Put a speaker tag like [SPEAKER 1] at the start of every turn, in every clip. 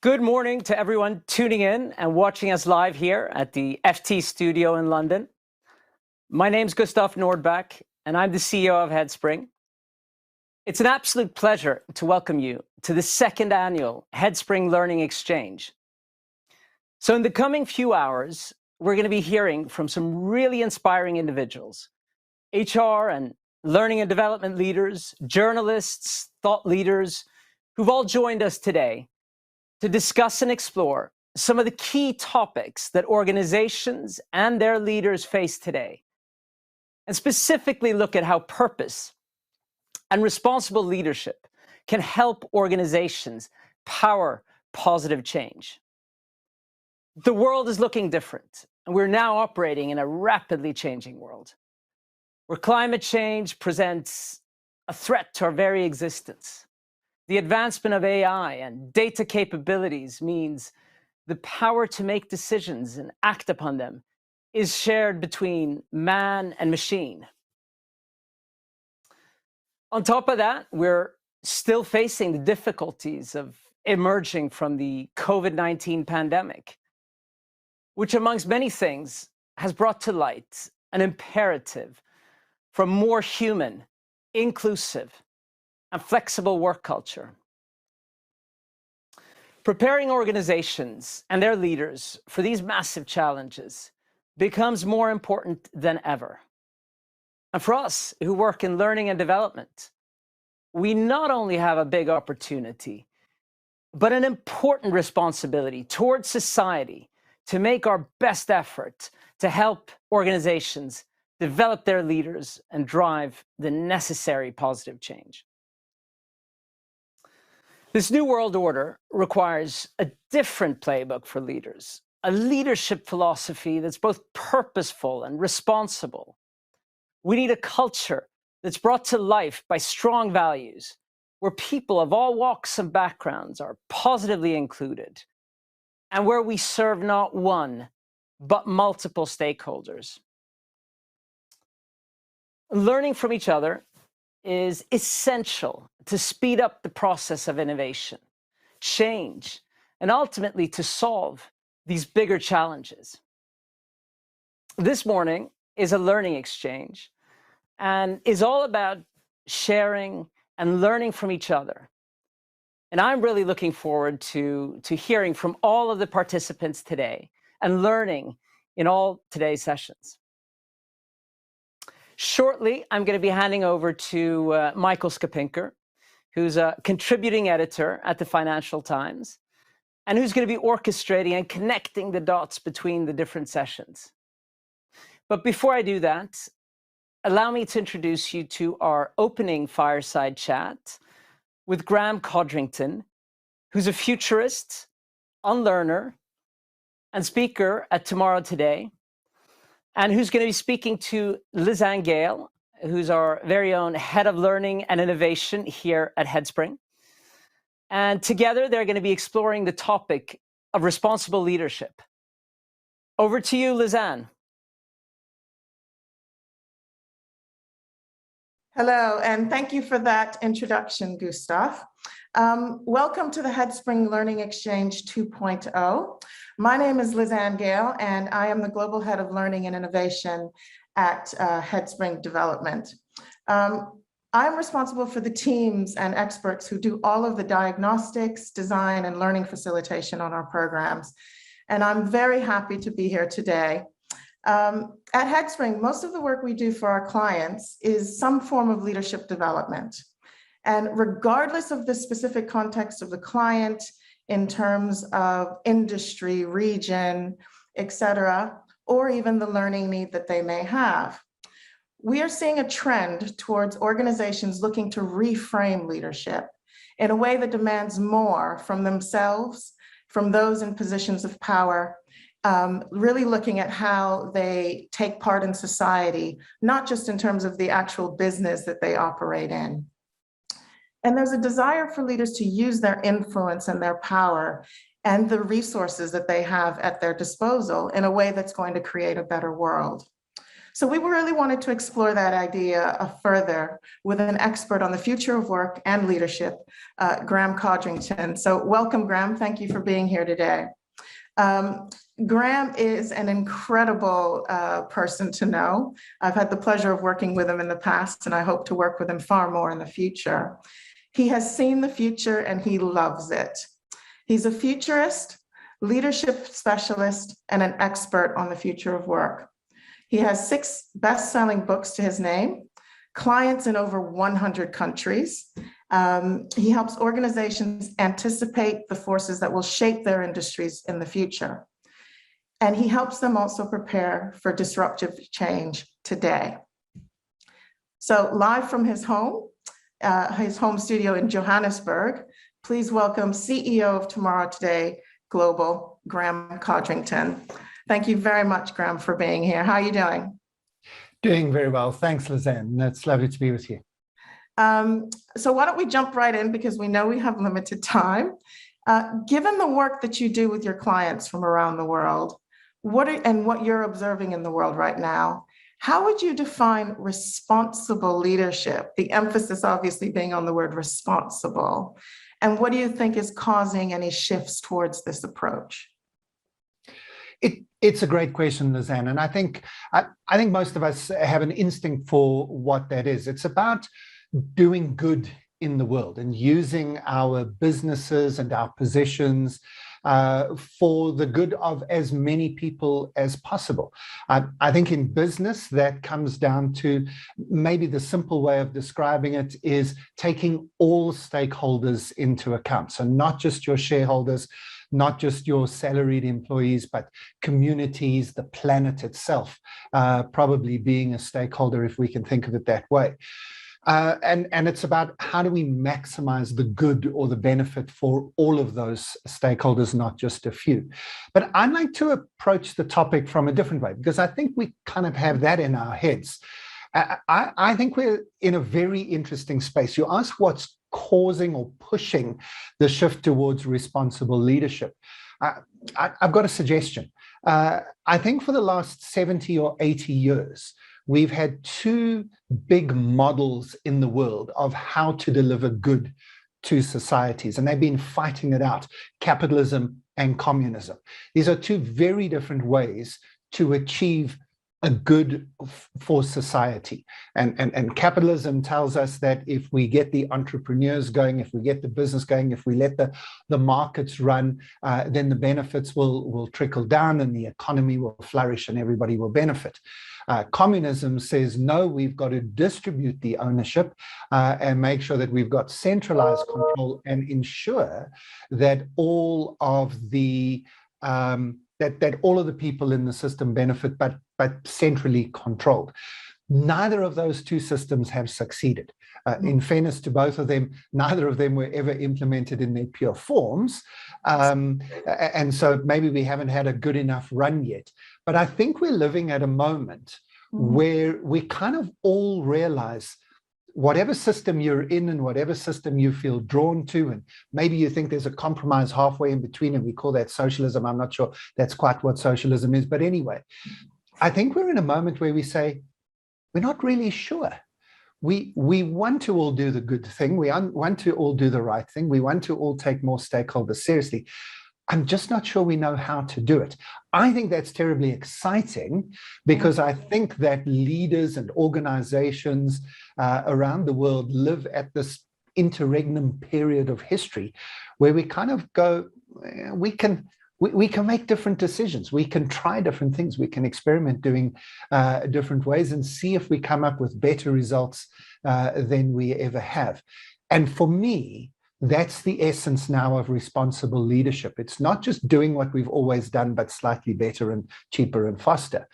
[SPEAKER 1] Good morning to everyone tuning in and watching us live here at the FT studio in London. My name's Gustav Nordback, and I'm the CEO of Headspring. It's an absolute pleasure to welcome you to the second annual Headspring Learning Exchange. So in the coming few hours, we're going to be hearing from some really inspiring individuals, HR and learning and development leaders, journalists, thought leaders, who've all joined us today to discuss and explore some of the key topics that organizations and their leaders face today, and specifically look at how purpose and responsible leadership can help organizations power positive change. The world is looking different, and we're now operating in a rapidly changing world, where climate change presents a threat to our very existence. The advancement of AI and data capabilities means the power to make decisions and act upon them is shared between man and machine. On top of that, we're still facing the difficulties of emerging from the COVID-19 pandemic, which, amongst many things, has brought to light an imperative for a more human, inclusive, and flexible work culture. Preparing organizations and their leaders for these massive challenges becomes more important than ever. And for us who work in learning and development, we not only have a big opportunity, but an important responsibility towards society to make our best effort to help organizations develop their leaders and drive the necessary positive change. This new world order requires a different playbook for leaders, a leadership philosophy that's both purposeful and responsible. We need a culture that's brought to life by strong values, where people of all walks and backgrounds are positively included, and where we serve not one, but multiple stakeholders. Learning from each other is essential to speed up the process of innovation, change, and ultimately to solve these bigger challenges. This morning is a learning exchange and is all about sharing and learning from each other. And I'm really looking forward to hearing from all of the participants today and learning in all today's sessions. Shortly, I'm going to be handing over to Michael Skapinker, who's a contributing editor at the Financial Times, and who's going to be orchestrating and connecting the dots between the different sessions. But before I do that, allow me to introduce you to our opening fireside chat with Graham Codrington, who's a futurist, unlearner, and speaker at Tomorrow Today, and who's going to be speaking to Lizanne Gale, who's our very own head of learning and innovation here at Headspring. And together, they're going to be exploring the topic of responsible leadership. Over to you, Lizanne.
[SPEAKER 2] Hello, and thank you for that introduction, Gustav. Welcome to the Headspring Learning Exchange 2.0. My name is Lizanne Gale, and I am the Global Head of Learning and Innovation at Headspring Development. I'm responsible for the teams and experts who do all of the diagnostics, design, and learning facilitation on our programs. And I'm very happy to be here today. At Headspring, most of the work we do for our clients is some form of leadership development. And regardless of the specific context of the client, in terms of industry, region, et cetera, or even the learning need that they may have, we are seeing a trend towards organizations looking to reframe leadership in a way that demands more from themselves, from those in positions of power, really looking at how they take part in society, not just in terms of the actual business that they operate in. And there's a desire for leaders to use their influence and their power and the resources that they have at their disposal in a way that's going to create a better world. So we really wanted to explore that idea further with an expert on the future of work and leadership, Graham Codrington. So welcome, Graham. Thank you for being here today. Graham is an incredible person to know. I've had the pleasure of working with him in the past, and I hope to work with him far more in the future. He has seen the future and he loves it. He's a futurist, leadership specialist, and an expert on the future of work. He has 6 best-selling books to his name, clients in over 100 countries. He helps organizations anticipate the forces that will shape their industries in the future. And he helps them also prepare for disruptive change today. So live from his home studio in Johannesburg, please welcome CEO of Tomorrow Today Global, Graham Codrington. Thank you very much, Graham, for being here. How are you doing?
[SPEAKER 3] Doing very well. Thanks, Lizanne. It's lovely to be with you.
[SPEAKER 2] So why don't we jump right in, because we know we have limited time. Given the work that you do with your clients from around the world, what you're observing in the world right now, how would you define responsible leadership? The emphasis obviously being on the word responsible. And what do you think is causing any shifts towards this approach?
[SPEAKER 3] It's a great question, Lizanne, and I think most of us have an instinct for what that is. It's about doing good in the world and using our businesses and our positions for the good of as many people as possible. I think in business that comes down to, maybe the simple way of describing it is taking all stakeholders into account. So not just your shareholders, not just your salaried employees, but communities, the planet itself, probably being a stakeholder, if we can think of it that way. And it's about how do we maximize the good or the benefit for all of those stakeholders, not just a few. But I'd like to approach the topic from a different way, because I think we kind of have that in our heads. I think we're in a very interesting space. You ask what's causing or pushing the shift towards responsible leadership. I've got a suggestion. I think for the last 70 or 80 years, we've had 2 big models in the world of how to deliver good to societies, and they've been fighting it out: capitalism and communism. These are 2 very different ways to achieve a good for society. And capitalism tells us that if we get the entrepreneurs going, if we get the business going, if we let the markets run, then the benefits will trickle down and the economy will flourish and everybody will benefit. Communism says, no, we've got to distribute the ownership and make sure that we've got centralized control and ensure that all of the that all of the people in the system benefit, but centrally controlled. Neither of those 2 systems have succeeded. In fairness to both of them, neither of them were ever implemented in their pure forms. And so maybe we haven't had a good enough run yet. But I think we're living at a moment where we kind of all realize, whatever system you're in and whatever system you feel drawn to, and maybe you think there's a compromise halfway in between, and we call that socialism. I'm not sure that's quite what socialism is. But anyway, I think we're in a moment where we say, we're not really sure. We want to all do the good thing. We want to all do the right thing. We want to all take more stakeholders seriously. I'm just not sure we know how to do it. I think that's terribly exciting, because I think that leaders and organizations around the world live at this interregnum period of history where we kind of go, we can make different decisions. We can try different things. We can experiment doing different ways and see if we come up with better results than we ever have. And for me, that's the essence now of responsible leadership. It's not just doing what we've always done, but slightly better and cheaper and faster.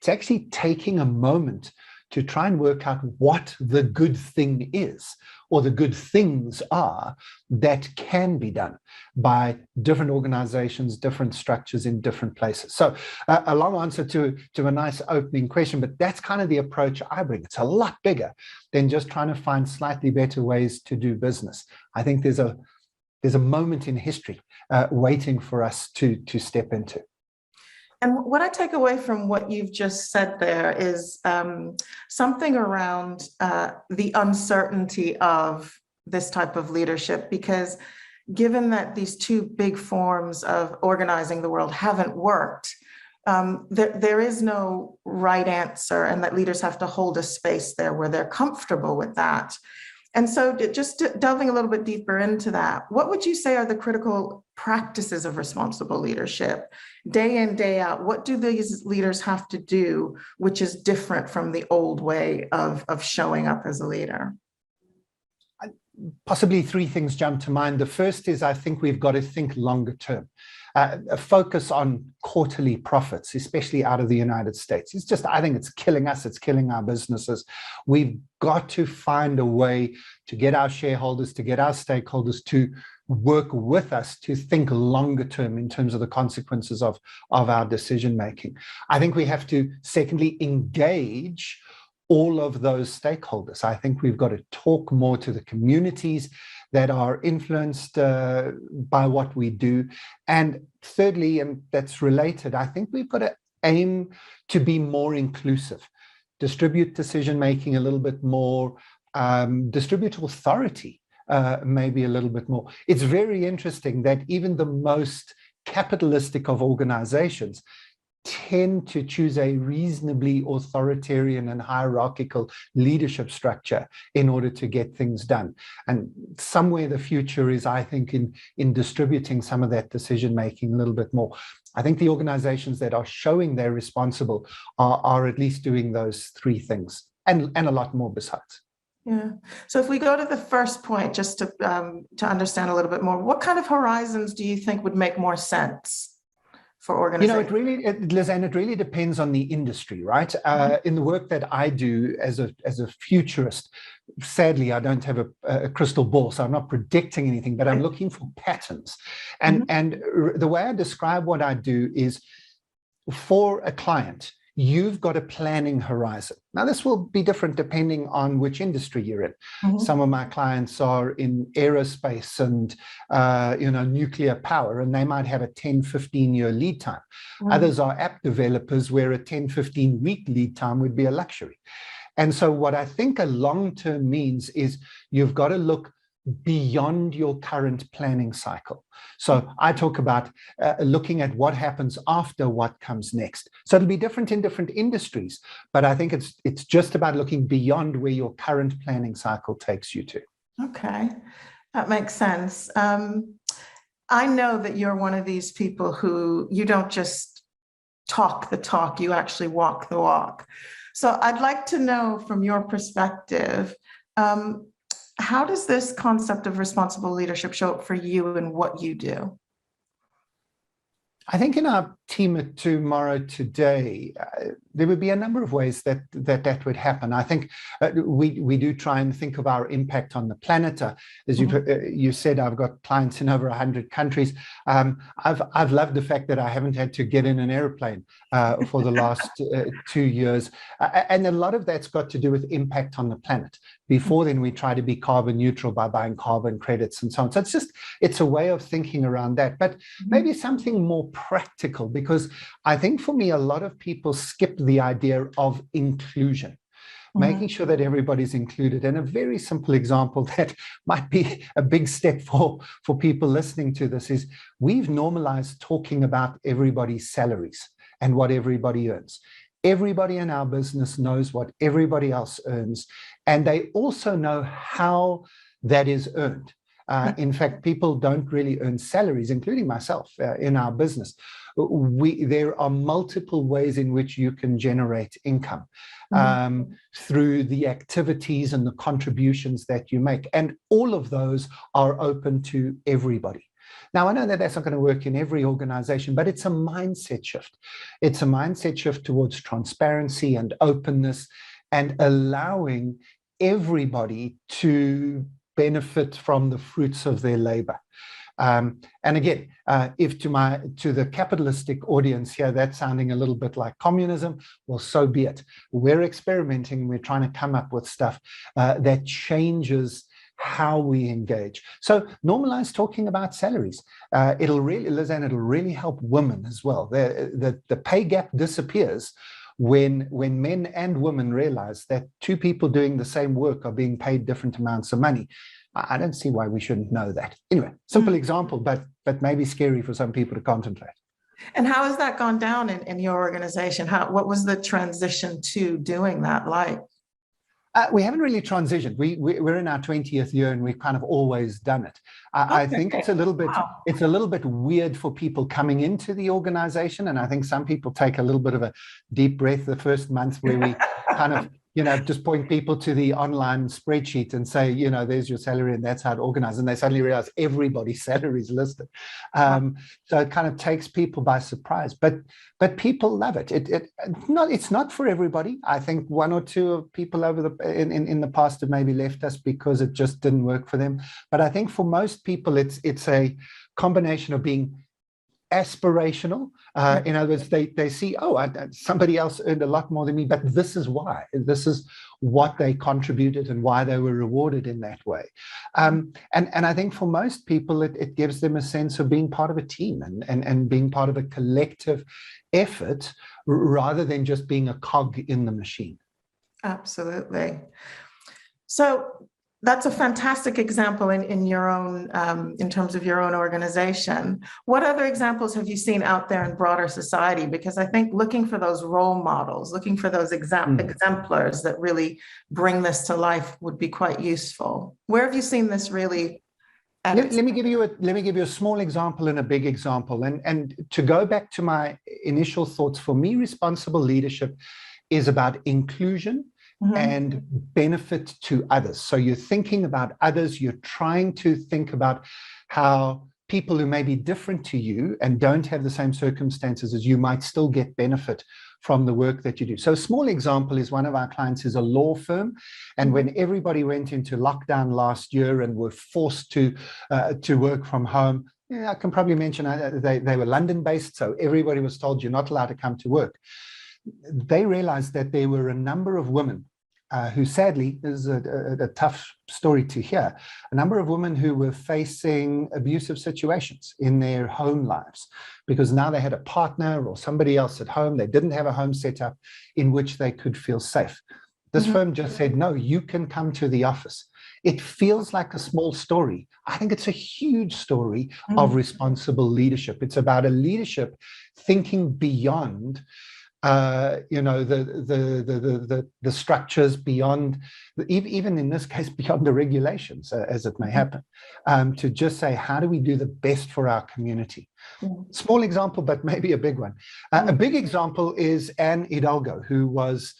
[SPEAKER 3] It's actually taking a moment to try and work out what the good thing is, or the good things are that can be done by different organizations, different structures in different places. So a long answer to a nice opening question, but that's kind of the approach I bring. It's a lot bigger than just trying to find slightly better ways to do business. I think there's a moment in history waiting for us to step into.
[SPEAKER 2] And what I take away from what you've just said there is something around the uncertainty of this type of leadership, because given that these two big forms of organizing the world haven't worked, there is no right answer, and that leaders have to hold a space there where they're comfortable with that. And so just delving a little bit deeper into that, what would you say are the critical practices of responsible leadership? Day in, day out, what do these leaders have to do, which is different from the old way of showing up as a leader?
[SPEAKER 3] Possibly three things jump to mind. The first is, I think we've got to think longer term. A focus on quarterly profits, especially out of the United States. It's just, I think it's killing us. It's killing our businesses. We've got to find a way to get our shareholders, to get our stakeholders to work with us to think longer term in terms of the consequences of our decision making. I think we have to, secondly, engage all of those stakeholders. I think we've got to talk more to the communities that are influenced by what we do. And thirdly, and that's related, I think we've got to aim to be more inclusive, distribute decision-making a little bit more, distribute authority maybe a little bit more. It's very interesting that even the most capitalistic of organizations tend to choose a reasonably authoritarian and hierarchical leadership structure in order to get things done. And somewhere the future is, I think, in distributing some of that decision-making a little bit more. I think the organizations that are showing they're responsible are at least doing those three things and a lot more besides.
[SPEAKER 2] Yeah. So if we go to the first point, just to understand a little bit more, what kind of horizons do you think would make more sense for organizations?
[SPEAKER 3] Lizanne, it really depends on the industry, right? In the work that I do as a futurist, sadly, I don't have a crystal ball, so I'm not predicting anything, but I'm looking for patterns. And the way I describe what I do is, for a client, you've got a planning horizon. Now, this will be different depending on which industry you're in. Some of my clients are in aerospace and nuclear power, and they might have a 10-15 year lead time. Others are app developers where a 10-15 week lead time would be a luxury. And so what I think a long-term means is you've got to look beyond your current planning cycle. So I talk about looking at what happens after what comes next. So it'll be different in different industries, but I think it's just about looking beyond where your current planning cycle takes you to.
[SPEAKER 2] Okay, that makes sense. I know that you're one of these people who you don't just talk the talk, you actually walk the walk. So I'd like to know from your perspective, how does this concept of responsible leadership show up for you and what you do?
[SPEAKER 3] I think in our team at Tomorrow Today, there would be a number of ways that would happen. I think we do try and think of our impact on the planet. As you said, I've got clients in over 100 countries. I've loved the fact that I haven't had to get in an airplane for the last 2 years. And a lot of that's got to do with impact on the planet. Before then, we try to be carbon neutral by buying carbon credits and so on. So it's a way of thinking around that, but maybe something more practical, because I think for me, a lot of people skip the idea of inclusion, making sure that everybody's included. And a very simple example that might be a big step for people listening to this is we've normalized talking about everybody's salaries and what everybody earns. Everybody in our business knows what everybody else earns, and they also know how that is earned. In fact, people don't really earn salaries, including myself, in our business. There are multiple ways in which you can generate income through the activities and the contributions that you make. And all of those are open to everybody. Now, I know that that's not going to work in every organization, but it's a mindset shift. It's a mindset shift towards transparency and openness and allowing everybody to benefit from the fruits of their labor. And again, if to the capitalistic audience here, that's sounding a little bit like communism, well, so be it. We're experimenting. We're trying to come up with stuff that changes how we engage. So normalize talking about salaries. It'll really, Lizanne, it'll really help women as well. The pay gap disappears when men and women realize that two people doing the same work are being paid different amounts of money. I don't see why we shouldn't know that. Anyway, simple example, but maybe scary for some people to contemplate.
[SPEAKER 2] And how has that gone down in your organization? What was the transition to doing that like?
[SPEAKER 3] We haven't really transitioned. We're in our 20th year, and we've kind of always done it. I think it's a little bit weird for people coming into the organization, and I think some people take a little bit of a deep breath the first month where we kind of just point people to the online spreadsheet and say, there's your salary and that's how it organized. And they suddenly realize everybody's salary is listed. So it kind of takes people by surprise, but people love it. It's not for everybody. I think one or two of people in the past have maybe left us because it just didn't work for them. But I think for most people, it's a combination of being aspirational. In other words, they see, somebody else earned a lot more than me, but this is why. This is what they contributed and why they were rewarded in that way. And I think for most people, it gives them a sense of being part of a team and being part of a collective effort rather than just being a cog in the machine.
[SPEAKER 2] Absolutely. So that's a fantastic example in your own, in terms of your own organization. What other examples have you seen out there in broader society? Because I think looking for those role models, looking for those exemplars that really bring this to life would be quite useful. Where have you seen this really?
[SPEAKER 3] Let me give you a small example and a big example. And to go back to my initial thoughts, for me, responsible leadership is about inclusion and benefit to others. So you're thinking about others, you're trying to think about how people who may be different to you and don't have the same circumstances as you might still get benefit from the work that you do. So a small example is one of our clients is a law firm. And when everybody went into lockdown last year and were forced to work from home, I can probably mention they were London-based, so everybody was told you're not allowed to come to work. They realized that there were a number of women who sadly is a tough story to hear, a number of women who were facing abusive situations in their home lives because now they had a partner or somebody else at home. They didn't have a home set up in which they could feel safe. This firm just said, no, you can come to the office. It feels like a small story. I think it's a huge story of responsible leadership. It's about a leadership thinking beyond the structures, beyond, even in this case, beyond the regulations, as it may happen, to just say, how do we do the best for our community? Small example, but maybe a big one. A big example is Anne Hidalgo, who was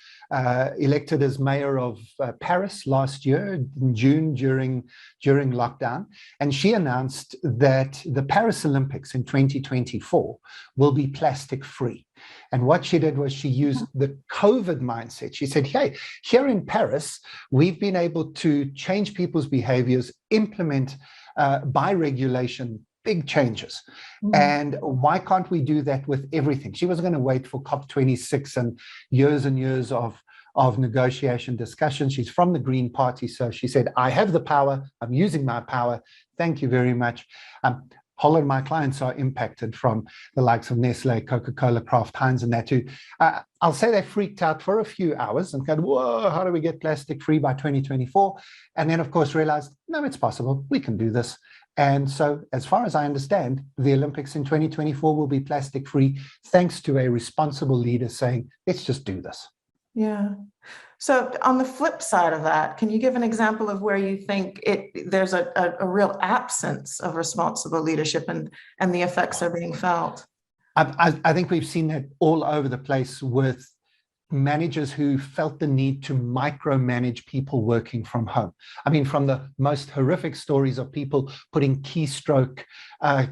[SPEAKER 3] elected as mayor of Paris last year in June during lockdown. And she announced that the Paris Olympics in 2024 will be plastic free. And what she did was she used the COVID mindset. She said, hey, here in Paris, we've been able to change people's behaviors, implement by regulation big changes. And why can't we do that with everything? She wasn't going to wait for COP26 and years of negotiation discussion. She's from the Green Party. So she said, I have the power. I'm using my power. Thank you very much. Whole lot of my clients are impacted from the likes of Nestle, Coca-Cola, Kraft Heinz, and that too. I'll say they freaked out for a few hours and kind of, whoa, how do we get plastic free by 2024? And then, of course, realized, no, it's possible. We can do this. And so, as far as I understand, the Olympics in 2024 will be plastic free, thanks to a responsible leader saying, let's just do this.
[SPEAKER 2] Yeah. So on the flip side of that, can you give an example of where you think there's a real absence of responsible leadership and the effects are being felt?
[SPEAKER 3] I think we've seen that all over the place with managers who felt the need to micromanage people working from home. I mean, from the most horrific stories of people putting keystroke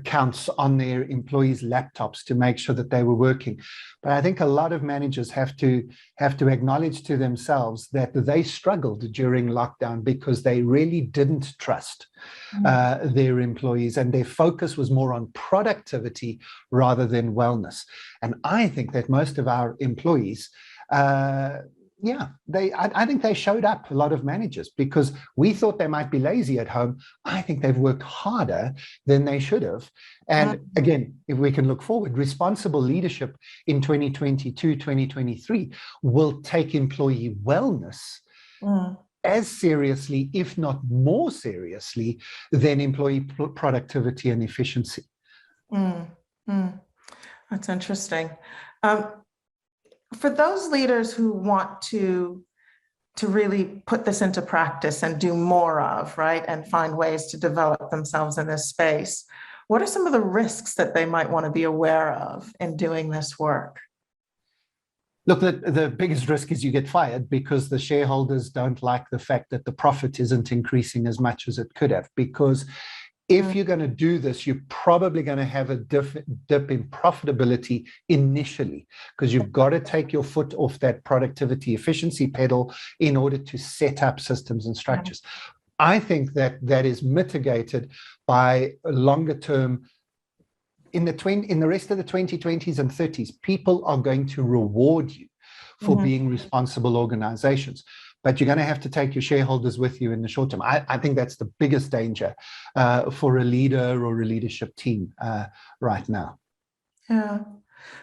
[SPEAKER 3] counts on their employees' laptops to make sure that they were working. But I think a lot of managers have to acknowledge to themselves that they struggled during lockdown because they really didn't trust their employees, and their focus was more on productivity rather than wellness. And I think that most of our employees Yeah, I think they showed up, a lot of managers, because we thought they might be lazy at home. I think they've worked harder than they should have. And again, if we can look forward, responsible leadership in 2022, 2023 will take employee wellness as seriously, if not more seriously, than employee productivity and efficiency.
[SPEAKER 2] That's interesting. For those leaders who want to really put this into practice and do more of, right, and find ways to develop themselves in this space, what are some of the risks that they might want to be aware of in doing this work?
[SPEAKER 3] Look, the biggest risk is you get fired because the shareholders don't like the fact that the profit isn't increasing as much as it could have. Because if you're going to do this, you're probably going to have a dip in profitability initially, because you've got to take your foot off that productivity efficiency pedal in order to set up systems and structures. I think that is mitigated by longer term. In the rest of the 2020s and 30s, people are going to reward you for being responsible organizations. But you're going to have to take your shareholders with you in the short term. I think that's the biggest danger for a leader or a leadership team right now.
[SPEAKER 2] Yeah.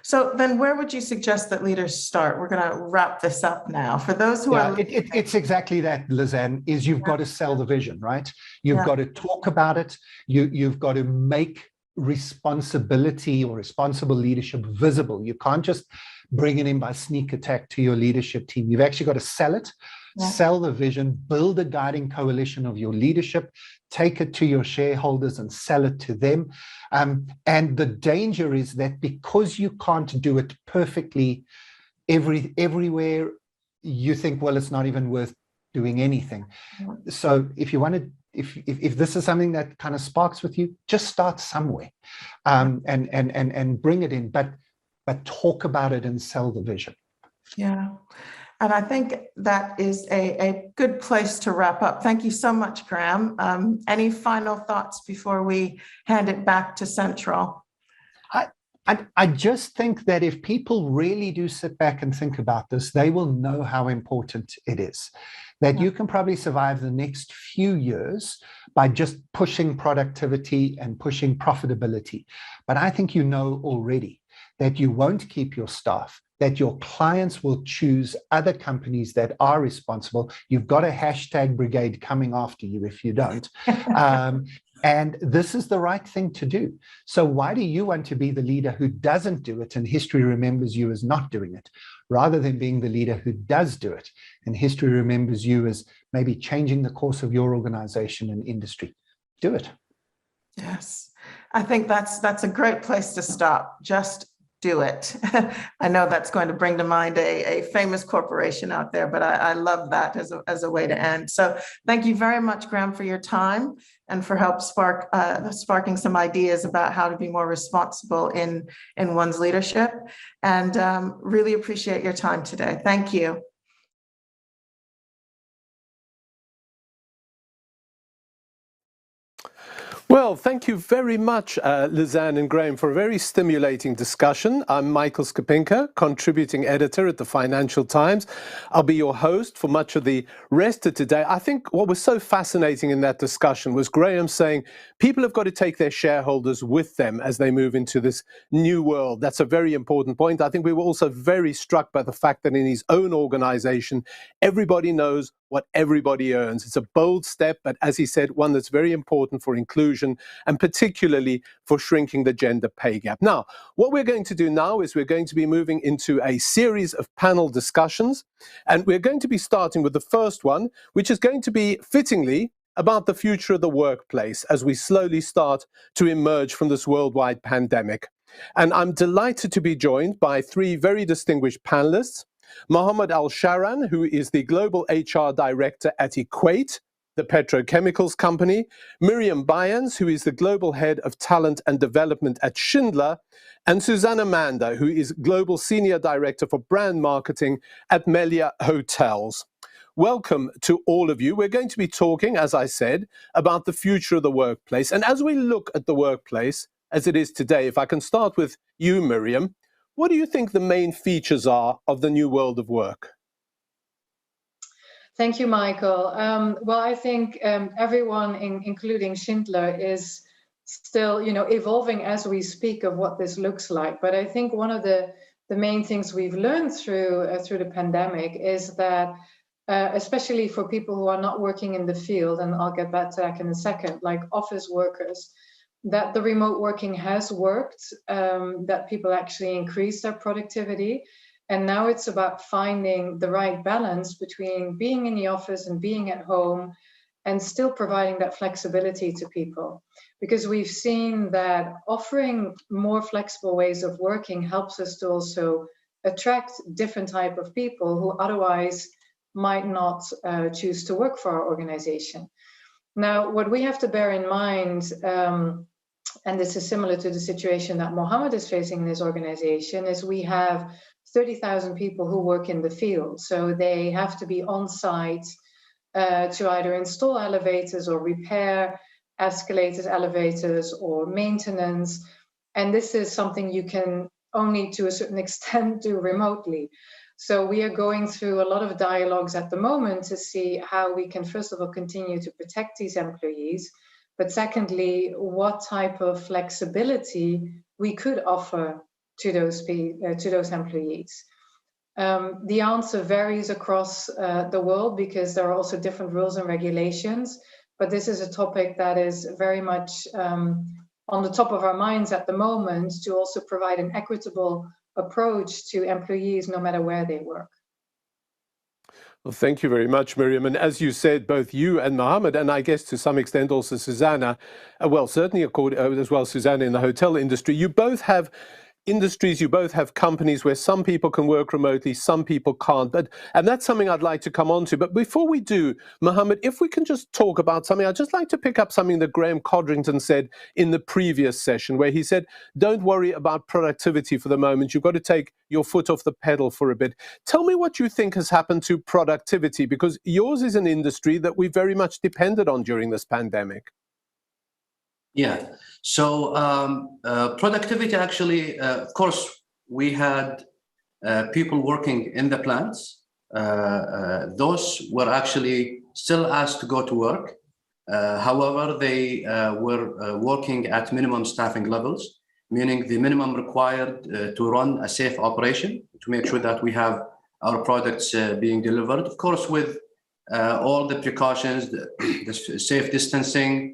[SPEAKER 2] So then where would you suggest that leaders start? We're going to wrap this up now. For those who are...
[SPEAKER 3] It's exactly that, Lizanne, is you've got to sell the vision, right? You've got to talk about it. You've got to make responsibility or responsible leadership visible. You can't just bring it in by sneak attack to your leadership team. You've actually got to sell it. Sell the vision, build a guiding coalition of your leadership, take it to your shareholders and sell it to them. And the danger is that because you can't do it perfectly everywhere, you think, well, it's not even worth doing anything. So if you want to, if this is something that kind of sparks with you, just start somewhere and bring it in, but talk about it and sell the vision.
[SPEAKER 2] Yeah. And I think that is a good place to wrap up. Thank you so much, Graham. Any final thoughts before we hand it back to Central?
[SPEAKER 3] I just think that if people really do sit back and think about this, they will know how important it is. That you can probably survive the next few years by just pushing productivity and pushing profitability. But I think you know already that you won't keep your staff, that your clients will choose other companies that are responsible. You've got a hashtag brigade coming after you if you don't. And this is the right thing to do. So why do you want to be the leader who doesn't do it and history remembers you as not doing it, rather than being the leader who does do it and history remembers you as maybe changing the course of your organization and industry? Do it.
[SPEAKER 2] Yes, I think that's a great place to stop. Just do it. I know that's going to bring to mind a famous corporation out there, but I love that as a way to end. So thank you very much, Graham, for your time and for sparking some ideas about how to be more responsible in one's leadership. And really appreciate your time today. Thank you.
[SPEAKER 4] Well, thank you very much, Lizanne and Graham, for a very stimulating discussion. I'm Michael Skopinka, contributing editor at the Financial Times. I'll be your host for much of the rest of today. I think what was so fascinating in that discussion was Graham saying people have got to take their shareholders with them as they move into this new world. That's a very important point. I think we were also very struck by the fact that in his own organization, everybody knows what everybody earns. It's a bold step, but as he said, one that's very important for inclusion and particularly for shrinking the gender pay gap. Now, what we're going to do now is we're going to be moving into a series of panel discussions, and we're going to be starting with the first one, which is going to be fittingly about the future of the workplace as we slowly start to emerge from this worldwide pandemic. And I'm delighted to be joined by three very distinguished panelists. Mohammed Al-Sharan, who is the Global HR Director at Equate, the petrochemicals company, Miriam Byans, who is the Global Head of Talent and Development at Schindler, and Susanna Manda, who is Global Senior Director for Brand Marketing at Melia Hotels. Welcome to all of you. We're going to be talking, as I said, about the future of the workplace. And as we look at the workplace as it is today, if I can start with you, Miriam, what do you think the main features are of the new world of work?
[SPEAKER 5] Thank you, Michael. Well, I think everyone, including Schindler, is still, evolving as we speak of what this looks like. But I think one of the main things we've learned through the pandemic is that, especially for people who are not working in the field, and I'll get back to that in a second, like office workers, that the remote working has worked, that people actually increase their productivity. And now it's about finding the right balance between being in the office and being at home and still providing that flexibility to people. Because we've seen that offering more flexible ways of working helps us to also attract different type of people who otherwise might not choose to work for our organization. Now, what we have to bear in mind, and this is similar to the situation that Mohammed is facing in his organization, is we have 30,000 people who work in the field. So they have to be on site to either install elevators or repair escalators, elevators, or maintenance. And this is something you can only to a certain extent do remotely. So we are going through a lot of dialogues at the moment to see how we can, first of all, continue to protect these employees, but secondly, what type of flexibility we could offer to those employees. The answer varies across the world because there are also different rules and regulations, but this is a topic that is very much on the top of our minds at the moment, to also provide an equitable approach to employees no matter where they work.
[SPEAKER 4] Well, thank you very much, Miriam. And as you said, both you and Mohammed, and I guess to some extent also Susanna, well, certainly as well Susanna in the hotel industry, you both have industries, you both have companies where some people can work remotely, some people can't. And that's something I'd like to come on to. But before we do, Mohammed, if we can just talk about something, I'd just like to pick up something that Graham Codrington said in the previous session, where he said, don't worry about productivity for the moment. You've got to take your foot off the pedal for a bit. Tell me what you think has happened to productivity, because yours is an industry that we very much depended on during this pandemic.
[SPEAKER 6] Yeah, so productivity actually, of course, we had people working in the plants. Those were actually still asked to go to work. However, they were working at minimum staffing levels, meaning the minimum required to run a safe operation, to make sure that we have our products being delivered, of course, with all the precautions, the safe distancing.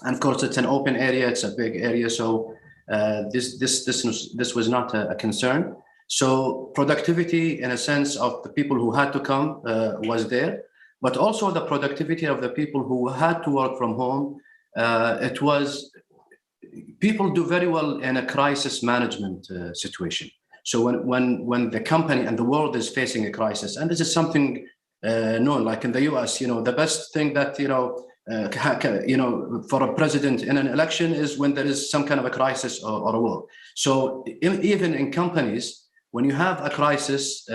[SPEAKER 6] And of course, it's an open area, it's a big area, so this was not a concern. So productivity, in a sense, of the people who had to come was there, but also the productivity of the people who had to work from home. People do very well in a crisis management situation. So when the company and the world is facing a crisis, and this is something known, like in the US, the best thing that, for a president in an election is when there is some kind of a crisis or a war. So even in companies, when you have a crisis,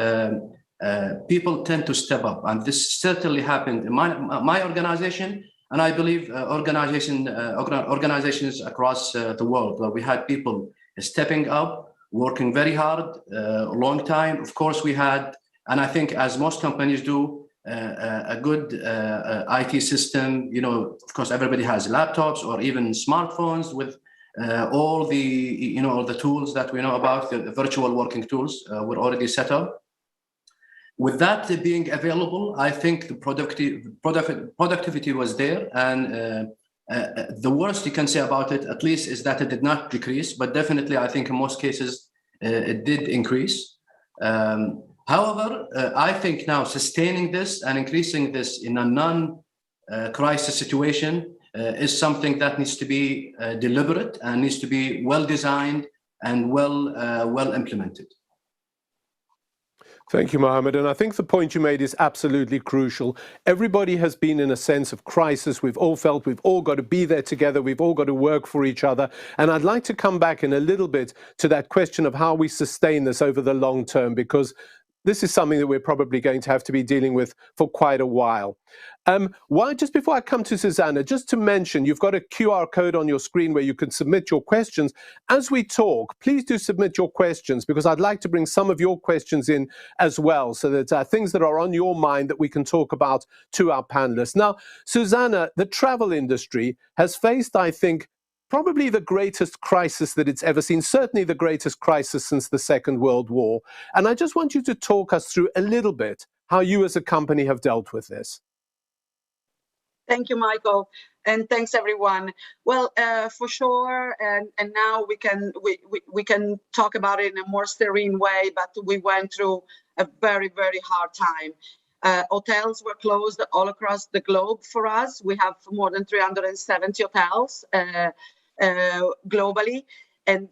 [SPEAKER 6] people tend to step up, and this certainly happened in my organization, and I believe organizations across the world, where we had people stepping up, working very hard, a long time. Of course, we had, and I think as most companies do, a good IT system. Of course, everybody has laptops or even smartphones with all the tools that we know about, the virtual working tools were already set up. With that being available, I think the productivity was there, and the worst you can say about it, at least, is that it did not decrease, but definitely I think in most cases it did increase. However, I think now sustaining this and increasing this in a non-crisis situation is something that needs to be deliberate and needs to be well designed and well implemented.
[SPEAKER 4] Thank you, Mohammed. And I think the point you made is absolutely crucial. Everybody has been in a sense of crisis. We've all felt we've all got to be there together. We've all got to work for each other. And I'd like to come back in a little bit to that question of how we sustain this over the long term, because this is something that we're probably going to have to be dealing with for quite a while. Just before I come to Susanna, just to mention, you've got a QR code on your screen where you can submit your questions. As we talk, please do submit your questions, because I'd like to bring some of your questions in as well, so that things that are on your mind that we can talk about to our panelists. Now, Susanna, the travel industry has faced, I think, probably the greatest crisis that it's ever seen, certainly the greatest crisis since the Second World War. And I just want you to talk us through a little bit how you as a company have dealt with this.
[SPEAKER 7] Thank you, Michael, and thanks everyone. Well, for sure, and now we can talk about it in a more serene way. But we went through a very, very hard time. Hotels were closed all across the globe for us. We have more than 370 hotels globally, and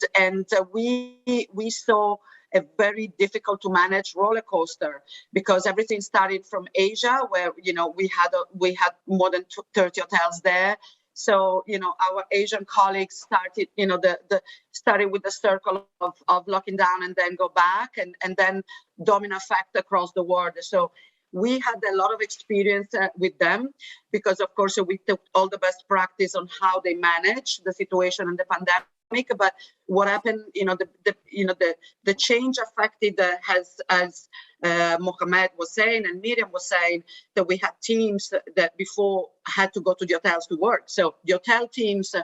[SPEAKER 7] we saw a very difficult to manage roller coaster, because everything started from Asia, where we had more than 30 hotels there. So our Asian colleagues started started with the circle of locking down and then go back, and then domino effect across the world. So we had a lot of experience with them, because of course we took all the best practice on how they manage the situation in the pandemic. But what happened, the change affected, as Mohammed was saying and Miriam was saying, that we had teams that before had to go to the hotels to work. So the hotel teams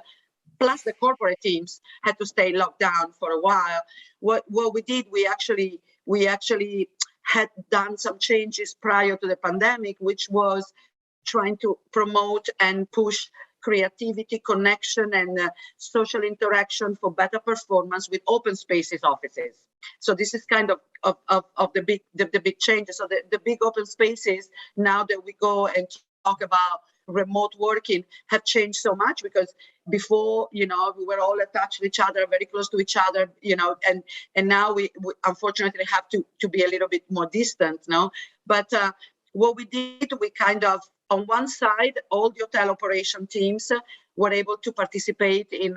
[SPEAKER 7] plus the corporate teams had to stay locked down for a while. What we did, we actually had done some changes prior to the pandemic, which was trying to promote and push creativity, connection, and social interaction for better performance with open spaces offices. So this is kind of the big changes. So the big open spaces, now that we go and talk about remote working, have changed so much, because before, we were all attached to each other, very close to each other, and now we unfortunately have to be a little bit more distant, no? But what we did, we kind of, on one side, all the hotel operation teams were able to participate in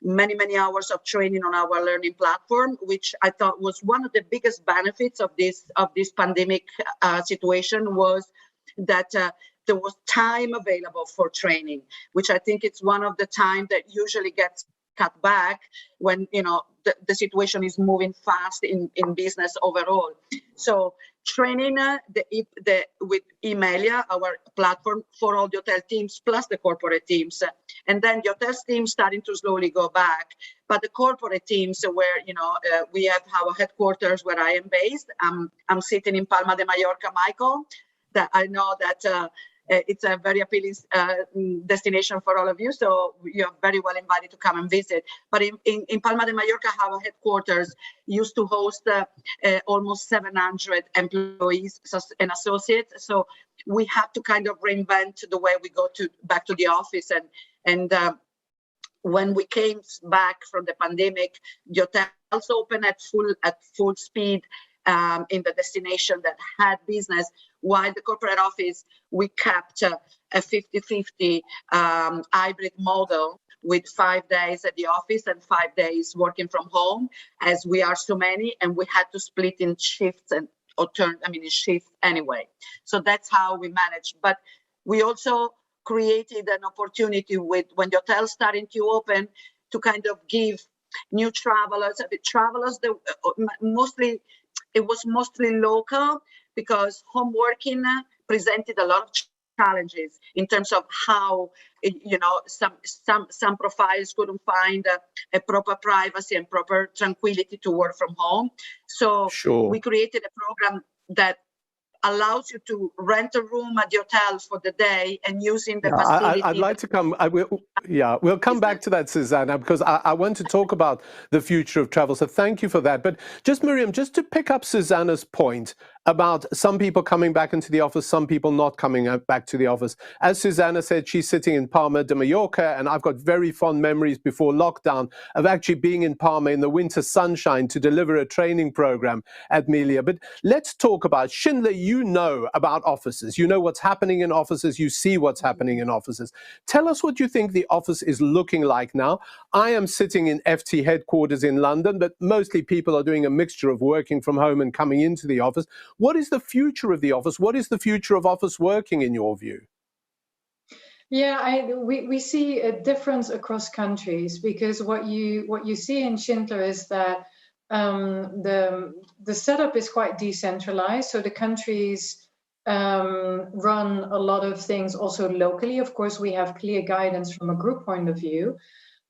[SPEAKER 7] many hours of training on our learning platform, which I thought was one of the biggest benefits of this pandemic situation, was that there was time available for training, which I think it's one of the time that usually gets cut back when the situation is moving fast in business overall. So training with Emalia, our platform for all the hotel teams plus the corporate teams, and then the hotel teams starting to slowly go back. But the corporate teams, where we have our headquarters where I am based. I'm sitting in Palma de Mallorca, Michael. That I know that it's a very appealing destination for all of you, so you're very well invited to come and visit. But in Palma de Mallorca, our headquarters used to host almost 700 employees and associates. So we have to kind of reinvent the way we go back to the office. And when we came back from the pandemic, the hotels opened at full speed in the destination that had business, while the corporate office, we kept a 50-50 hybrid model with 5 days at the office and 5 days working from home, as we are so many, and we had to split in shifts in shifts anyway. So that's how we managed. But we also created an opportunity when the hotels started to open, to kind of give new travelers that it was mostly local, because home working presented a lot of challenges in terms of how, some profiles couldn't find a proper privacy and proper tranquility to work from home. So we created a program that allows you to rent a room at the hotel for the day and using the facility.
[SPEAKER 4] I'd like to come. We'll come back to that, Susanna, because I want to talk about the future of travel. So thank you for that. But just, Miriam, just to pick up Susanna's point about some people coming back into the office, some people not coming back to the office. As Susanna said, she's sitting in Palma de Mallorca, and I've got very fond memories before lockdown of actually being in Palma in the winter sunshine to deliver a training program at Emilia. But let's talk about, Schindler, you know about offices. You know what's happening in offices. You see what's happening in offices. Tell us what you think the office is looking like now. I am sitting in FT headquarters in London, but mostly people are doing a mixture of working from home and coming into the office. What is the future of the office? What is the future of office working in your view?
[SPEAKER 5] Yeah, we see a difference across countries, because what you see in Schindler is that the setup is quite decentralized. So the countries run a lot of things also locally. Of course, we have clear guidance from a group point of view.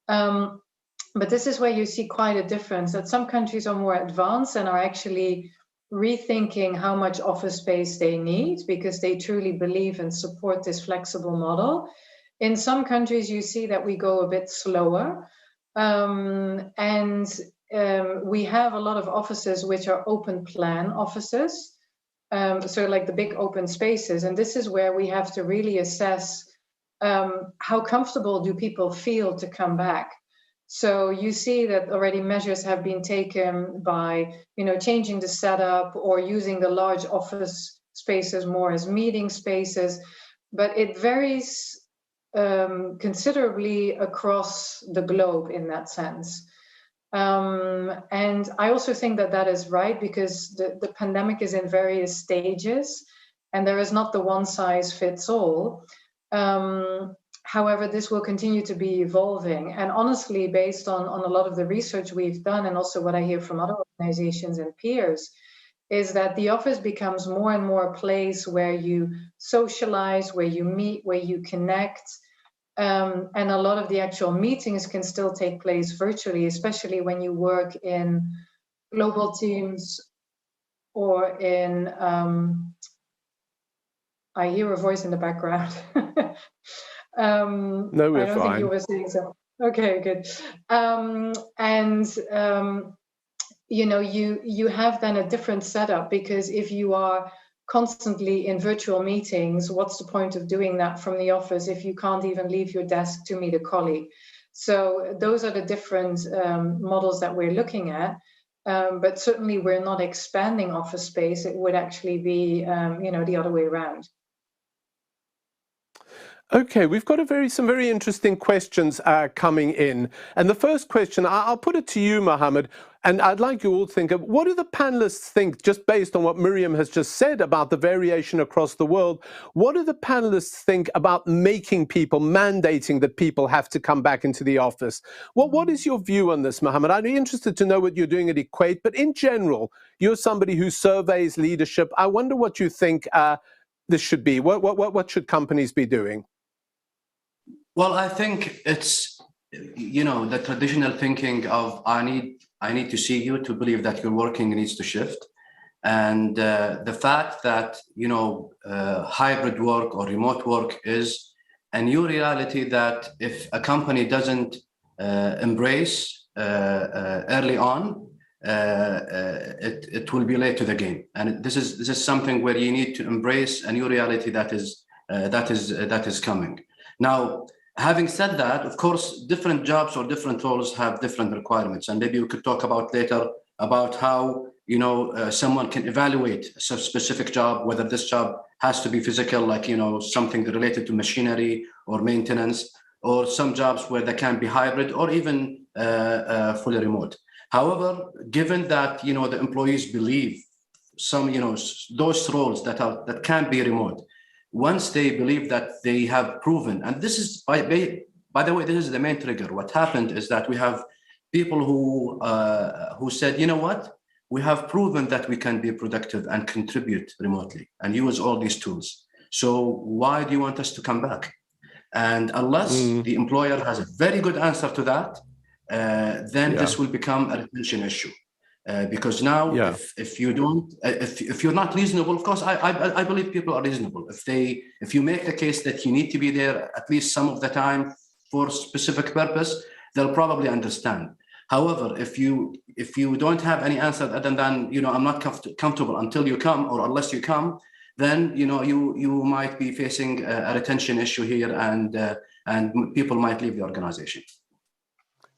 [SPEAKER 5] But this is where you see quite a difference, that some countries are more advanced and are actually rethinking how much office space they need, because they truly believe and support this flexible model. In some countries, you see that we go a bit slower. We have a lot of offices which are open plan offices. So like the big open spaces. And this is where we have to really assess how comfortable do people feel to come back. So you see that already measures have been taken by, changing the setup or using the large office spaces more as meeting spaces, but it varies considerably across the globe in that sense. And I also think that is right, because the pandemic is in various stages and there is not the one size fits all. However, this will continue to be evolving. And honestly, based on a lot of the research we've done, and also what I hear from other organizations and peers, is that the office becomes more and more a place where you socialize, where you meet, where you connect. And a lot of the actual meetings can still take place virtually, especially when you work in global teams or in, I hear a voice in the background.
[SPEAKER 4] No, we're
[SPEAKER 5] I don't
[SPEAKER 4] fine.
[SPEAKER 5] think you were saying so. Okay, good. You have then a different setup, because if you are constantly in virtual meetings, what's the point of doing that from the office if you can't even leave your desk to meet a colleague? So those are the different models that we're looking at. But certainly we're not expanding office space. It would actually be, the other way around.
[SPEAKER 4] Okay, we've got some very interesting questions coming in. And the first question, I'll put it to you, Mohammed, and I'd like you all to think of, what do the panelists think, just based on what Miriam has just said about the variation across the world, what do the panelists think about mandating that people have to come back into the office? What is your view on this, Mohammed? I'd be interested to know what you're doing at Equate, but in general, you're somebody who surveys leadership. I wonder what you think this should be. What should companies be doing?
[SPEAKER 6] Well, I think it's, the traditional thinking of I need to see you to believe that your working needs to shift. And the fact that, hybrid work or remote work is a new reality that if a company doesn't embrace early on, it will be late to the game. And this is something where you need to embrace a new reality that is coming. Now, having said that, of course, different jobs or different roles have different requirements, and maybe we could talk about later about how someone can evaluate a specific job, whether this job has to be physical, like something related to machinery or maintenance, or some jobs where they can be hybrid or even fully remote. However, given that the employees believe some those roles that can be remote, once they believe that they have proven, and this is, by the way, this is the main trigger. What happened is that we have people who said, you know what, we have proven that we can be productive and contribute remotely and use all these tools. So why do you want us to come back? And unless the employer has a very good answer to that, then this will become a retention issue. Because now, if you don't, if you're not reasonable, of course, I believe people are reasonable. If you make the case that you need to be there at least some of the time for a specific purpose, they'll probably understand. However, if you don't have any answer other than I'm not comfortable until you come or unless you come, then you might be facing a retention issue here, and people might leave the organization.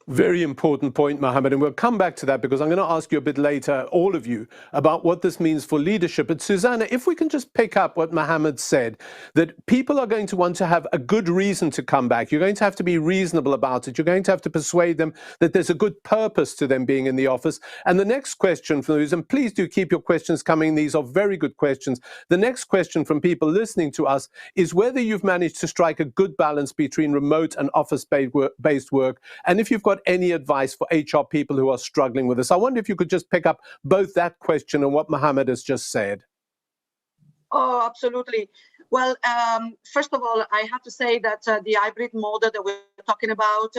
[SPEAKER 4] Very important point, Mohammed, and we'll come back to that because I'm going to ask you a bit later, all of you, about what this means for leadership. But Susanna, if we can just pick up what Mohammed said, that people are going to want to have a good reason to come back. You're going to have to be reasonable about it. You're going to have to persuade them that there's a good purpose to them being in the office. And the next question from those, and please do keep your questions coming. These are very good questions. The next question from people listening to us is whether you've managed to strike a good balance between remote and office-based work, and if you've got any advice for HR people who are struggling with this. I wonder if you could just pick up both that question and what Mohammed has just said.
[SPEAKER 7] Oh, absolutely. Well, first of all, I have to say that the hybrid model that we're talking about,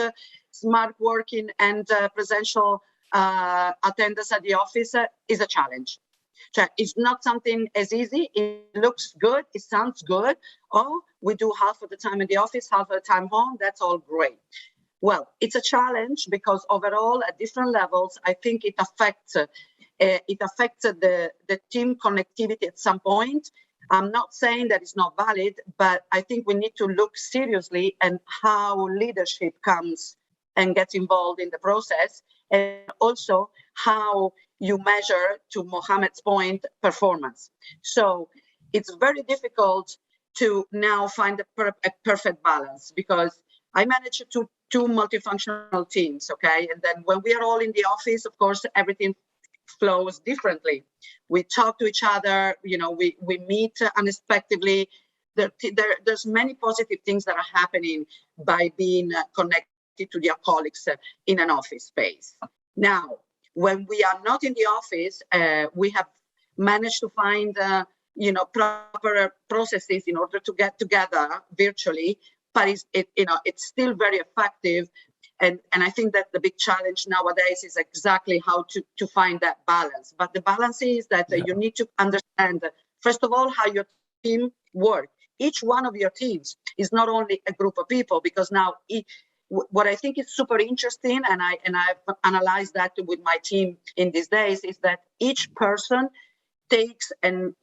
[SPEAKER 7] smart working and presential attendance at the office is a challenge. So it's not something as easy. It looks good. It sounds good. Oh, we do half of the time in the office, half of the time home. That's all great. Well, it's a challenge because overall, at different levels, I think it affects the team connectivity at some point. I'm not saying that it's not valid, but I think we need to look seriously at how leadership comes and gets involved in the process, and also how you measure, to Mohammed's point, performance. So it's very difficult to now find a perfect balance because I manage two multifunctional teams, okay? And then when we are all in the office, of course, everything flows differently. We talk to each other, we meet unexpectedly. There's many positive things that are happening by being connected to their colleagues in an office space. Now, when we are not in the office, we have managed to find, proper processes in order to get together virtually. But it's still very effective, and I think that the big challenge nowadays is exactly how to find that balance. But the balance is that you need to understand, first of all, how your team works. Each one of your teams is not only a group of people, because now what I think is super interesting, and I've analyzed that with my team in these days, is that each person takes and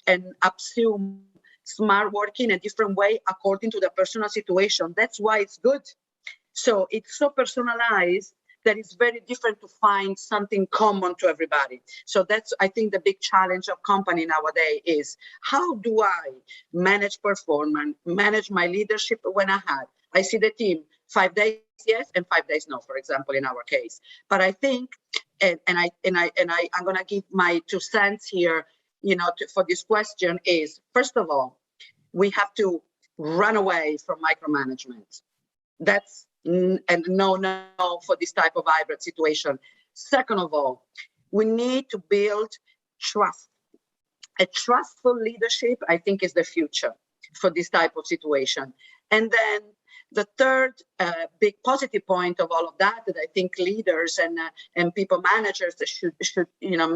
[SPEAKER 7] assumes smart working a different way according to the personal situation. That's why it's good. So it's so personalized that it's very different to find something common to everybody. So that's, I think, the big challenge of company nowadays is how do I manage performance, manage my leadership when I see the team 5 days yes and 5 days no, for example, in our case. But I think, I'm going to give my 2 cents here, for this question is, first of all, we have to run away from micromanagement. That's a no for this type of hybrid situation. Second of all, we need to build trust. A trustful leadership, I think, is the future for this type of situation. And then the third big positive point of all of that I think leaders and people managers should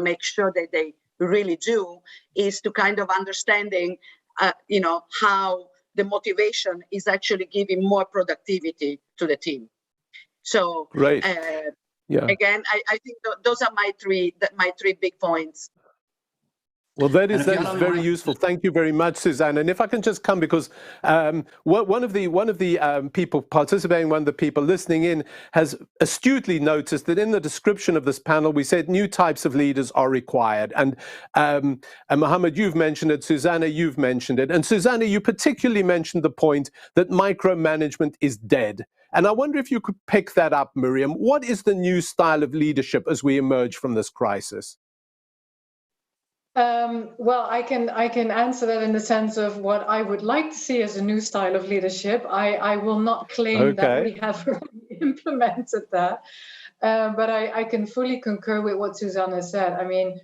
[SPEAKER 7] make sure that they really do is to kind of understanding how the motivation is actually giving more productivity to the team. So
[SPEAKER 4] great.
[SPEAKER 7] Again, I think those are my three big points.
[SPEAKER 4] Well, that is very useful. Thank you very much, Suzanne. And if I can just come, because one of the people participating, one of the people listening in, has astutely noticed that in the description of this panel, we said new types of leaders are required. And Mohammed, you've mentioned it. Susanna, you've mentioned it. And Susanna, you particularly mentioned the point that micromanagement is dead. And I wonder if you could pick that up, Miriam. What is the new style of leadership as we emerge from this crisis?
[SPEAKER 5] Well, I can answer that in the sense of what I would like to see as a new style of leadership. I will not claim that we have implemented that, but I can fully concur with what Susanna said. I mean,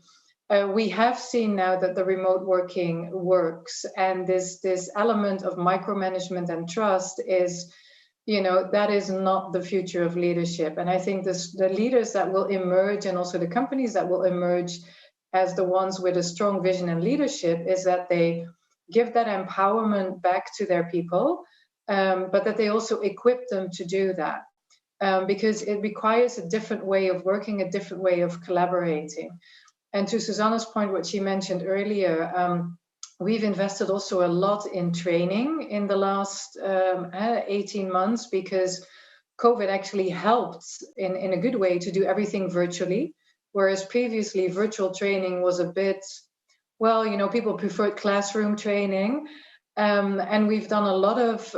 [SPEAKER 5] we have seen now that the remote working works, and this element of micromanagement and trust is, that is not the future of leadership. And I think the leaders that will emerge, and also the companies that will emerge as the ones with a strong vision and leadership, is that they give that empowerment back to their people, but that they also equip them to do that, because it requires a different way of working, a different way of collaborating. And to Susanna's point, what she mentioned earlier, we've invested also a lot in training in the last 18 months, because COVID actually helped in a good way to do everything virtually, whereas previously virtual training was a bit, well, people preferred classroom training. And we've done a lot of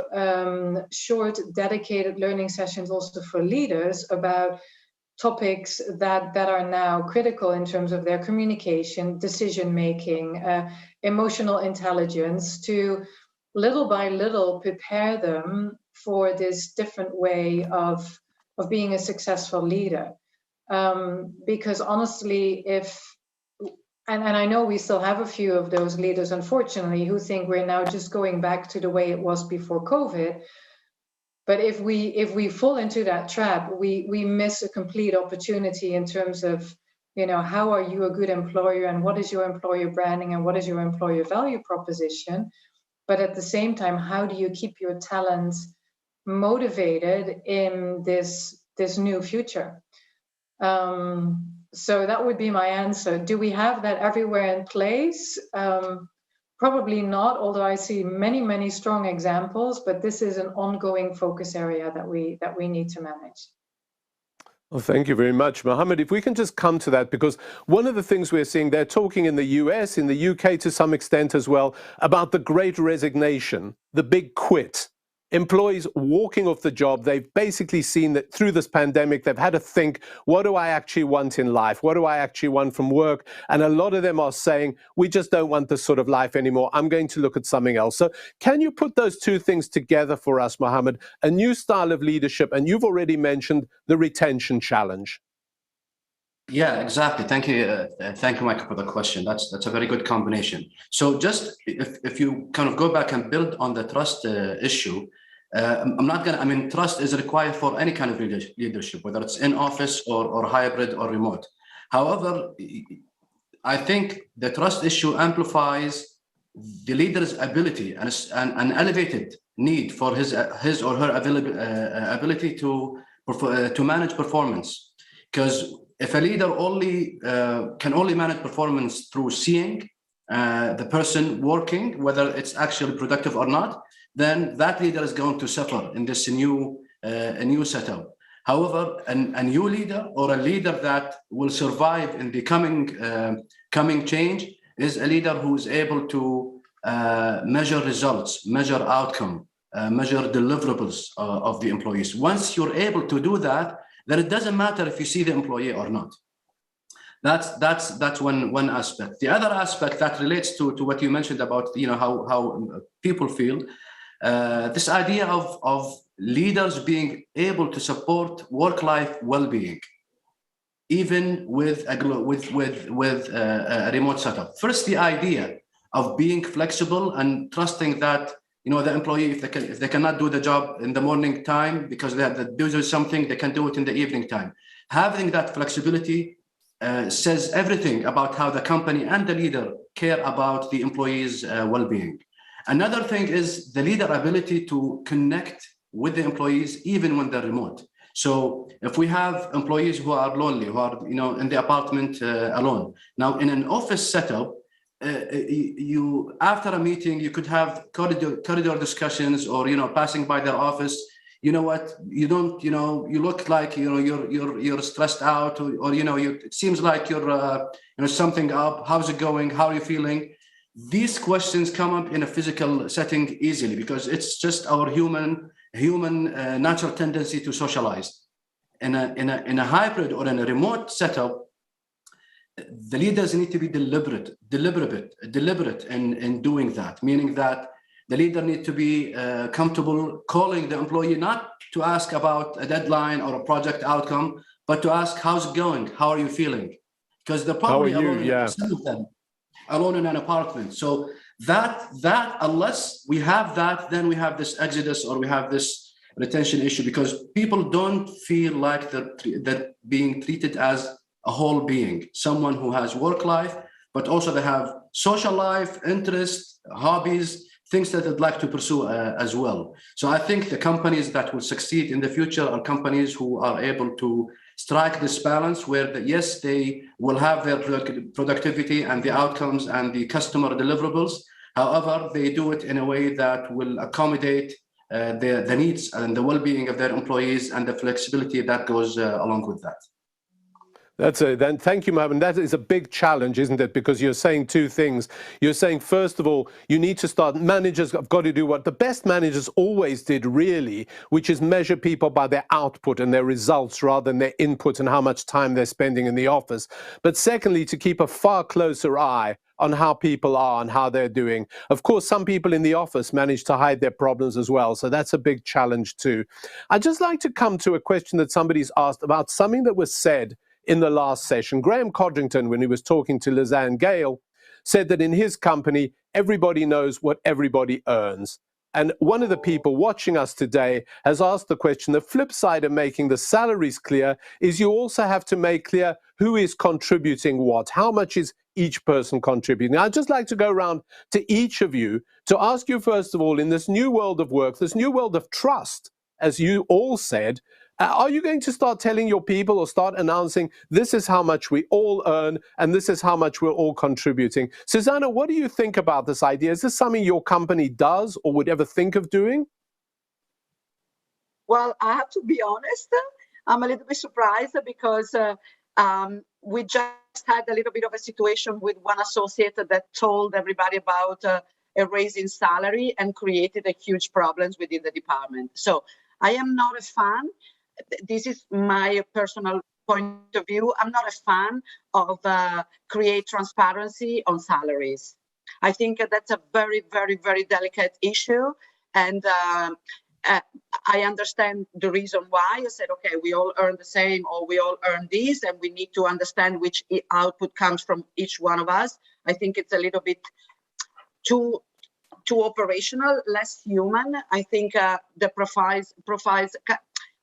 [SPEAKER 5] short, dedicated learning sessions also for leaders about topics that are now critical in terms of their communication, decision-making, emotional intelligence, to little by little prepare them for this different way of being a successful leader. Because honestly, and I know we still have a few of those leaders, unfortunately, who think we're now just going back to the way it was before COVID. But if we fall into that trap, we miss a complete opportunity in terms of, how are you a good employer, and what is your employer branding, and what is your employer value proposition? But at the same time, how do you keep your talent motivated in this new future? So that would be my answer. Do we have that everywhere in place? Probably not, although I see many, many strong examples, but this is an ongoing focus area that we need to manage.
[SPEAKER 4] Well, thank you very much, Mohammed. If we can just come to that, because one of the things we're seeing, they're talking in the US, in the UK to some extent as well, about the great resignation, the big quit. Employees walking off the job. They've basically seen that through this pandemic, they've had to think, what do I actually want in life? What do I actually want from work? And a lot of them are saying, we just don't want this sort of life anymore. I'm going to look at something else. So can you put those two things together for us, Mohammed? A new style of leadership, and you've already mentioned the retention challenge.
[SPEAKER 6] Yeah, exactly. Thank you, Michael, for the question. That's a very good combination. So just if you kind of go back and build on the trust issue, trust is required for any kind of leadership, whether it's in office or hybrid or remote. However, I think the trust issue amplifies the leader's ability and an elevated need for his or her ability to manage performance. Because if a leader can only manage performance through seeing the person working, whether it's actually productive or not, then that leader is going to suffer in this new setup. However, a new leader or a leader that will survive in the coming change is a leader who is able to measure results, measure outcome, measure deliverables of the employees. Once you're able to do that, then it doesn't matter if you see the employee or not. That's one aspect. The other aspect that relates to what you mentioned about how people feel, this idea of leaders being able to support work-life well-being, even with a remote setup. First, the idea of being flexible and trusting that the employee, if they cannot do the job in the morning time because they have to do something, they can do it in the evening time. Having that flexibility says everything about how the company and the leader care about the employee's well-being. Another thing is the leader ability to connect with the employees even when they're remote. So if we have employees who are lonely, who are in the apartment alone, now in an office setup, you after a meeting you could have corridor discussions, or passing by their office. You look like you're stressed out, or it seems like you're something up. How's it going? How are you feeling? These questions come up in a physical setting easily because it's just our human natural tendency to socialize. In a hybrid or in a remote setup, the leaders need to be deliberate in doing that, meaning that the leader needs to be comfortable calling the employee, not to ask about a deadline or a project outcome, but to ask, how's it going? How are you feeling? Because they're probably some of them alone in an apartment. So that unless we have that, then we have this exodus, or we have this retention issue, because people don't feel like they're being treated as a whole being, someone who has work life, but also they have social life, interests, hobbies, things that they'd like to pursue as well. So I think the companies that will succeed in the future are companies who are able to strike this balance where, yes, they will have their productivity and the outcomes and the customer deliverables. However, they do it in a way that will accommodate the needs and the well-being of their employees and the flexibility that goes along with that.
[SPEAKER 4] Then thank you, Mohammed. That is a big challenge, isn't it? Because you're saying two things. You're saying, first of all, you need to start, managers have got to do what the best managers always did, really, which is measure people by their output and their results rather than their input and how much time they're spending in the office. But secondly, to keep a far closer eye on how people are and how they're doing. Of course, some people in the office manage to hide their problems as well. So that's a big challenge too. I'd just like to come to a question that somebody's asked about something that was said in the last session. Graham Codrington, when he was talking to Lizanne Gale, said that in his company, everybody knows what everybody earns. And one of the people watching us today has asked the question, the flip side of making the salaries clear is you also have to make clear who is contributing what, how much is each person contributing. I'd just like to go around to each of you to ask you, first of all, in this new world of work, this new world of trust, as you all said, are you going to start telling your people or start announcing this is how much we all earn and this is how much we're all contributing? Susanna, what do you think about this idea? Is this something your company does or would ever think of doing?
[SPEAKER 7] Well, I have to be honest, I'm a little bit surprised because we just had a little bit of a situation with one associate that told everybody about a raise in salary and created a huge problems within the department. So I am not a fan. This is my personal point of view. I'm not a fan of create transparency on salaries. I think that's a very, very, very delicate issue. And I understand the reason why. I said, okay, we all earn the same or we all earn this, and we need to understand which output comes from each one of us. I think it's a little bit too operational, less human. I think the profiles,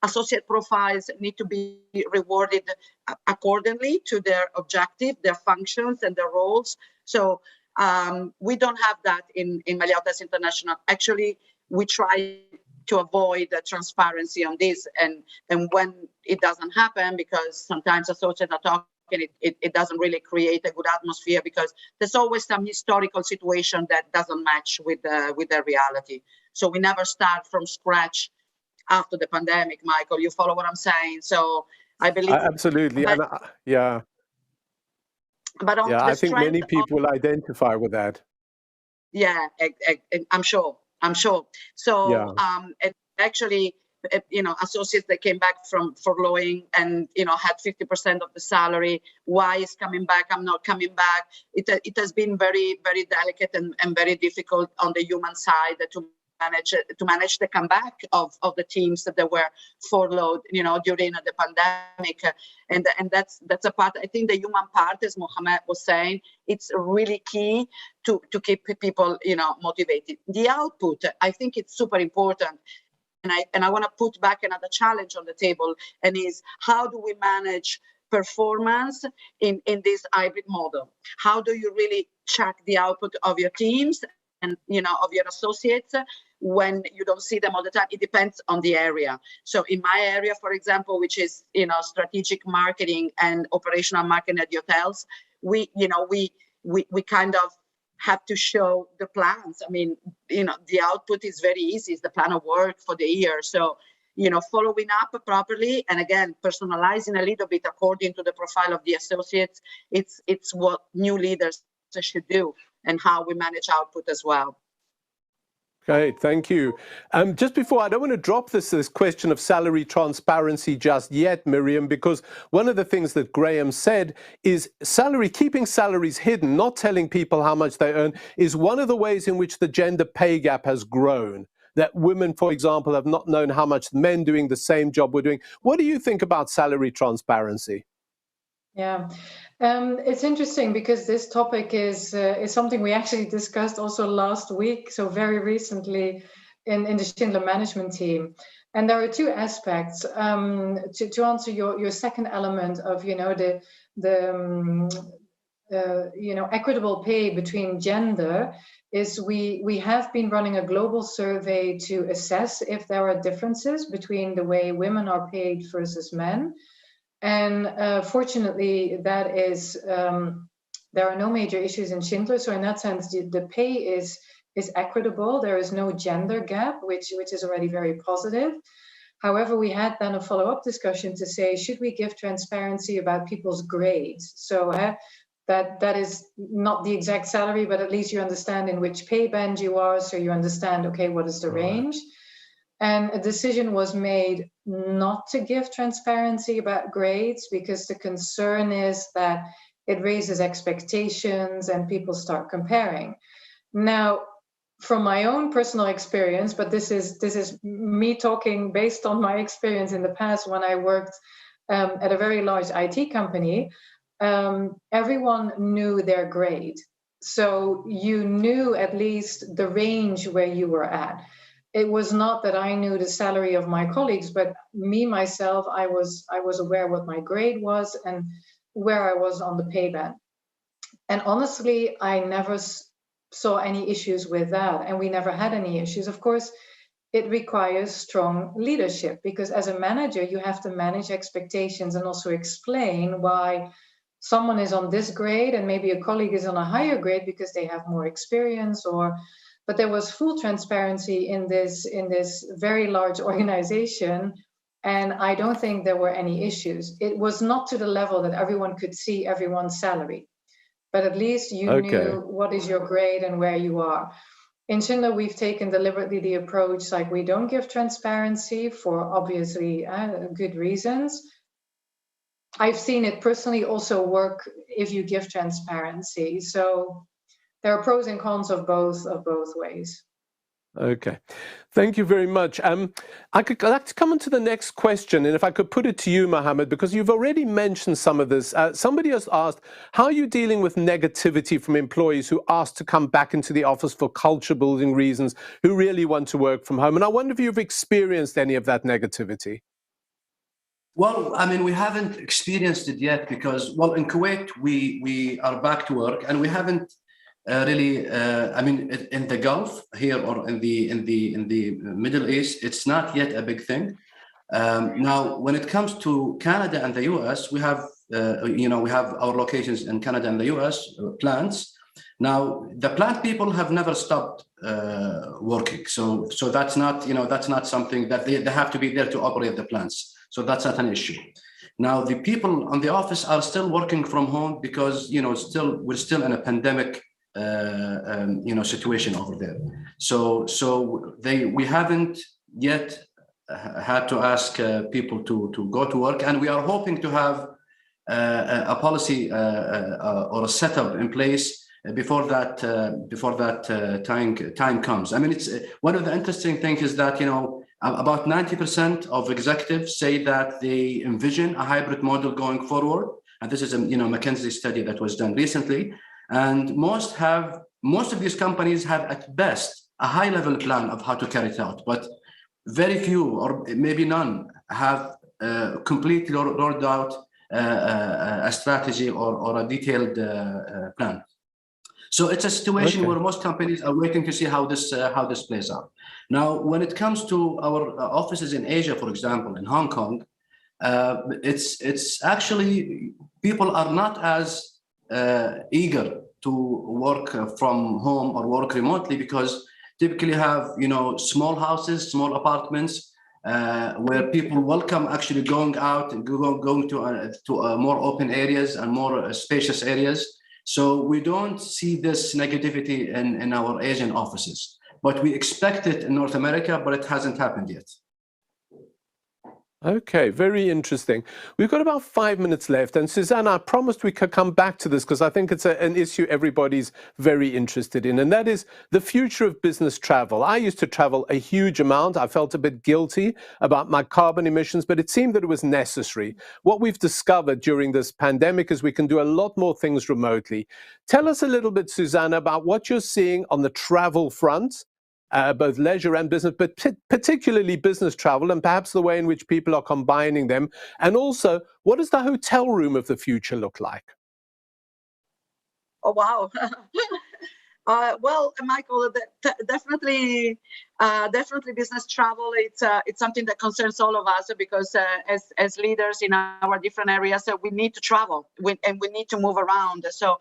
[SPEAKER 7] associate profiles need to be rewarded accordingly to their objective, their functions and their roles. So we don't have that in Maliotas International. Actually, we try to avoid the transparency on this. And when it doesn't happen, because sometimes associates are talking, it doesn't really create a good atmosphere because there's always some historical situation that doesn't match with the reality. So we never start from scratch after the pandemic, Michael. You follow what I'm saying? So I believe
[SPEAKER 4] absolutely, but, yeah.
[SPEAKER 7] But on
[SPEAKER 4] I think many people will identify with that.
[SPEAKER 7] Yeah, I'm sure. So yeah. And actually, associates that came back from furloughing and had 50% of the salary. Why is coming back? I'm not coming back. It has been very, very delicate and very difficult on the human side to manage the comeback of the teams that were furloughed, during the pandemic, and that's a part. I think the human part, as Mohammed was saying, it's really key to keep people, motivated. The output, I think it's super important, and I want to put back another challenge on the table, and is how do we manage performance in this hybrid model? How do you really check the output of your teams and of your associates when you don't see them all the time? It depends on the area. So in my area, for example, which is strategic marketing and operational marketing at the hotels, we kind of have to show the plans. I mean, the output is very easy. It's the plan of work for the year. So following up properly, and again, personalizing a little bit according to the profile of the associates, it's what new leaders should do, and how we manage output as well.
[SPEAKER 4] Great, thank you. Just before, I don't want to drop this question of salary transparency just yet, Miriam, because one of the things that Graham said is keeping salaries hidden, not telling people how much they earn, is one of the ways in which the gender pay gap has grown. That women, for example, have not known how much men doing the same job were doing. What do you think about salary transparency?
[SPEAKER 5] Yeah, it's interesting because this topic is something we actually discussed also last week, so very recently in the Schindler management team. And there are two aspects to answer your second element of equitable pay between gender. Is we have been running a global survey to assess if there are differences between the way women are paid versus men. And fortunately, that is there are no major issues in Schindler. So in that sense, the pay is is equitable. There is no gender gap, which is already very positive. However, we had then a follow-up discussion to say, should we give transparency about people's grades? So that is not the exact salary, but at least you understand in which pay band you are, so you understand, okay, what is the range? And a decision was made not to give transparency about grades, because the concern is that it raises expectations and people start comparing. Now, from my own personal experience, but this is me talking based on my experience in the past when I worked at a very large IT company, everyone knew their grade. So you knew at least the range where you were at. It was not that I knew the salary of my colleagues, but me, myself, I was aware what my grade was and where I was on the pay band. And honestly, I never saw any issues with that, and we never had any issues. Of course, it requires strong leadership, because as a manager, you have to manage expectations and also explain why someone is on this grade and maybe a colleague is on a higher grade because they have more experience. But there was full transparency in this very large organization, and I don't think there were any issues. It was not to the level that everyone could see everyone's salary, but at least you knew what is your grade and where you are. In Schindler, we've taken deliberately the approach, like, we don't give transparency for obviously good reasons. I've seen it personally also work if you give transparency. So there are pros and cons of both ways.
[SPEAKER 4] Okay, thank you very much. I'd like to come on to the next question, and if I could put it to you, Mohammed, because you've already mentioned some of this. Somebody has asked, how are you dealing with negativity from employees who ask to come back into the office for culture building reasons, who really want to work from home? And I wonder if you've experienced any of that negativity.
[SPEAKER 6] Well, I mean, we haven't experienced it yet because, well, in Kuwait, we are back to work, and we haven't really, I mean, in the Gulf here or in the Middle East, it's not yet a big thing. Now, when it comes to Canada and the US, we have, we have our locations in Canada and the US plants. Now, the plant people have never stopped working, so that's not, that's not something that they have to be there to operate the plants. So that's not an issue. Now, the people on the office are still working from home because, we're still in a pandemic situation over there. So we haven't yet had to ask people to go to work, and we are hoping to have a policy or a setup in place before that time comes. I mean, it's one of the interesting things is that about 90% of executives say that they envision a hybrid model going forward, and this is a McKinsey study that was done recently. And most of these companies have at best a high-level plan of how to carry it out, but very few, or maybe none, have completely rolled out a strategy or a detailed plan. So it's a situation where most companies are waiting to see how this plays out. Now, when it comes to our offices in Asia, for example, in Hong Kong, it's actually people are not as eager to work from home or work remotely, because typically have small houses, small apartments, where people welcome actually going out and going to more open areas and more spacious areas. So we don't see this negativity in our Asian offices, but we expect it in North America, but it hasn't happened yet.
[SPEAKER 4] Okay, very interesting. We've got about 5 minutes left, and Susanna, I promised we could come back to this because I think it's an issue everybody's very interested in, and that is the future of business travel. I used to travel a huge amount. I felt a bit guilty about my carbon emissions, but it seemed that it was necessary. What we've discovered during this pandemic is we can do a lot more things remotely. Tell us a little bit, Susanna, about what you're seeing on the travel front, both leisure and business, but particularly business travel, and perhaps the way in which people are combining them. And also, what does the hotel room of the future look like?
[SPEAKER 7] Oh, wow. Well, Michael, definitely business travel. It's something that concerns all of us because as leaders in our different areas, we need to travel and we need to move around. So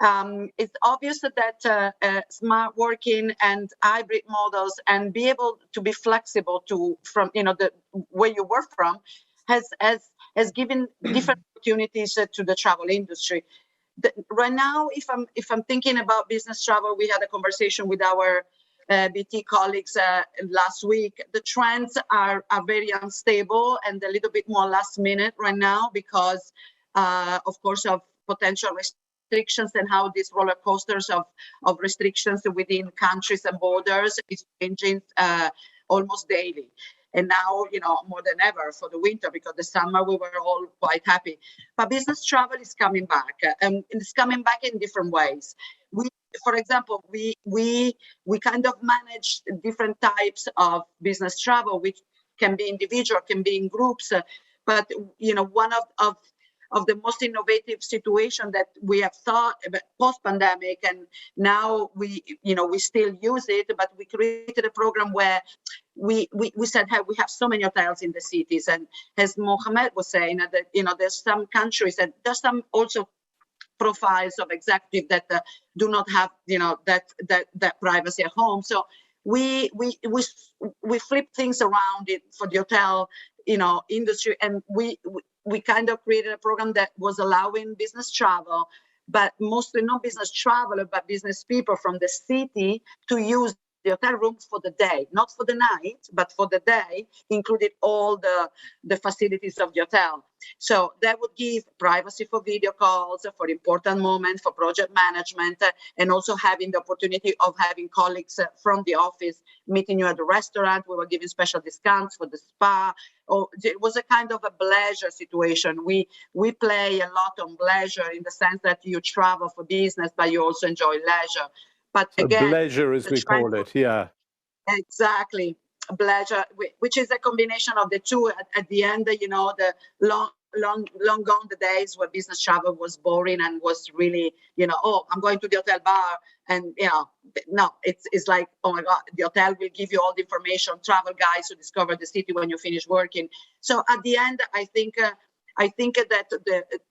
[SPEAKER 7] It's obvious that smart working and hybrid models and be able to be flexible from the where you work from has given different opportunities to the travel industry. Right now, if I'm thinking about business travel, we had a conversation with our BT colleagues last week. The trends are very unstable and a little bit more last minute right now because, of course, of potential restrictions and how these roller coasters of restrictions within countries and borders is changing almost daily. And now, more than ever for the winter, because the summer we were all quite happy. But business travel is coming back, and it's coming back in different ways. For example, we kind of manage different types of business travel, which can be individual, can be in groups. But one of the most innovative situation that we have thought about post-pandemic, and now we still use it, but we created a program where we said, hey, we have so many hotels in the cities, and as Mohammed was saying, that there's some countries and there's some also profiles of executives that do not have that privacy at home. So we flip things around it for the hotel industry, and we kind of created a program that was allowing business travel, but mostly not business traveler, but business people from the city to use the hotel rooms for the day, not for the night, but for the day, included all the facilities of the hotel. So that would give privacy for video calls, for important moments, for project management, and also having the opportunity of having colleagues from the office meeting you at the restaurant. We were giving special discounts for the spa. It was a kind of a pleasure situation. We play a lot on pleasure in the sense that you travel for business, but you also enjoy leisure. But
[SPEAKER 4] so
[SPEAKER 7] again,
[SPEAKER 4] bleisure, as we call it, yeah.
[SPEAKER 7] Exactly, bleisure, which is a combination of the two. At the end, the long gone the days where business travel was boring and was really, I'm going to the hotel bar, and no, it's like, oh my God, the hotel will give you all the information, travel guides to discover the city when you finish working. So at the end, I think that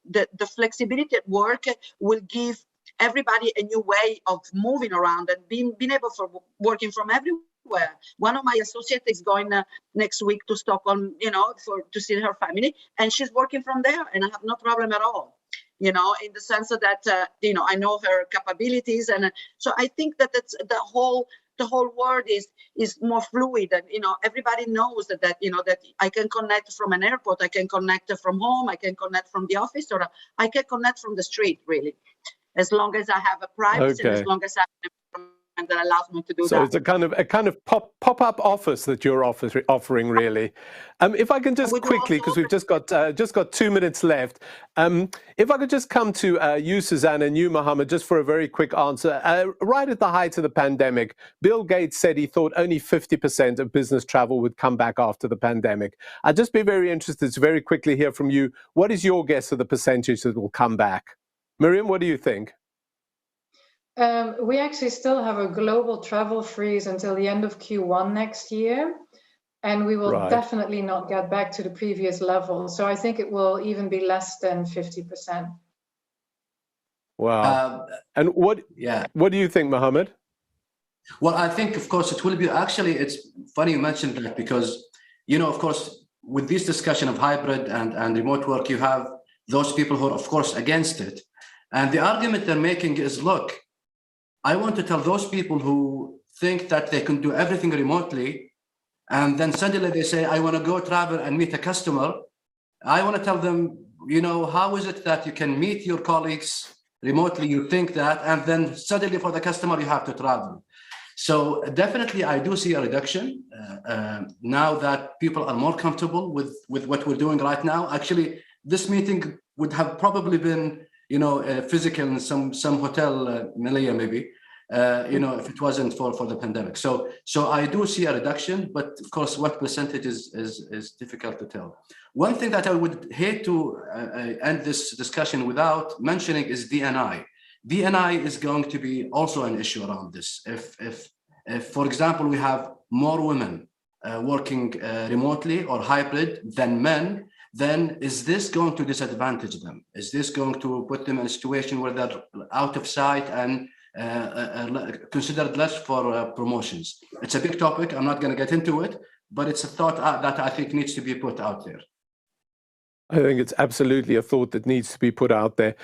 [SPEAKER 7] the flexibility at work will give everybody a new way of moving around and being able for working from everywhere. One of my associates is going next week to Stockholm, to see her family, and she's working from there, and I have no problem at all. In the sense of that, I know her capabilities, and so I think that that's the whole world is more fluid, and everybody knows that I can connect from an airport, I can connect from home, I can connect from the office, or I can connect from the street, really. As long as I have a privacy, and as long as I have an environment that allows me to do that.
[SPEAKER 4] So it's a kind of pop-up office that you're offering, really. If I can just quickly, because we've just got 2 minutes left. If I could just come to you, Suzanne, and you, Mohammed, just for a very quick answer. Right at the height of the pandemic, Bill Gates said he thought only 50% of business travel would come back after the pandemic. I'd just be very interested to very quickly hear from you. What is your guess of the percentage that will come back? Miriam, what do you think?
[SPEAKER 5] We actually still have a global travel freeze until the end of Q1 next year, and we will definitely not get back to the previous level. So I think it will even be less than 50%.
[SPEAKER 4] Wow. And what do you think, Mohammed?
[SPEAKER 6] Well, I think, of course, it will be. Actually, it's funny you mentioned that because, of course, with this discussion of hybrid and remote work, you have those people who are, of course, against it. And the argument they're making is, look, I want to tell those people who think that they can do everything remotely, and then suddenly they say, I want to go travel and meet a customer. I want to tell them, how is it that you can meet your colleagues remotely, you think that, and then suddenly for the customer, you have to travel. So definitely, I do see a reduction now that people are more comfortable with what we're doing right now. Actually, this meeting would have probably been physical in some hotel, Malaysia maybe, if it wasn't for the pandemic. So I do see a reduction, but of course, what percentage is difficult to tell. One thing that I would hate to end this discussion without mentioning is D&I. D&I is going to be also an issue around this. If for example, we have more women working remotely or hybrid than men, then is this going to disadvantage them? Is this going to put them in a situation where they're out of sight and considered less for promotions? It's a big topic. I'm not going to get into it, but it's a thought that I think needs to be put out there.
[SPEAKER 4] I think it's absolutely a thought that needs to be put out there.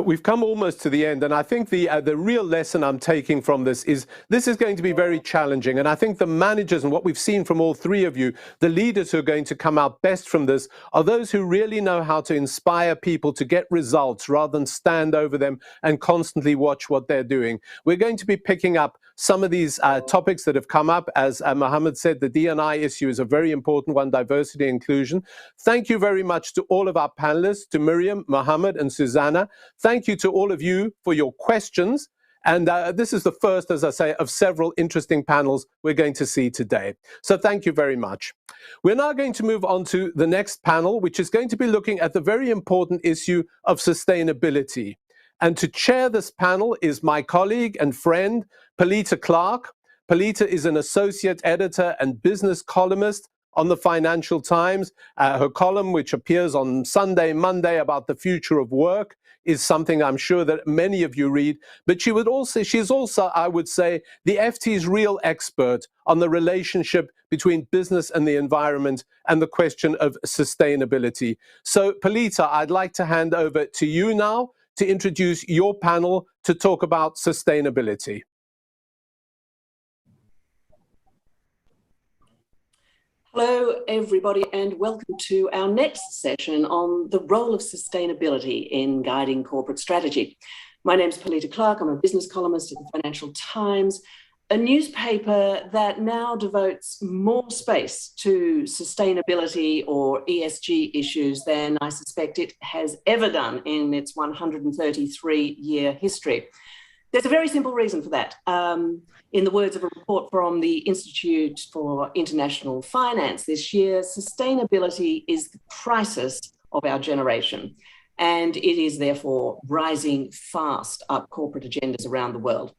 [SPEAKER 4] We've come almost to the end, and I think the real lesson I'm taking from this is going to be very challenging. And I think the managers, and what we've seen from all three of you, the leaders who are going to come out best from this are those who really know how to inspire people to get results rather than stand over them and constantly watch what they're doing. We're going to be picking up some of these topics that have come up. As Mohammed said, the D&I issue is a very important one, diversity and inclusion. Thank you very much to all of our panelists, to Miriam, Mohammed, and Susanna. Thank you to all of you for your questions. And this is the first, as I say, of several interesting panels we're going to see today. So thank you very much. We're now going to move on to the next panel, which is going to be looking at the very important issue of sustainability. And to chair this panel is my colleague and friend, Pelita Clark. Pelita is an associate editor and business columnist on the Financial Times. Her column, which appears on Sunday, Monday, about the future of work, is something I'm sure that many of you read. But she's also, I would say, the FT's real expert on the relationship between business and the environment and the question of sustainability. So, Pelita, I'd like to hand over to you now to introduce your panel to talk about sustainability.
[SPEAKER 8] Hello, everybody, and welcome to our next session on the role of sustainability in guiding corporate strategy. My name is Pelita Clark. I'm a business columnist at the Financial Times, a newspaper that now devotes more space to sustainability or ESG issues than I suspect it has ever done in its 133-year history. There's a very simple reason for that. In the words of a report from the Institute for International Finance this year, sustainability is the crisis of our generation, and it is therefore rising fast up corporate agendas around the world.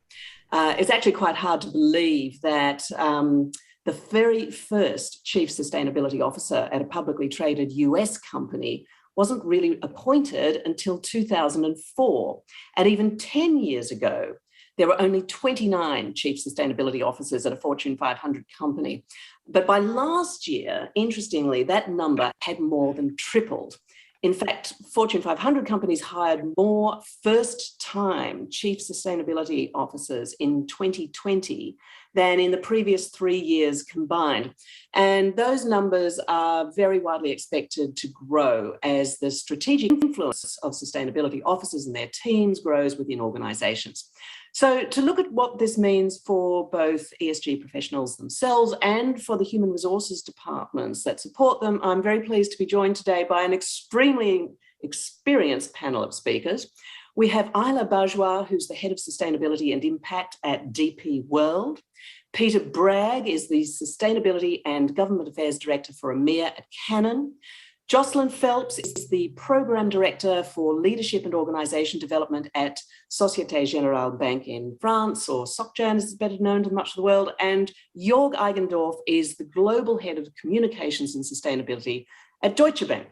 [SPEAKER 8] It's actually quite hard to believe that the very first chief sustainability officer at a publicly traded US company wasn't really appointed until 2004. And even 10 years ago, there were only 29 chief sustainability officers at a Fortune 500 company. But by last year, interestingly, that number had more than tripled. In fact, Fortune 500 companies hired more first-time chief sustainability officers in 2020 than in the previous 3 years combined. And those numbers are very widely expected to grow as the strategic influence of sustainability officers and their teams grows within organizations. So to look at what this means for both ESG professionals themselves and for the human resources departments that support them, I'm very pleased to be joined today by an extremely experienced panel of speakers. We have Isla Bajwa, who's the head of sustainability and impact at DP World. Peter Bragg is the sustainability and government affairs director for EMEA at Canon. Jocelyn Phelps is the program director for leadership and organization development at Société Générale Bank in France, or SocGen as it's better known to much of the world. And Jörg Eigendorf is the global head of communications and sustainability at Deutsche Bank.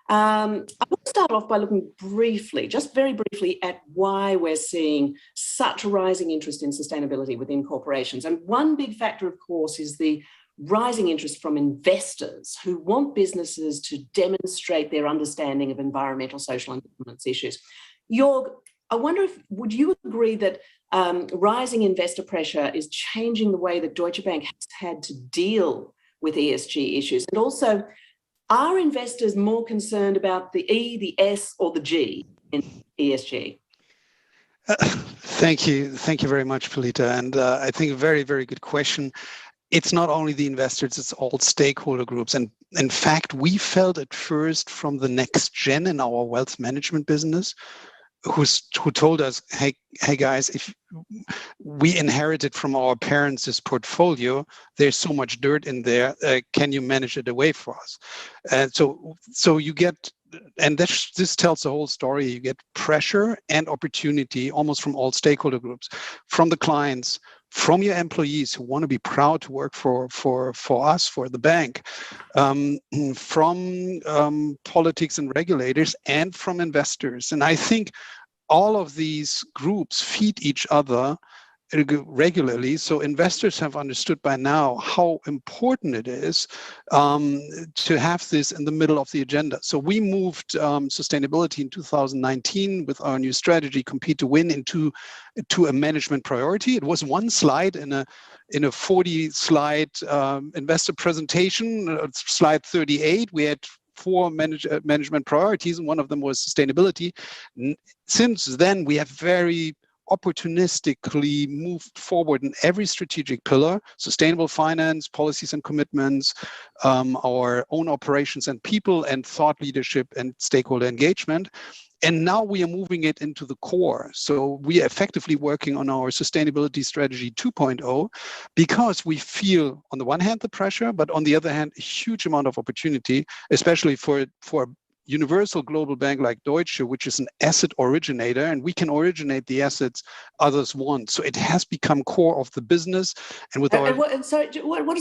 [SPEAKER 8] I want to start off by looking briefly, just very briefly, at why we're seeing such a rising interest in sustainability within corporations. And one big factor, of course, is the rising interest from investors who want businesses to demonstrate their understanding of environmental, social, and governance issues. Jörg, I wonder would you agree that rising investor pressure is changing the way that Deutsche Bank has had to deal with ESG issues? And also, are investors more concerned about the E, the S, or the G in ESG?
[SPEAKER 9] Thank you very much, Pelita. And I think a very, very good question. It's not only the investors, it's all stakeholder groups. And in fact, we felt at first from the next gen in our wealth management business, who told us, hey guys, if we inherited from our parents this portfolio, there's so much dirt in there, can you manage it away for us? And so you get, and this tells the whole story, you get pressure and opportunity almost from all stakeholder groups, from the clients, from your employees who want to be proud to work for us, for the bank, from politics and regulators, and from investors. And I think all of these groups feed each other regularly. So investors have understood by now how important it is to have this in the middle of the agenda. So we moved sustainability in 2019 with our new strategy, Compete to Win, into a management priority. It was one slide in a 40-slide investor presentation, slide 38. We had 4 management priorities, and one of them was sustainability. Since then, we have very opportunistically moved forward in every strategic pillar: sustainable finance, policies and commitments, our own operations and people, and thought leadership and stakeholder engagement. And now we are moving it into the core. So we are effectively working on our sustainability strategy 2.0 because we feel, on the one hand, the pressure, but on the other hand, a huge amount of opportunity, especially for universal global bank like Deutsche, which is an asset originator, and we can originate the assets others want. So it has become core of the business. And with our...
[SPEAKER 8] what does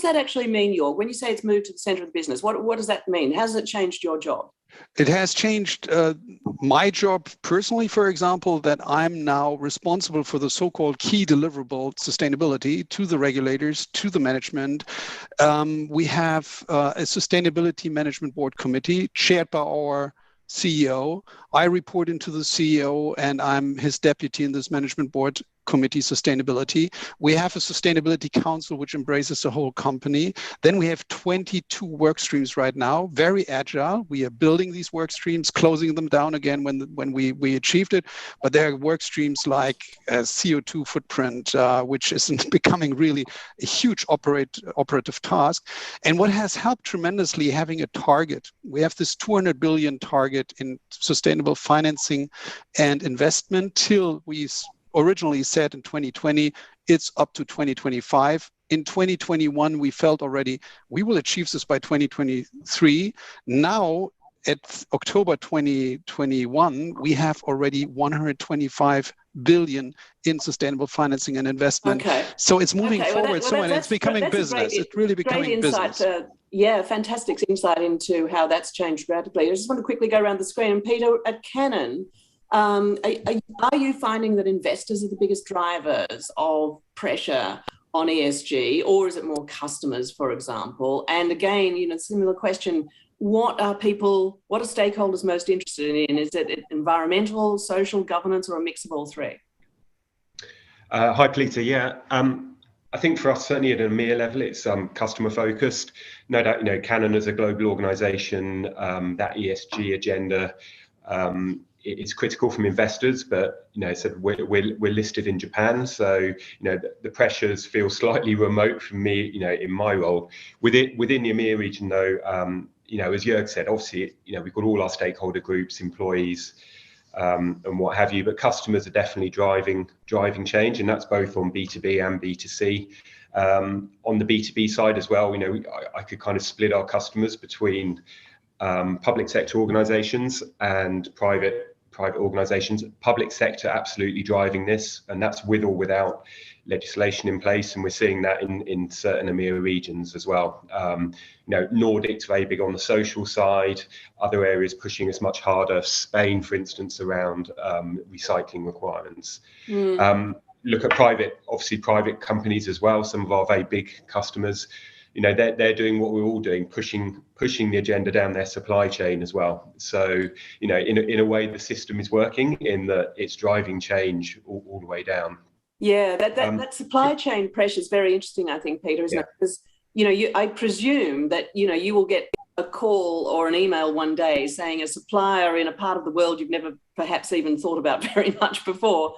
[SPEAKER 8] that actually mean, Jörg? When you say it's moved to the center of the business, what does that mean? How has it changed your job?
[SPEAKER 9] It has changed my job personally, for example, that I'm now responsible for the so-called key deliverable sustainability to the regulators, to the management. We have a sustainability management board committee chaired by our CEO. I report into the CEO, and I'm his deputy in this management board committee, sustainability. We have a sustainability council which embraces the whole company. Then we have 22 work streams right now, very agile. We are building these work streams, closing them down again when we achieved it. But there are work streams like CO2 footprint, which is becoming really a huge operative task. And what has helped tremendously, having a target. We have this 200 billion target in sustainable financing and investment till we originally said in 2020, it's up to 2025. In 2021, we felt already we will achieve this by 2023. Now, at October 2021, we have already 125 billion in sustainable financing and investment.
[SPEAKER 8] Okay.
[SPEAKER 9] So it's moving forward. And it's becoming business. It's really becoming business.
[SPEAKER 8] Yeah, fantastic insight into how that's changed radically. I just want to quickly go around the screen. And Peter, at Canon, are you finding that investors are the biggest drivers of pressure on ESG, or is it more customers, for example? And again, similar question, what are stakeholders most interested in? Is it environmental, social, governance, or a mix of all three?
[SPEAKER 10] Hi, Peter. Yeah, I think for us, certainly at an EMEA level, it's customer focused. No doubt, Canon as a global organization, that ESG agenda, it's critical from investors, but we're listed in Japan, so the pressures feel slightly remote from me, in my role. Within the EMEA region, though, as Jörg said, obviously, we've got all our stakeholder groups, employees, and what have you, but customers are definitely driving change, and that's both on B2B and B2C. On the B2B side as well, I could kind of split our customers between public sector organizations and private organizations. Public sector absolutely driving this, and that's with or without legislation in place, and we're seeing that in certain EMEA regions as well. Nordics very big on the social side, other areas pushing us much harder. Spain, for instance, around recycling requirements. Look at private companies as well. Some of our very big customers, they're doing what we're all doing, pushing the agenda down their supply chain as well. So, in a way, the system is working in that it's driving change all the way down.
[SPEAKER 8] Yeah, that supply chain pressure is very interesting, I think, Peter, isn't it? Because, I presume that, you will get a call or an email one day saying a supplier in a part of the world you've never perhaps even thought about very much before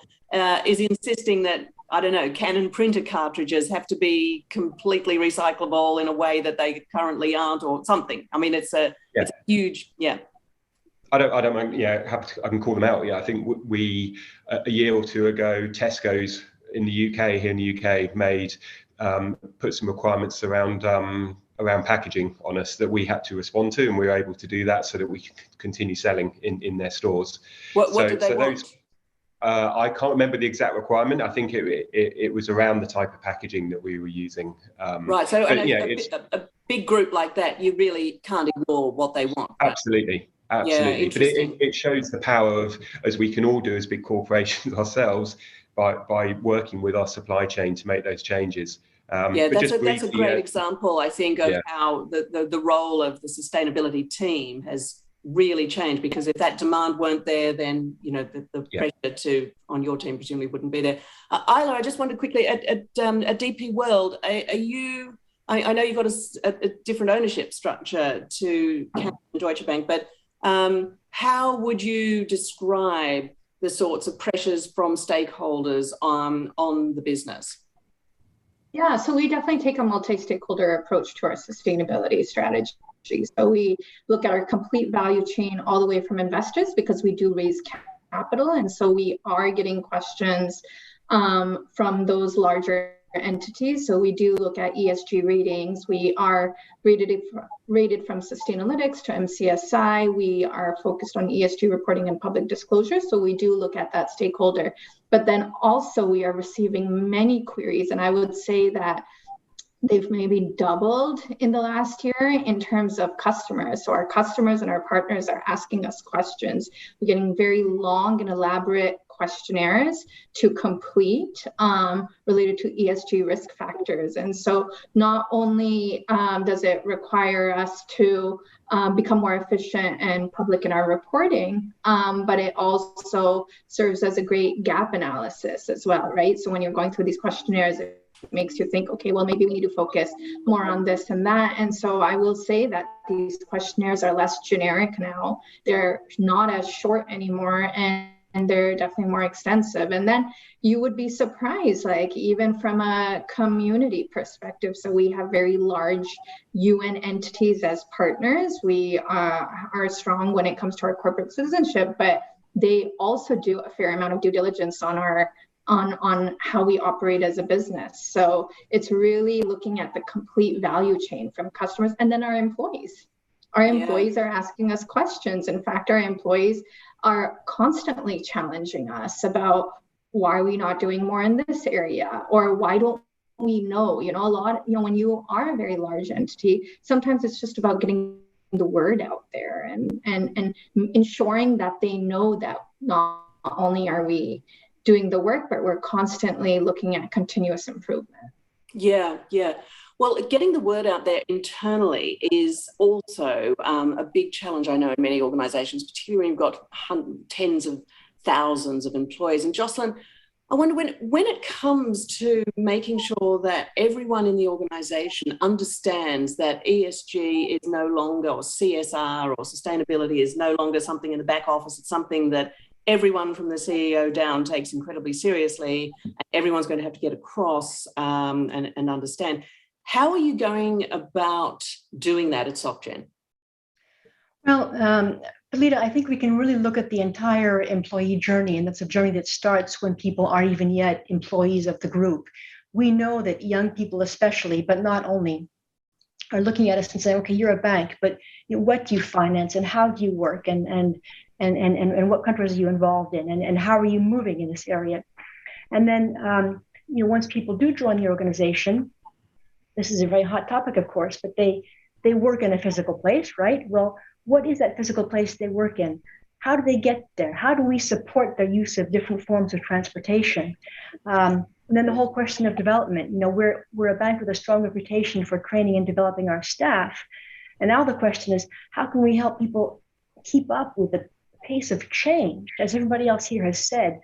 [SPEAKER 8] is insisting that, I don't know, Canon printer cartridges have to be completely recyclable in a way that they currently aren't, or something. I mean, it's a huge,
[SPEAKER 10] I don't mind. Yeah, I can call them out. Yeah, I think we a year or two ago, Tesco's in the UK, here in the UK, put some requirements around packaging on us that we had to respond to, and we were able to do that so that we could continue selling in their stores.
[SPEAKER 8] What did they want?
[SPEAKER 10] I can't remember the exact requirement. I think it was around the type of packaging that we were using.
[SPEAKER 8] Right. So a big group like that, you really can't ignore what they want. Right?
[SPEAKER 10] Absolutely.
[SPEAKER 8] Yeah,
[SPEAKER 10] but it shows the power of, as we can all do as big corporations ourselves, by working with our supply chain to make those changes.
[SPEAKER 8] That's a great example, I think, of how the role of the sustainability team has really changed, because if that demand weren't there, then the pressure on your team presumably wouldn't be there. Isla, I just wondered quickly, at DP World, are you? I know you've got a different ownership structure to Canada and Deutsche Bank, but how would you describe the sorts of pressures from stakeholders on the business?
[SPEAKER 11] Yeah, so we definitely take a multi-stakeholder approach to our sustainability strategy. So we look at our complete value chain all the way from investors, because we do raise capital. And so we are getting questions from those larger entities. So we do look at ESG ratings. We are rated from Sustainalytics to MCSI. We are focused on ESG reporting and public disclosure. So we do look at that stakeholder. But then also we are receiving many queries. And I would say that they've maybe doubled in the last year in terms of customers. So our customers and our partners are asking us questions. We're getting very long and elaborate questionnaires to complete related to ESG risk factors. And so not only does it require us to become more efficient and public in our reporting, but it also serves as a great gap analysis as well, right? So when you're going through these questionnaires, it makes you think, okay, well, maybe we need to focus more on this and that. And so I will say that these questionnaires are less generic now. They're not as short anymore, and they're definitely more extensive. And then you would be surprised, like even from a community perspective. So we have very large UN entities as partners. We are strong when it comes to our corporate citizenship, but they also do a fair amount of due diligence on how we operate as a business. So it's really looking at the complete value chain from customers, and then our employees. Our employees are asking us questions. In fact, our employees are constantly challenging us about why are we not doing more in this area, or why don't we know? When you are a very large entity, sometimes it's just about getting the word out there and ensuring that they know that not only are we doing the work, but we're constantly looking at continuous improvement.
[SPEAKER 8] Yeah. Well, getting the word out there internally is also a big challenge, I know, in many organizations, particularly when you've got tens of thousands of employees. And Jocelyn, I wonder when it comes to making sure that everyone in the organization understands that ESG is no longer, or CSR or sustainability is no longer something in the back office, it's something that everyone from the CEO down takes incredibly seriously, everyone's going to have to get across and understand. How are you going about doing that at SocGen?
[SPEAKER 12] Well, Belita, I think we can really look at the entire employee journey, and that's a journey that starts when people aren't even yet employees of the group. We know that young people especially, but not only, are looking at us and saying, okay, you're a bank, but what do you finance and how do you work and what countries are you involved in and how are you moving in this area? And then, once people do join the organization, this is a very hot topic, of course, but they work in a physical place, right? Well, what is that physical place they work in? How do they get there? How do we support their use of different forms of transportation? And then the whole question of development. We're a bank with a strong reputation for training and developing our staff. And now the question is, how can we help people keep up with the pace of change? As everybody else here has said,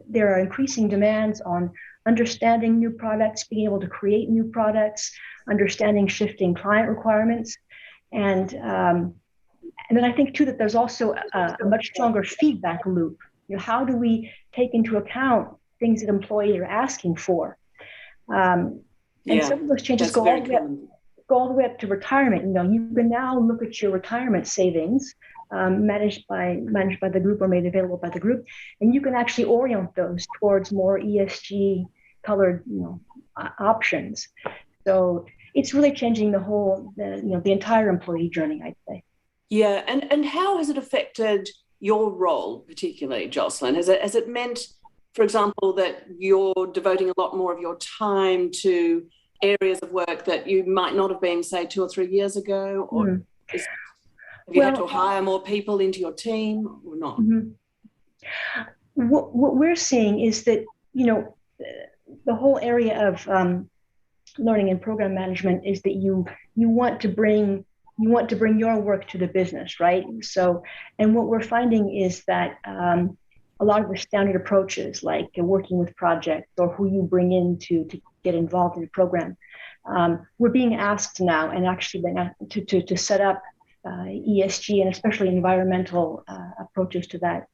[SPEAKER 12] there are increasing demands on understanding new products, being able to create new products, understanding shifting client requirements. And then I think too that there's also a much stronger feedback loop. How do we take into account things that employees are asking for? And some of those changes go all the way up to retirement. You can now look at your retirement savings managed by the group or made available by the group, and you can actually orient those towards more ESG colored options. So it's really changing the entire employee journey, I'd say.
[SPEAKER 8] Yeah, and how has it affected your role, particularly, Jocelyn? Has it meant, for example, that you're devoting a lot more of your time to areas of work that you might not have been, say, 2 or 3 years ago? Or have you had to hire more people into your team or not?
[SPEAKER 12] What we're seeing is that, the whole area of learning and program management is that you want to bring your work to the business, right? So, and what we're finding is that a lot of the standard approaches, like working with projects or who you bring in to get involved in the program, we're being asked now, and actually to set up ESG and especially environmental approaches to that.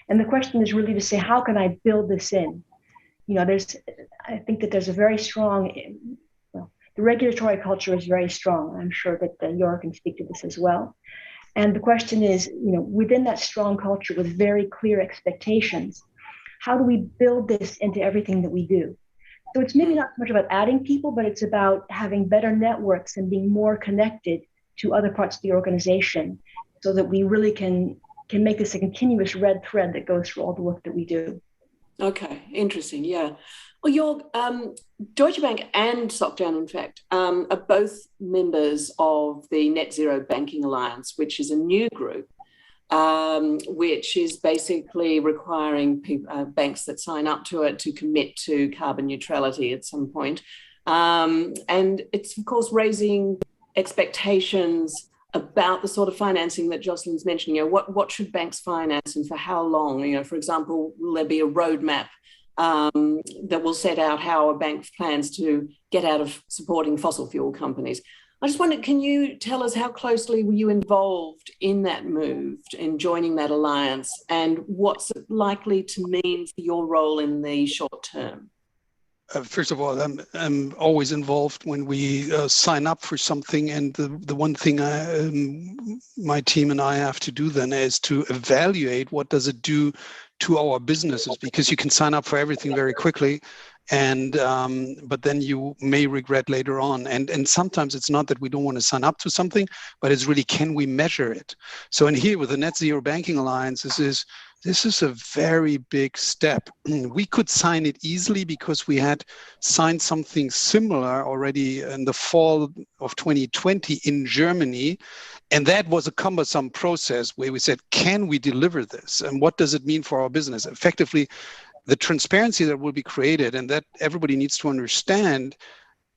[SPEAKER 12] And the question is really to say, how can I build this in? I think that there's a very strong, the regulatory culture is very strong. I'm sure that Jörg can speak to this as well. And the question is, within that strong culture with very clear expectations, how do we build this into everything that we do? So it's maybe not so much about adding people, but it's about having better networks and being more connected to other parts of the organization so that we really can make this a continuous red thread that goes through all the work that we do.
[SPEAKER 8] Okay, interesting, yeah. Well, Jörg, Deutsche Bank and Xchange, in fact, are both members of the Net Zero Banking Alliance, which is a new group, which is basically requiring banks that sign up to it to commit to carbon neutrality at some point. And it's, of course, raising expectations about the sort of financing that Jocelyn's mentioning. What should banks finance and for how long? For example, will there be a roadmap that will set out how a bank plans to get out of supporting fossil fuel companies? I just wondered, can you tell us how closely were you involved in that move, in joining that alliance, and what's it likely to mean for your role in the short term?
[SPEAKER 9] First of all, I'm always involved when we sign up for something, and the one thing my team and I have to do then is to evaluate what does it do to our businesses, because you can sign up for everything very quickly, and but then you may regret later on. And sometimes it's not that we don't want to sign up to something, but it's really, can we measure it? So in here with the Net Zero Banking Alliance, this is a very big step. We could sign it easily because we had signed something similar already in the fall of 2020 in Germany. And that was a cumbersome process where we said, can we deliver this? And what does it mean for our business? Effectively, the transparency that will be created, and that everybody needs to understand,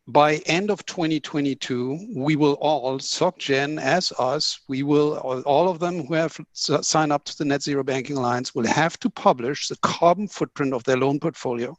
[SPEAKER 9] by end of 2022, we will all, SocGen as us, we will, all of them who have signed up to the Net Zero Banking Alliance will have to publish the carbon footprint of their loan portfolio.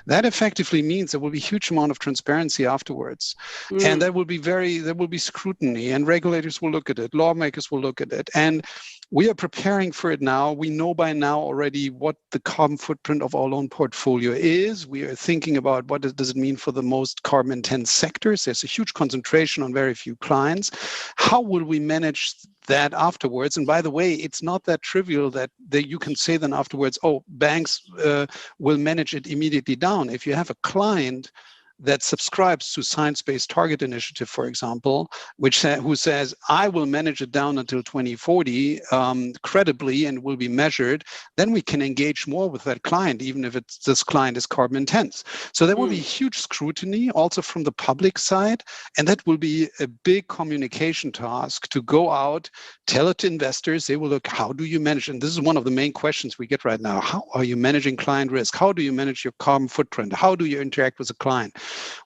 [SPEAKER 9] That effectively means there will be a huge amount of transparency afterwards. And there will be scrutiny, and regulators will look at it, lawmakers will look at it. And we are preparing for it now. We know by now already what the carbon footprint of our loan portfolio is. We are thinking about what does it mean for the most carbon intense sectors. There's a huge concentration on very few clients. How will we manage that afterwards? And by the way, it's not that trivial that you can say then afterwards, oh, banks will manage it immediately down. If you have a client that subscribes to Science-Based Target Initiative, for example, who says, I will manage it down until 2040 credibly and will be measured, then we can engage more with that client, even if this client is carbon intense. So there will be huge scrutiny also from the public side, and that will be a big communication task to go out, tell it to investors. They will look, how do you manage? And this is one of the main questions we get right now. How are you managing client risk? How do you manage your carbon footprint? How do you interact with the client?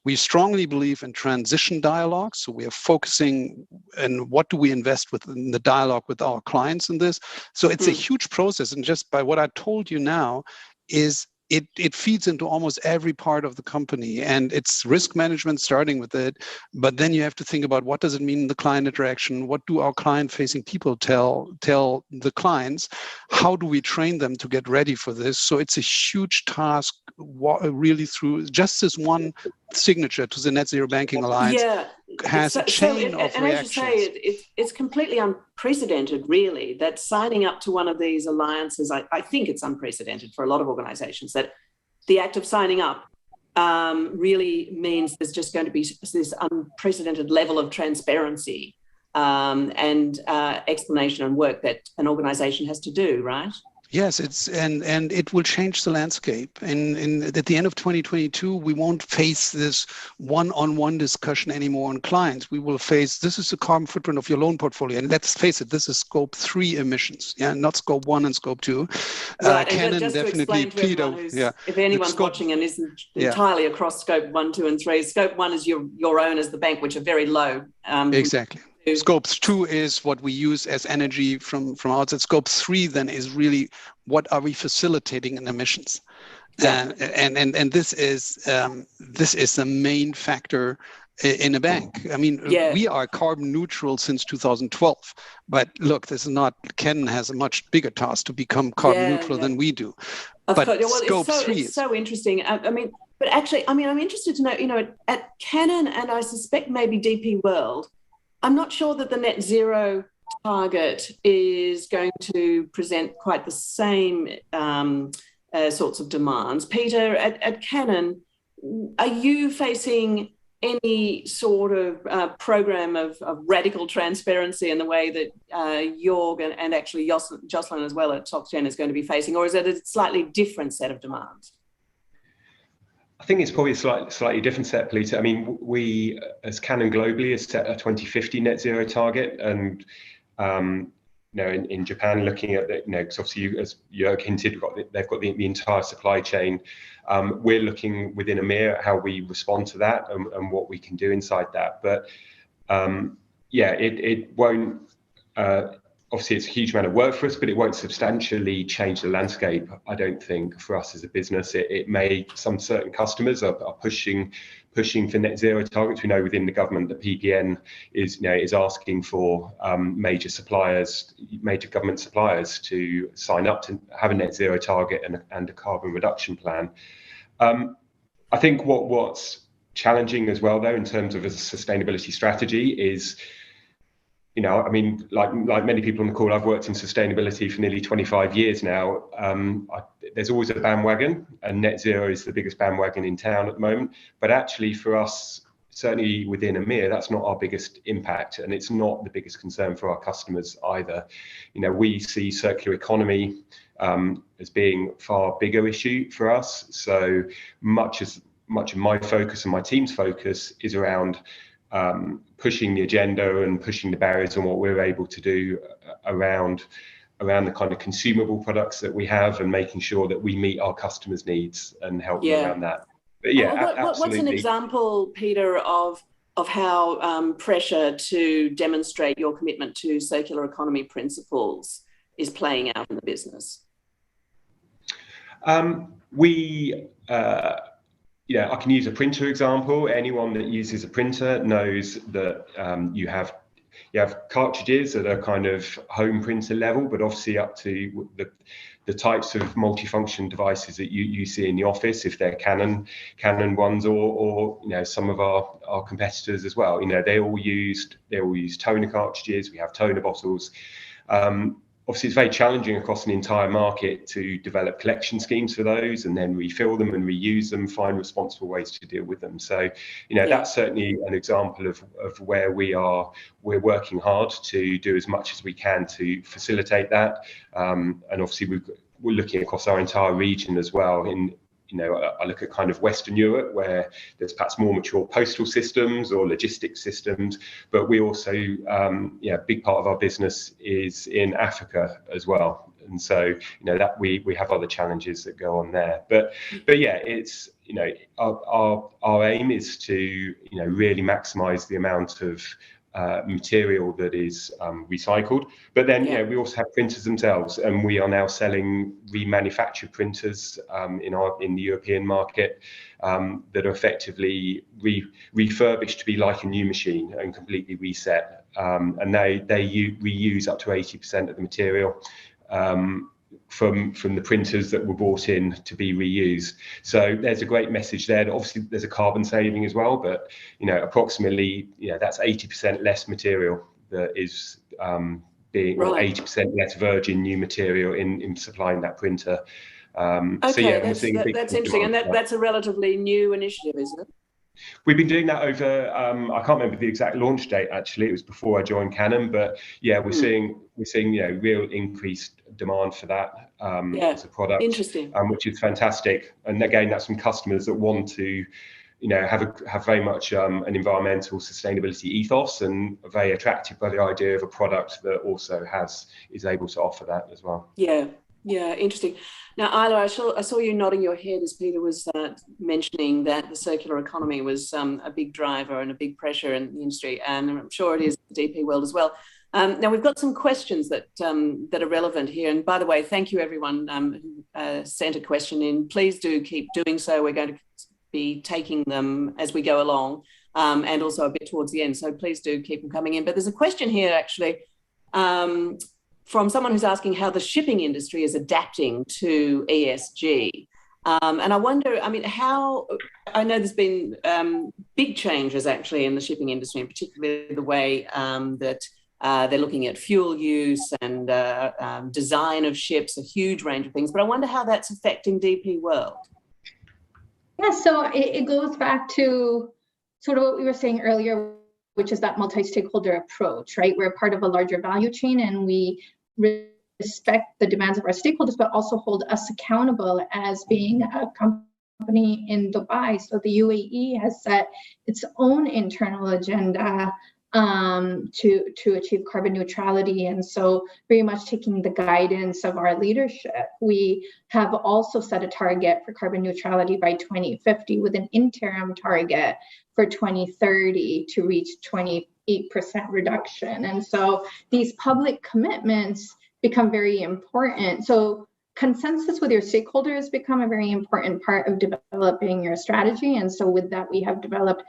[SPEAKER 9] We strongly believe in transition dialogue. So we are focusing on what do we invest within the dialogue with our clients in this. So it's a huge process. And just by what I told you now is it feeds into almost every part of the company, and it's risk management starting with it. But then you have to think about what does it mean in the client interaction? What do our client-facing people tell the clients? How do we train them to get ready for this? So it's a huge task, really, through just this one signature to the Net Zero Banking Alliance has a chain of reactions. And as you
[SPEAKER 8] say, it's completely unprecedented, really, that signing up to one of these alliances, I think it's unprecedented for a lot of organizations, that the act of signing up really means there's just going to be this unprecedented level of transparency and explanation and work that an organization has to do, right?
[SPEAKER 9] Yes, and it will change the landscape. And at the end of 2022, we won't face this one-on-one discussion anymore on clients. We will face, this is the carbon footprint of your loan portfolio. And let's face it, this is scope 3 emissions, not scope 1 and scope 2.
[SPEAKER 8] Right,
[SPEAKER 9] Canon
[SPEAKER 8] and just to
[SPEAKER 9] definitely,
[SPEAKER 8] explain to everyone if anyone's watching and isn't entirely across scope 1, 2, and 3, scope 1 is your own as the bank, which are very low.
[SPEAKER 9] Exactly. Scope 2 is what we use as energy from outside. Scope 3 then is really what are we facilitating in emissions, and this is the main factor in a bank. I mean, we are carbon neutral since 2012, but look, this is not. Canon has a much bigger task to become carbon neutral than we do. But scope 3
[SPEAKER 8] it's so interesting. But actually, I'm interested to know, at Canon and I suspect maybe DP World, I'm not sure that the net zero target is going to present quite the same sorts of demands. Peter, at Canon, are you facing any sort of program of radical transparency in the way that Jorg and actually Jocelyn as well at SocGen is going to be facing, or is it a slightly different set of demands?
[SPEAKER 10] I think it's probably a slightly different set, Polita. I mean, we, as Canon globally, has set a 2050 net zero target, and in Japan, looking at because obviously, as Jörg hinted, they've got the entire supply chain. We're looking within EMEA at how we respond to that and what we can do inside that. But it won't. Obviously, it's a huge amount of work for us, but it won't substantially change the landscape, I don't think, for us as a business. It may, some certain customers are pushing for net zero targets. We know within the government that PPN is asking for major government suppliers to sign up to have a net zero target and a carbon reduction plan. I think what's challenging as well, though, in terms of a sustainability strategy is, like many people on the call, I've worked in sustainability for nearly 25 years now. There's always a bandwagon, and net zero is the biggest bandwagon in town at the moment. But actually, for us, certainly within EMEA, that's not our biggest impact, and it's not the biggest concern for our customers either. We see circular economy as being a far bigger issue for us. So much of my focus and my team's focus is around pushing the agenda and pushing the barriers on what we're able to do around the kind of consumable products that we have, and making sure that we meet our customers' needs and help them around that. But
[SPEAKER 8] what's an example, Peter, of how pressure to demonstrate your commitment to circular economy principles is playing out in the business?
[SPEAKER 10] I can use a printer example. Anyone that uses a printer knows that you have cartridges at a kind of home printer level, but obviously up to the types of multifunction devices that you see in the office, if they're Canon ones, or some of our competitors as well. They all use toner cartridges. We have toner bottles. Obviously, it's very challenging across an entire market to develop collection schemes for those and then refill them and reuse them, find responsible ways to deal with them. So, that's certainly an example of where we're working hard to do as much as we can to facilitate that. And obviously, we're looking across our entire region as well. I look at kind of Western Europe, where there's perhaps more mature postal systems or logistics systems, but we also, a big part of our business is in Africa as well. And so, that we have other challenges that go on there. But it's, our aim is to, really maximize the amount of material that is recycled. But then we also have printers themselves, and we are now selling remanufactured printers in the European market that are effectively refurbished to be like a new machine and completely reset, and they reuse up to 80% of the material from the printers that were bought in to be reused. So there's a great message there. Obviously, there's a carbon saving as well, but approximately that's 80% less material that is being, or 80% less virgin new material in supplying that printer.
[SPEAKER 8] Okay, that's interesting, and that's a relatively new initiative, isn't it?
[SPEAKER 10] We've been doing that over. I can't remember the exact launch date. Actually, it was before I joined Canon. But yeah, we're seeing real increased demand for that as a product.
[SPEAKER 8] Interesting.
[SPEAKER 10] Which is fantastic. And again, that's from customers that want to, have very much an environmental sustainability ethos, and are very attracted by the idea of a product that also is able to offer that as well.
[SPEAKER 8] Yeah, interesting. Now, Isla, I saw you nodding your head as Peter was mentioning that the circular economy was a big driver and a big pressure in the industry, and I'm sure it is in the DP world as well. Now, we've got some questions that are relevant here. And by the way, thank you everyone who sent a question in. Please do keep doing so. We're going to be taking them as we go along, and also a bit towards the end. So please do keep them coming in. But there's a question here actually from someone who's asking how the shipping industry is adapting to ESG. And I wonder, I know there's been big changes actually in the shipping industry, and particularly the way that they're looking at fuel use and design of ships, a huge range of things. But I wonder how that's affecting DP World.
[SPEAKER 11] Yeah, so it goes back to sort of what we were saying earlier, which is that multi-stakeholder approach, right? We're part of a larger value chain, and we respect the demands of our stakeholders, but also hold us accountable as being a company in Dubai. So the UAE has set its own internal agenda to achieve carbon neutrality, and so very much taking the guidance of our leadership. We have also set a target for carbon neutrality by 2050 with an interim target for 2030 to reach 28% reduction. And so these public commitments become very important. So consensus with your stakeholders become a very important part of developing your strategy. And so with that, we have developed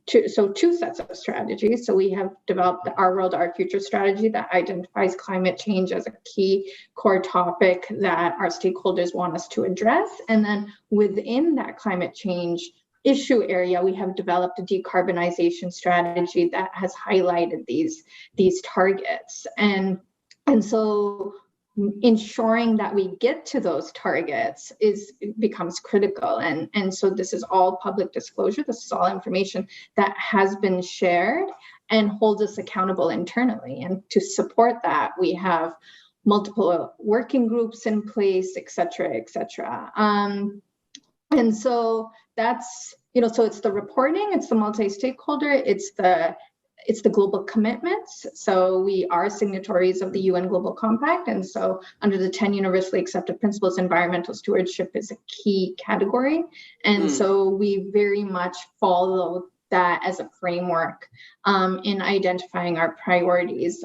[SPEAKER 11] two sets of strategies. So we have developed Our World, Our Future strategy that identifies climate change as a key core topic that our stakeholders want us to address. And then within that climate change issue area, we have developed a decarbonization strategy that has highlighted these targets. And so ensuring that we get to those targets becomes critical. And so this is all public disclosure. This is all information that has been shared and holds us accountable internally. And to support that, we have multiple working groups in place, et cetera, et cetera. And so that's, so it's the reporting, it's the multi-stakeholder, it's the global commitments. So we are signatories of the UN Global Compact. And so under the 10 universally accepted principles, environmental stewardship is a key category. And so we very much follow that as a framework in identifying our priorities.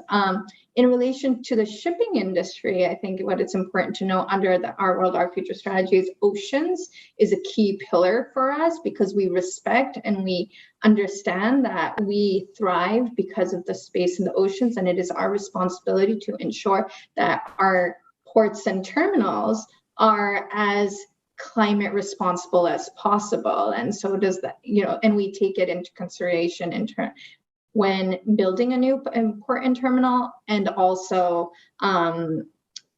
[SPEAKER 11] In relation to the shipping industry, I think what it's important to know under the Our World, Our Future strategy is oceans is a key pillar for us, because we respect and we understand that we thrive because of the space in the oceans, and it is our responsibility to ensure that our ports and terminals are as climate responsible as possible. And so does that, and we take it into consideration when building a new port and terminal, and also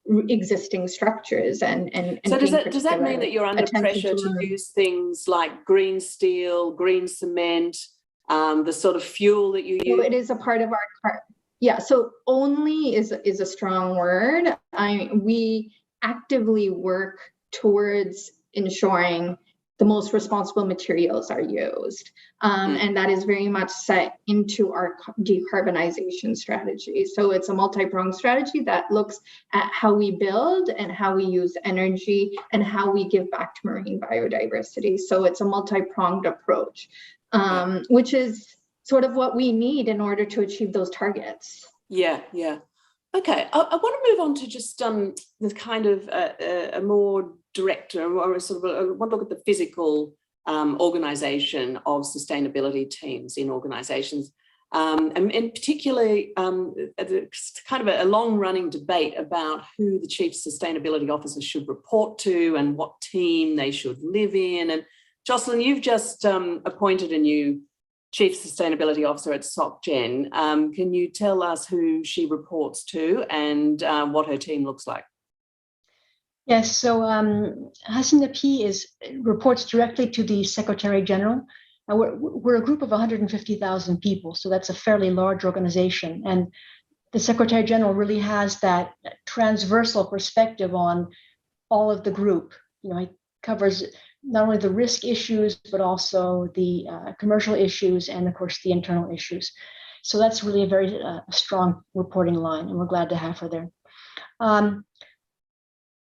[SPEAKER 11] existing structures and so
[SPEAKER 8] does that mean that you're under pressure to use things like green steel, green cement, the sort of fuel that you use?
[SPEAKER 11] So it is a part of our so only is a strong word. We actively work towards ensuring the most responsible materials are used. And that is very much set into our decarbonization strategy. So it's a multi-pronged strategy that looks at how we build and how we use energy and how we give back to marine biodiversity. So it's a multi-pronged approach, which is sort of what we need in order to achieve those targets.
[SPEAKER 8] Yeah. Okay, I want to move on to just the kind of a more direct, or sort of I want to look at the physical organization of sustainability teams in organizations, and particularly kind of a long-running debate about who the chief sustainability officer should report to and what team they should live in. And Jocelyn, you've just appointed a new Chief Sustainability Officer at Xchange. Can you tell us who she reports to and what her team looks like?
[SPEAKER 12] Yes, so Hassan Napi reports directly to the Secretary General. And we're a group of 150,000 people, so that's a fairly large organization. And the Secretary General really has that transversal perspective on all of the group. He covers not only the risk issues, but also the commercial issues and, of course, the internal issues. So that's really a very strong reporting line, and we're glad to have her there.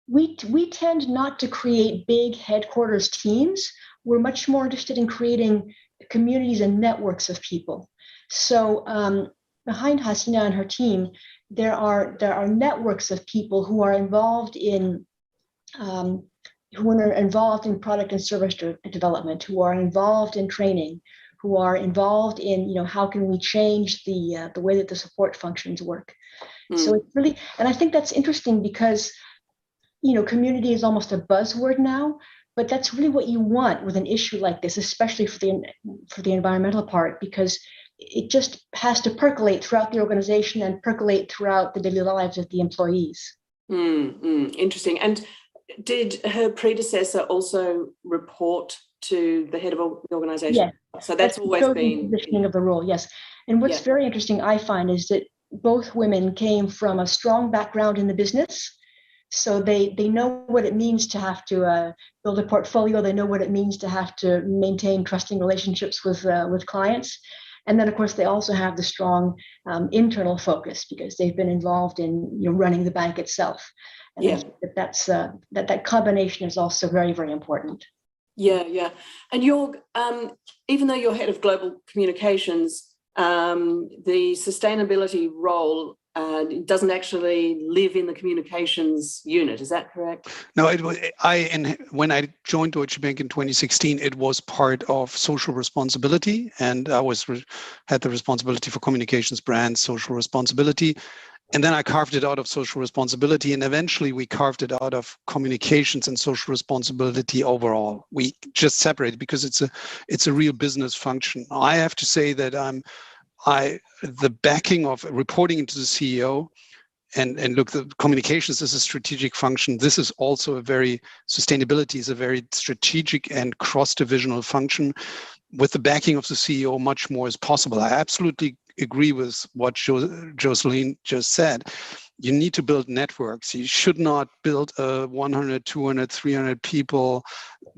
[SPEAKER 12] We tend not to create big headquarters teams. We're much more interested in creating communities and networks of people. So behind Hasina and her team, there are networks of people who are involved in product and service development, who are involved in training, who are involved in how can we change the way that the support functions work. So it's really, and I think that's interesting because community is almost a buzzword now, but that's really what you want with an issue like this, especially for the environmental part, because it just has to percolate throughout the organization and percolate throughout the daily lives of the employees.
[SPEAKER 8] Interesting. And did her predecessor also report to the head of the organization?
[SPEAKER 12] Yes.
[SPEAKER 8] So that's always been
[SPEAKER 12] the positioning of the role. Yes. And what's very interesting, I find, is that both women came from a strong background in the business. So they know what it means to have to build a portfolio. They know what it means to have to maintain trusting relationships with clients. And then, of course, they also have the strong internal focus because they've been involved in running the bank itself. And I think that combination is also very, very important.
[SPEAKER 8] Yeah. And you're, even though you're head of global communications, the sustainability role doesn't actually live in the communications unit. Is that correct?
[SPEAKER 9] No, when I joined Deutsche Bank in 2016, it was part of social responsibility, and I had the responsibility for communications, brands, social responsibility. And then I carved it out of social responsibility, and eventually we carved it out of communications and social responsibility overall. We just separated because it's a real business function. I have to say that the backing of reporting into the CEO and look, the communications is a strategic function. This is also sustainability is a very strategic and cross-divisional function. With the backing of the CEO, much more is possible. I absolutely agree with what Jocelyn just said. You need to build networks. You should not build a 100, 200, 300 people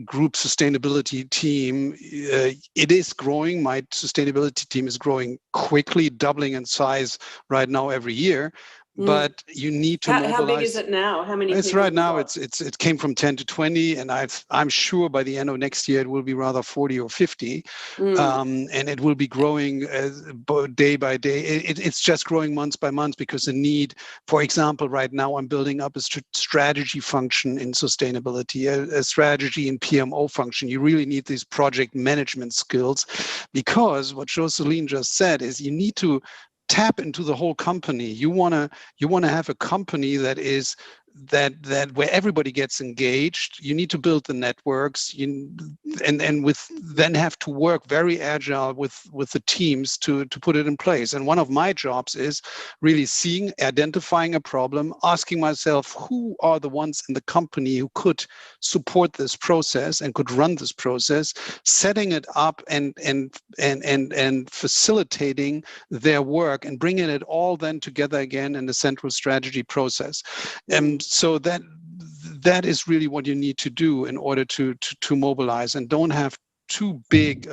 [SPEAKER 9] group sustainability team. It is growing. My sustainability team is growing quickly, doubling in size right now every year. But you need to mobilize.
[SPEAKER 8] How big is it now? How many?
[SPEAKER 9] It's right now. It came from 10 to 20, and I'm sure by the end of next year it will be rather 40 or 50, and it will be growing day by day. It's just growing month by month because the need. For example, right now I'm building up a strategy function in sustainability, a strategy in PMO function. You really need these project management skills, because what Jocelyn just said is you need to tap into the whole company. You want to have a company that is that where everybody gets engaged. You need to build the networks, then have to work very agile with the teams to put it in place. And one of my jobs is really identifying a problem, asking myself who are the ones in the company who could support this process and could run this process, setting it up and facilitating their work and bringing it all then together again in the central strategy process. So that is really what you need to do in order to mobilize, and don't have too big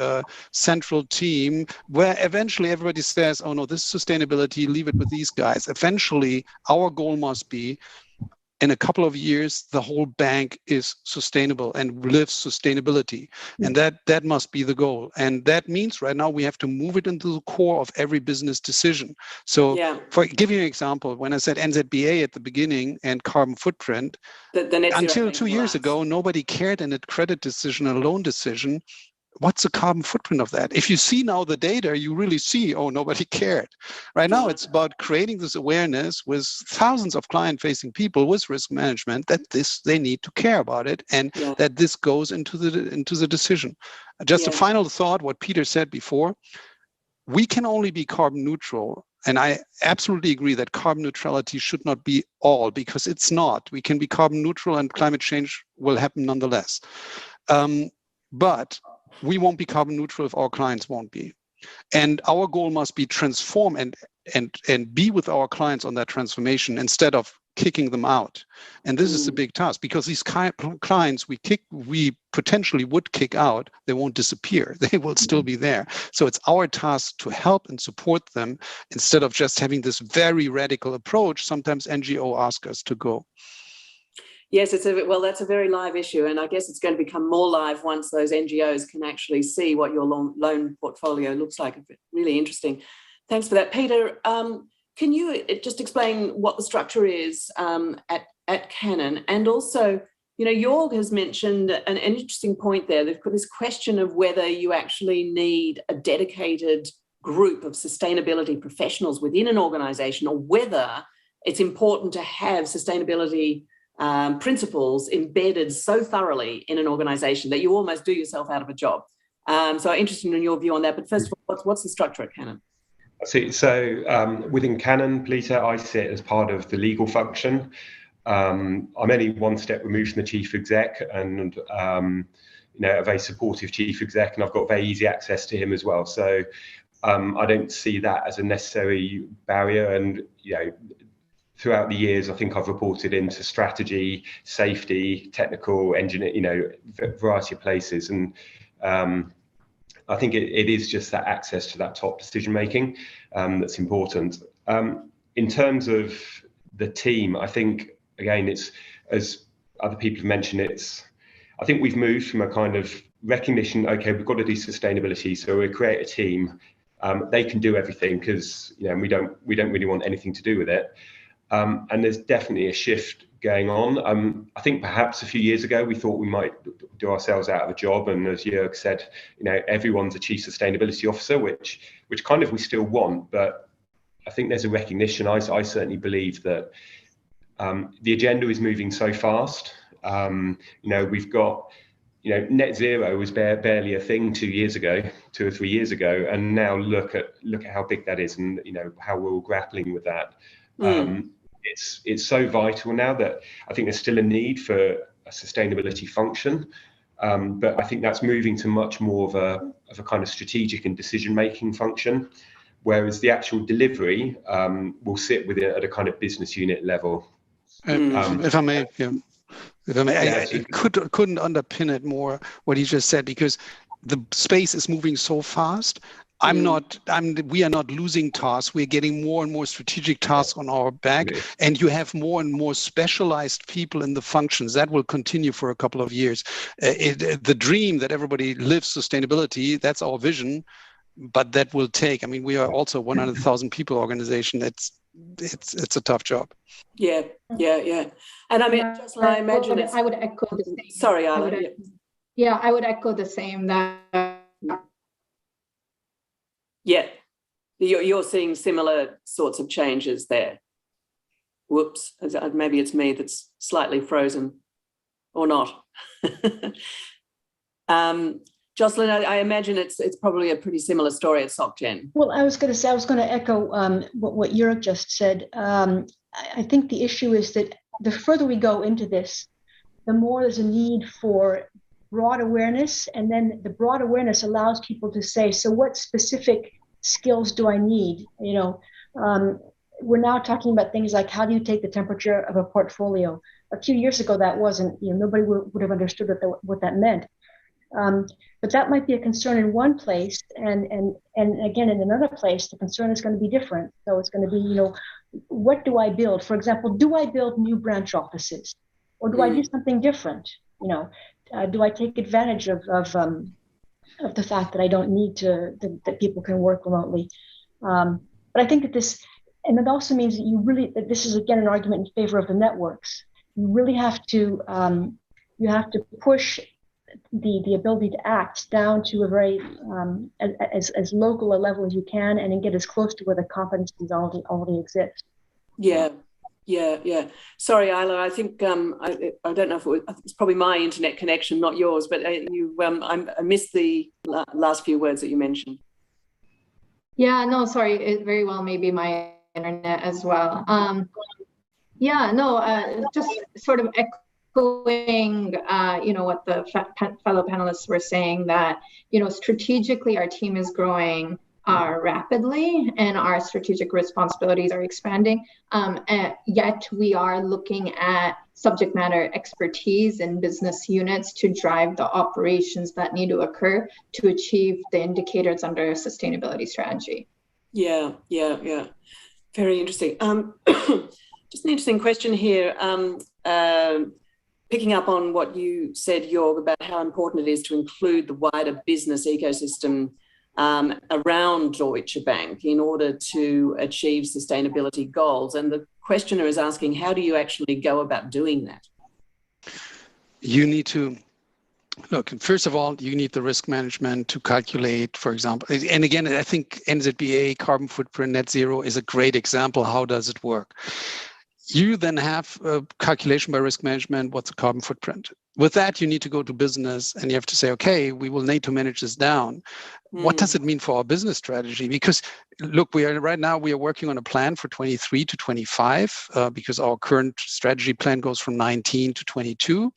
[SPEAKER 9] central team where eventually everybody says, oh no, this is sustainability, leave it with these guys. Eventually, our goal must be, in a couple of years, the whole bank is sustainable and lives sustainability. And that must be the goal. And that means right now we have to move it into the core of every business decision. So for give you an example, when I said NZBA at the beginning and carbon footprint, until 2 years ago, nobody cared in a credit decision, a loan decision. What's the carbon footprint of that? If you see now the data, you really see, oh, nobody cared. Right now, it's about creating this awareness with thousands of client-facing people with risk management that they need to care about it, and that this goes into the decision. Just a final thought, what Peter said before, we can only be carbon neutral. And I absolutely agree that carbon neutrality should not be all, because it's not. We can be carbon neutral and climate change will happen nonetheless. But we won't be carbon neutral if our clients won't be. And our goal must be transform and be with our clients on that transformation instead of kicking them out. And this is a big task, because these clients we potentially would kick out, they won't disappear. They will still be there. So it's our task to help and support them instead of just having this very radical approach. Sometimes NGO ask us to go.
[SPEAKER 8] Yes, that's a very live issue, and I guess it's going to become more live once those NGOs can actually see what your loan portfolio looks like. Really interesting. Thanks for that, Peter. Can you just explain what the structure is at Canon? And also, Jorg has mentioned an interesting point there. They've got this question of whether you actually need a dedicated group of sustainability professionals within an organization, or whether it's important to have sustainability principles embedded so thoroughly in an organization that you almost do yourself out of a job. So I'm interested in your view on that. But first of all, what's the structure at Canon?
[SPEAKER 10] So within Canon, Peter, I sit as part of the legal function. I'm only one step removed from the chief exec, and a very supportive chief exec, and I've got very easy access to him as well. So I don't see that as a necessary barrier. And throughout the years, I think I've reported into strategy, safety, technical, engineer, variety of places. And I think it is just that access to that top decision making that's important. In terms of the team, I think, again, it's, as other people have mentioned, I think we've moved from a kind of recognition, okay, we've got to do sustainability, so we create a team. They can do everything because we don't really want anything to do with it. And there's definitely a shift going on. I think perhaps a few years ago we thought we might do ourselves out of a job, and as Jörg said, everyone's a chief sustainability officer, which kind of we still want. But I think there's a recognition. I certainly believe that the agenda is moving so fast. We've got net zero was barely a thing 2 or 3 years ago, and now look at how big that is, and how we're all grappling with that. It's so vital now that I think there's still a need for a sustainability function, but I think that's moving to much more of a kind of strategic and decision-making function, whereas the actual delivery will sit with it at a kind of business unit level.
[SPEAKER 9] If I may, I couldn't underpin it more what he just said, because the space is moving so fast. We are not losing tasks. We're getting more and more strategic tasks on our back, and you have more and more specialized people in the functions. That will continue for a couple of years. The dream that everybody lives sustainability, that's our vision, but that will take. I mean, we are also 100,000 people organization. It's a tough job.
[SPEAKER 8] Yeah. And I mean, I imagine
[SPEAKER 11] I would echo the same.
[SPEAKER 8] Sorry, Isla.
[SPEAKER 11] I would echo the same. That.
[SPEAKER 8] Yeah, you're seeing similar sorts of changes there. Whoops, maybe it's me that's slightly frozen, or not. Jocelyn, I imagine it's probably a pretty similar story at SocGen.
[SPEAKER 12] Well, I was going to echo what Jörg just said. I think the issue is that the further we go into this, the more there's a need for broad awareness, and then the broad awareness allows people to say, so what specific skills do I need? We're now talking about things like, how do you take the temperature of a portfolio? A few years ago, that wasn't, nobody would have understood what that meant. But that might be a concern in one place, and again, in another place, the concern is going to be different. So it's going to be, what do I build? For example, do I build new branch offices, or do I do something different? Do I take advantage of the fact that I don't need that people can work remotely? But I think that this, and it also means that this is again an argument in favor of the networks. You really have to push the ability to act down to a very as local a level as you can, and then get as close to where the competencies already exist.
[SPEAKER 8] Yeah. Sorry, Isla. I think I don't know if it's probably my internet connection, not yours. But I missed the last few words that you mentioned.
[SPEAKER 11] Yeah, no, sorry. It very well may be my internet as well. Just sort of echoing, what the fellow panelists were saying, that, strategically our team is growing rapidly and our strategic responsibilities are expanding. Yet we are looking at subject matter expertise in business units to drive the operations that need to occur to achieve the indicators under a sustainability strategy.
[SPEAKER 8] Yeah. Very interesting. Just an interesting question here. Picking up on what you said, Jorg, about how important it is to include the wider business ecosystem around Deutsche Bank in order to achieve sustainability goals. And the questioner is asking, how do you actually go about doing that?
[SPEAKER 9] You need to look, first of all, you need the risk management to calculate, for example, and again, I think NZBA, carbon footprint, net zero is a great example. How does it work? You then have a calculation by risk management, what's the carbon footprint? With that, you need to go to business and you have to say, okay, we will need to manage this down. What does it mean for our business strategy? Because look, we are working on a plan for 23 to 25 because our current strategy plan goes from 19 to 22.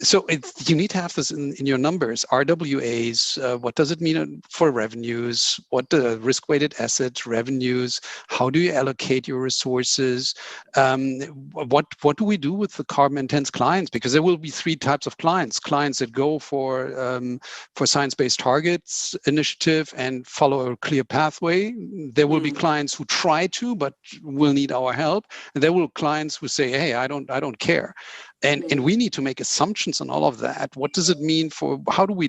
[SPEAKER 9] So you need to have this in your numbers. RWAs, what does it mean for revenues? What the risk-weighted assets, revenues? How do you allocate your resources? What do we do with the carbon-intense clients? Because there will be three types of clients: clients that go for science-based targets initiative and follow a clear pathway. There will be clients who try to, but will need our help. And there will be clients who say, "Hey, I don't care." And we need to make assumptions on all of that. What does it mean for, how do we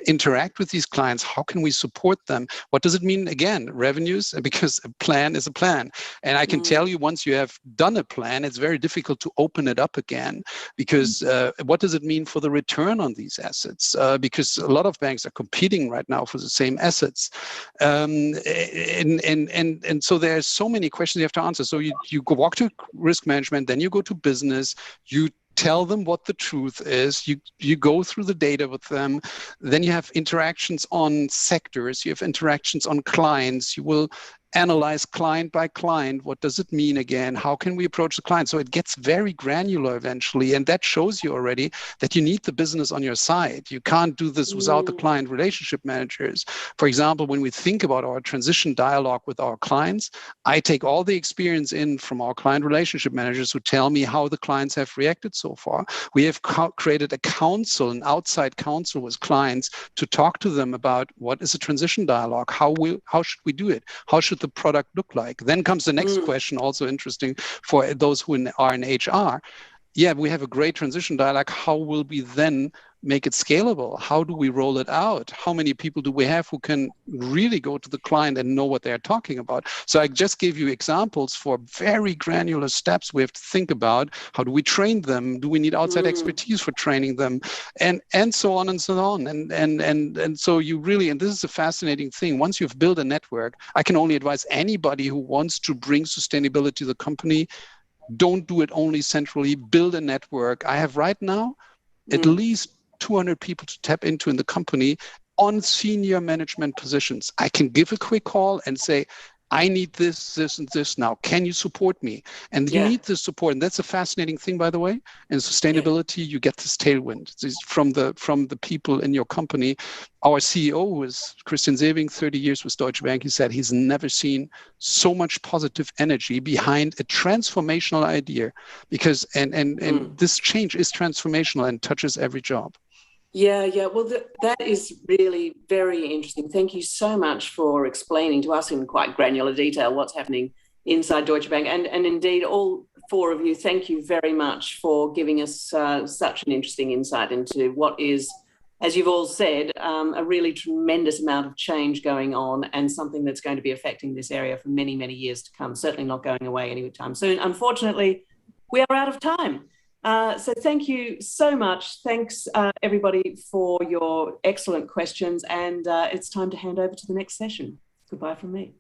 [SPEAKER 9] interact with these clients? How can we support them? What does it mean, again, revenues? Because a plan is a plan. And I can tell you, once you have done a plan, it's very difficult to open it up again. Because what does it mean for the return on these assets? Because a lot of banks are competing right now for the same assets. And so there's so many questions you have to answer. So you go walk to risk management, then you go to business, you tell them what the truth is, you go through the data with them, then you have interactions on sectors, you have interactions on clients, you will analyze client by client. What does it mean again? How can we approach the client? So it gets very granular eventually. And that shows you already that you need the business on your side. You can't do this without the client relationship managers. For example, when we think about our transition dialogue with our clients, I take all the experience in from our client relationship managers who tell me how the clients have reacted so far. We have created a council, an outside council with clients to talk to them about what is a transition dialogue, how should we do it, how should the product look like. Then comes the next question, also interesting for those who are in HR. Yeah, we have a great transition dialogue. How will we then make it scalable? How do we roll it out? How many people do we have who can really go to the client and know what they're talking about? So I just gave you examples for very granular steps we have to think about. How do we train them? Do we need outside expertise for training them? And so on and so on. And so you really, and this is a fascinating thing. Once you've built a network, I can only advise anybody who wants to bring sustainability to the company, don't do it only centrally, build a network. I have right now at least 200 people to tap into in the company on senior management positions. I can give a quick call and say, I need this, and this now. Can you support me? And you need this support. And that's a fascinating thing, by the way. In sustainability, you get this tailwind from the people in your company. Our CEO was Christian Sewing, 30 years with Deutsche Bank. He said he's never seen so much positive energy behind a transformational idea, because and this change is transformational and touches every job.
[SPEAKER 8] Yeah. Well, that is really very interesting. Thank you so much for explaining to us in quite granular detail what's happening inside Deutsche Bank. And indeed, all four of you, thank you very much for giving us such an interesting insight into what is, as you've all said, a really tremendous amount of change going on, and something that's going to be affecting this area for many, many years to come, certainly not going away anytime soon. Unfortunately, we are out of time. So thank you so much. Thanks, everybody, for your excellent questions. And it's time to hand over to the next session. Goodbye from me.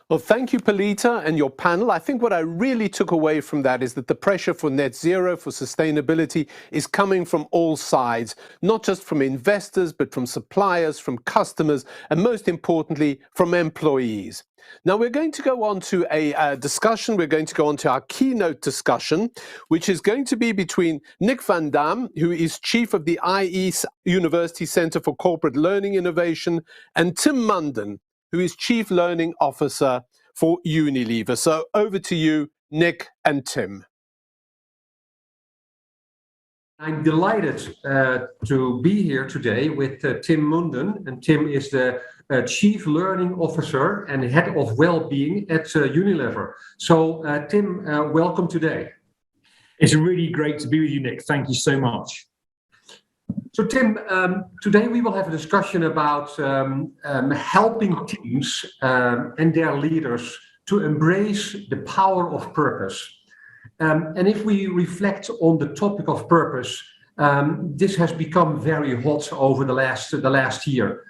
[SPEAKER 4] Well, thank you, Pelita, and your panel. I think what I really took away from that is that the pressure for net zero, for sustainability, is coming from all sides, not just from investors, but from suppliers, from customers, and most importantly, from employees. Now, we're going to go on to a discussion. We're going to go on to our keynote discussion, which is going to be between Nick van Dam, who is chief of the IE University Center for Corporate Learning Innovation, and Tim Munden, who is Chief Learning Officer for Unilever. So over to you, Nick and Tim.
[SPEAKER 13] I'm delighted to be here today with Tim Munden, and Tim is the Chief Learning Officer and Head of Wellbeing at Unilever. So Tim, welcome today.
[SPEAKER 14] It's really great to be with you, Nick. Thank you so much.
[SPEAKER 13] So Tim, today we will have a discussion about helping teams and their leaders to embrace the power of purpose. And if we reflect on the topic of purpose, this has become very hot over the last year.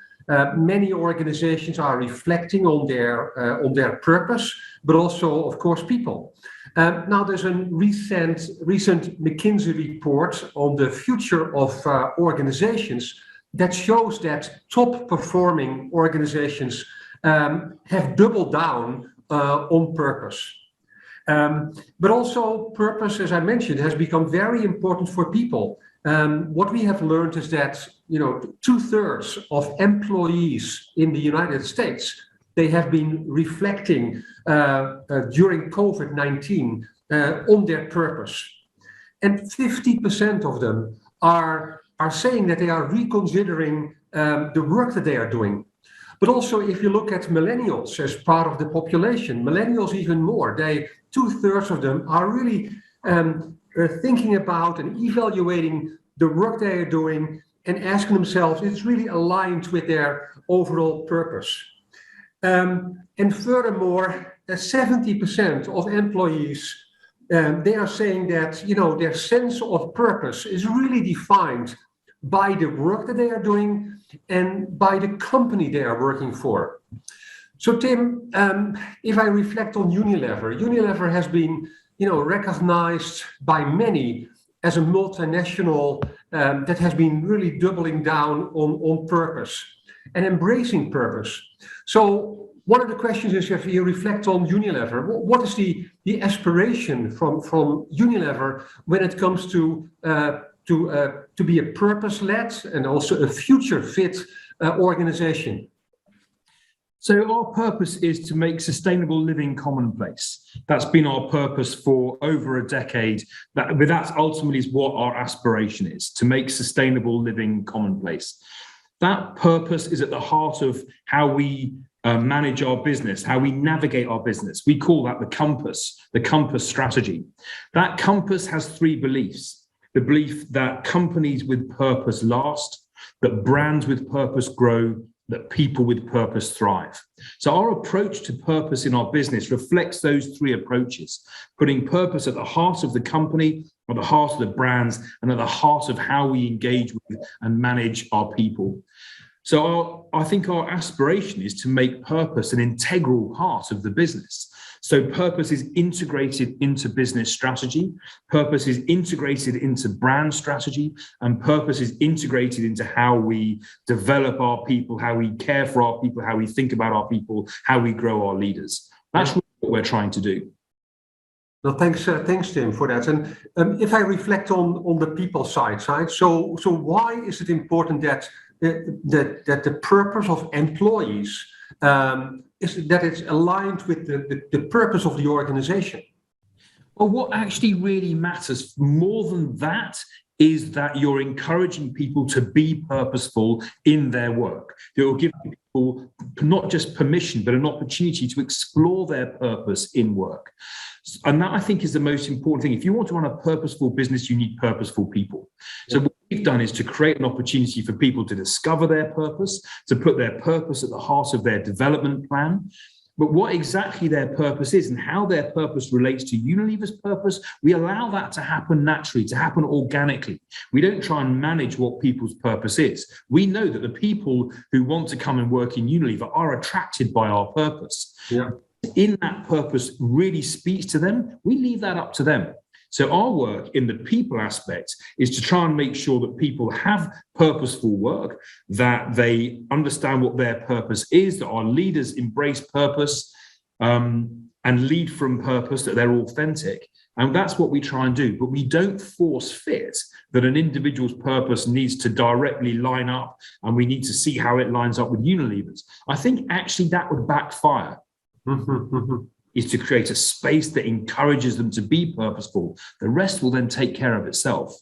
[SPEAKER 13] Many organizations are reflecting on their purpose, but also, of course, people. Now, there's a recent McKinsey report on the future of organizations that shows that top performing organizations have doubled down on purpose. But also purpose, as I mentioned, has become very important for people. What we have learned is that 2/3 of employees in the United States, they have been reflecting during COVID-19 on their purpose. And 50% of them are saying that they are reconsidering the work that they are doing. But also, if you look at millennials as part of the population, millennials even more, 2/3 of them are really thinking about and evaluating the work they are doing and asking themselves if it's really aligned with their overall purpose. And furthermore, 70% of employees, they are saying that their sense of purpose is really defined by the work that they are doing and by the company they are working for. So Tim, if I reflect on Unilever has been recognized by many as a multinational that has been really doubling down on purpose and embracing purpose. So one of the questions is, if you reflect on Unilever, what is the aspiration from Unilever when it comes to be a purpose-led and also a future-fit organization?
[SPEAKER 14] So our purpose is to make sustainable living commonplace. That's been our purpose for over a decade. That ultimately is what our aspiration is, to make sustainable living commonplace. That purpose is at the heart of how we manage our business, how we navigate our business. We call that the compass strategy. That compass has 3 beliefs. The belief that companies with purpose last, that brands with purpose grow, that people with purpose thrive. So our approach to purpose in our business reflects those 3 approaches, putting purpose at the heart of the company, at the heart of the brands, and at the heart of how we engage with and manage our people. So I think our aspiration is to make purpose an integral part of the business. So purpose is integrated into business strategy, purpose is integrated into brand strategy, and purpose is integrated into how we develop our people, how we care for our people, how we think about our people, how we grow our leaders. That's what we're trying to do.
[SPEAKER 13] Well, thanks, Tim, for that. And if I reflect on the people side, so why is it important that the purpose of employees is that it's aligned with the purpose of the organization?
[SPEAKER 14] Well, what actually really matters more than that is that you're encouraging people to be purposeful in their work. You'll give people not just permission, but an opportunity to explore their purpose in work. And that, I think, is the most important thing. If you want to run a purposeful business, you need purposeful people. So what we've done is to create an opportunity for people to discover their purpose, to put their purpose at the heart of their development plan. But what exactly their purpose is and how their purpose relates to Unilever's purpose, we allow that to happen naturally, to happen organically. We don't try and manage what people's purpose is. We know that the people who want to come and work in Unilever are attracted by our purpose.
[SPEAKER 13] Yeah.
[SPEAKER 14] in that purpose really speaks to them, we leave that up to them. So our work in the people aspect is to try and make sure that people have purposeful work, that they understand what their purpose is, that our leaders embrace purpose and lead from purpose, that they're authentic. And that's what we try and do. But we don't force fit that an individual's purpose needs to directly line up and we need to see how it lines up with Unilever's. I think actually that would backfire. Is to create a space that encourages them to be purposeful. The rest will then take care of itself.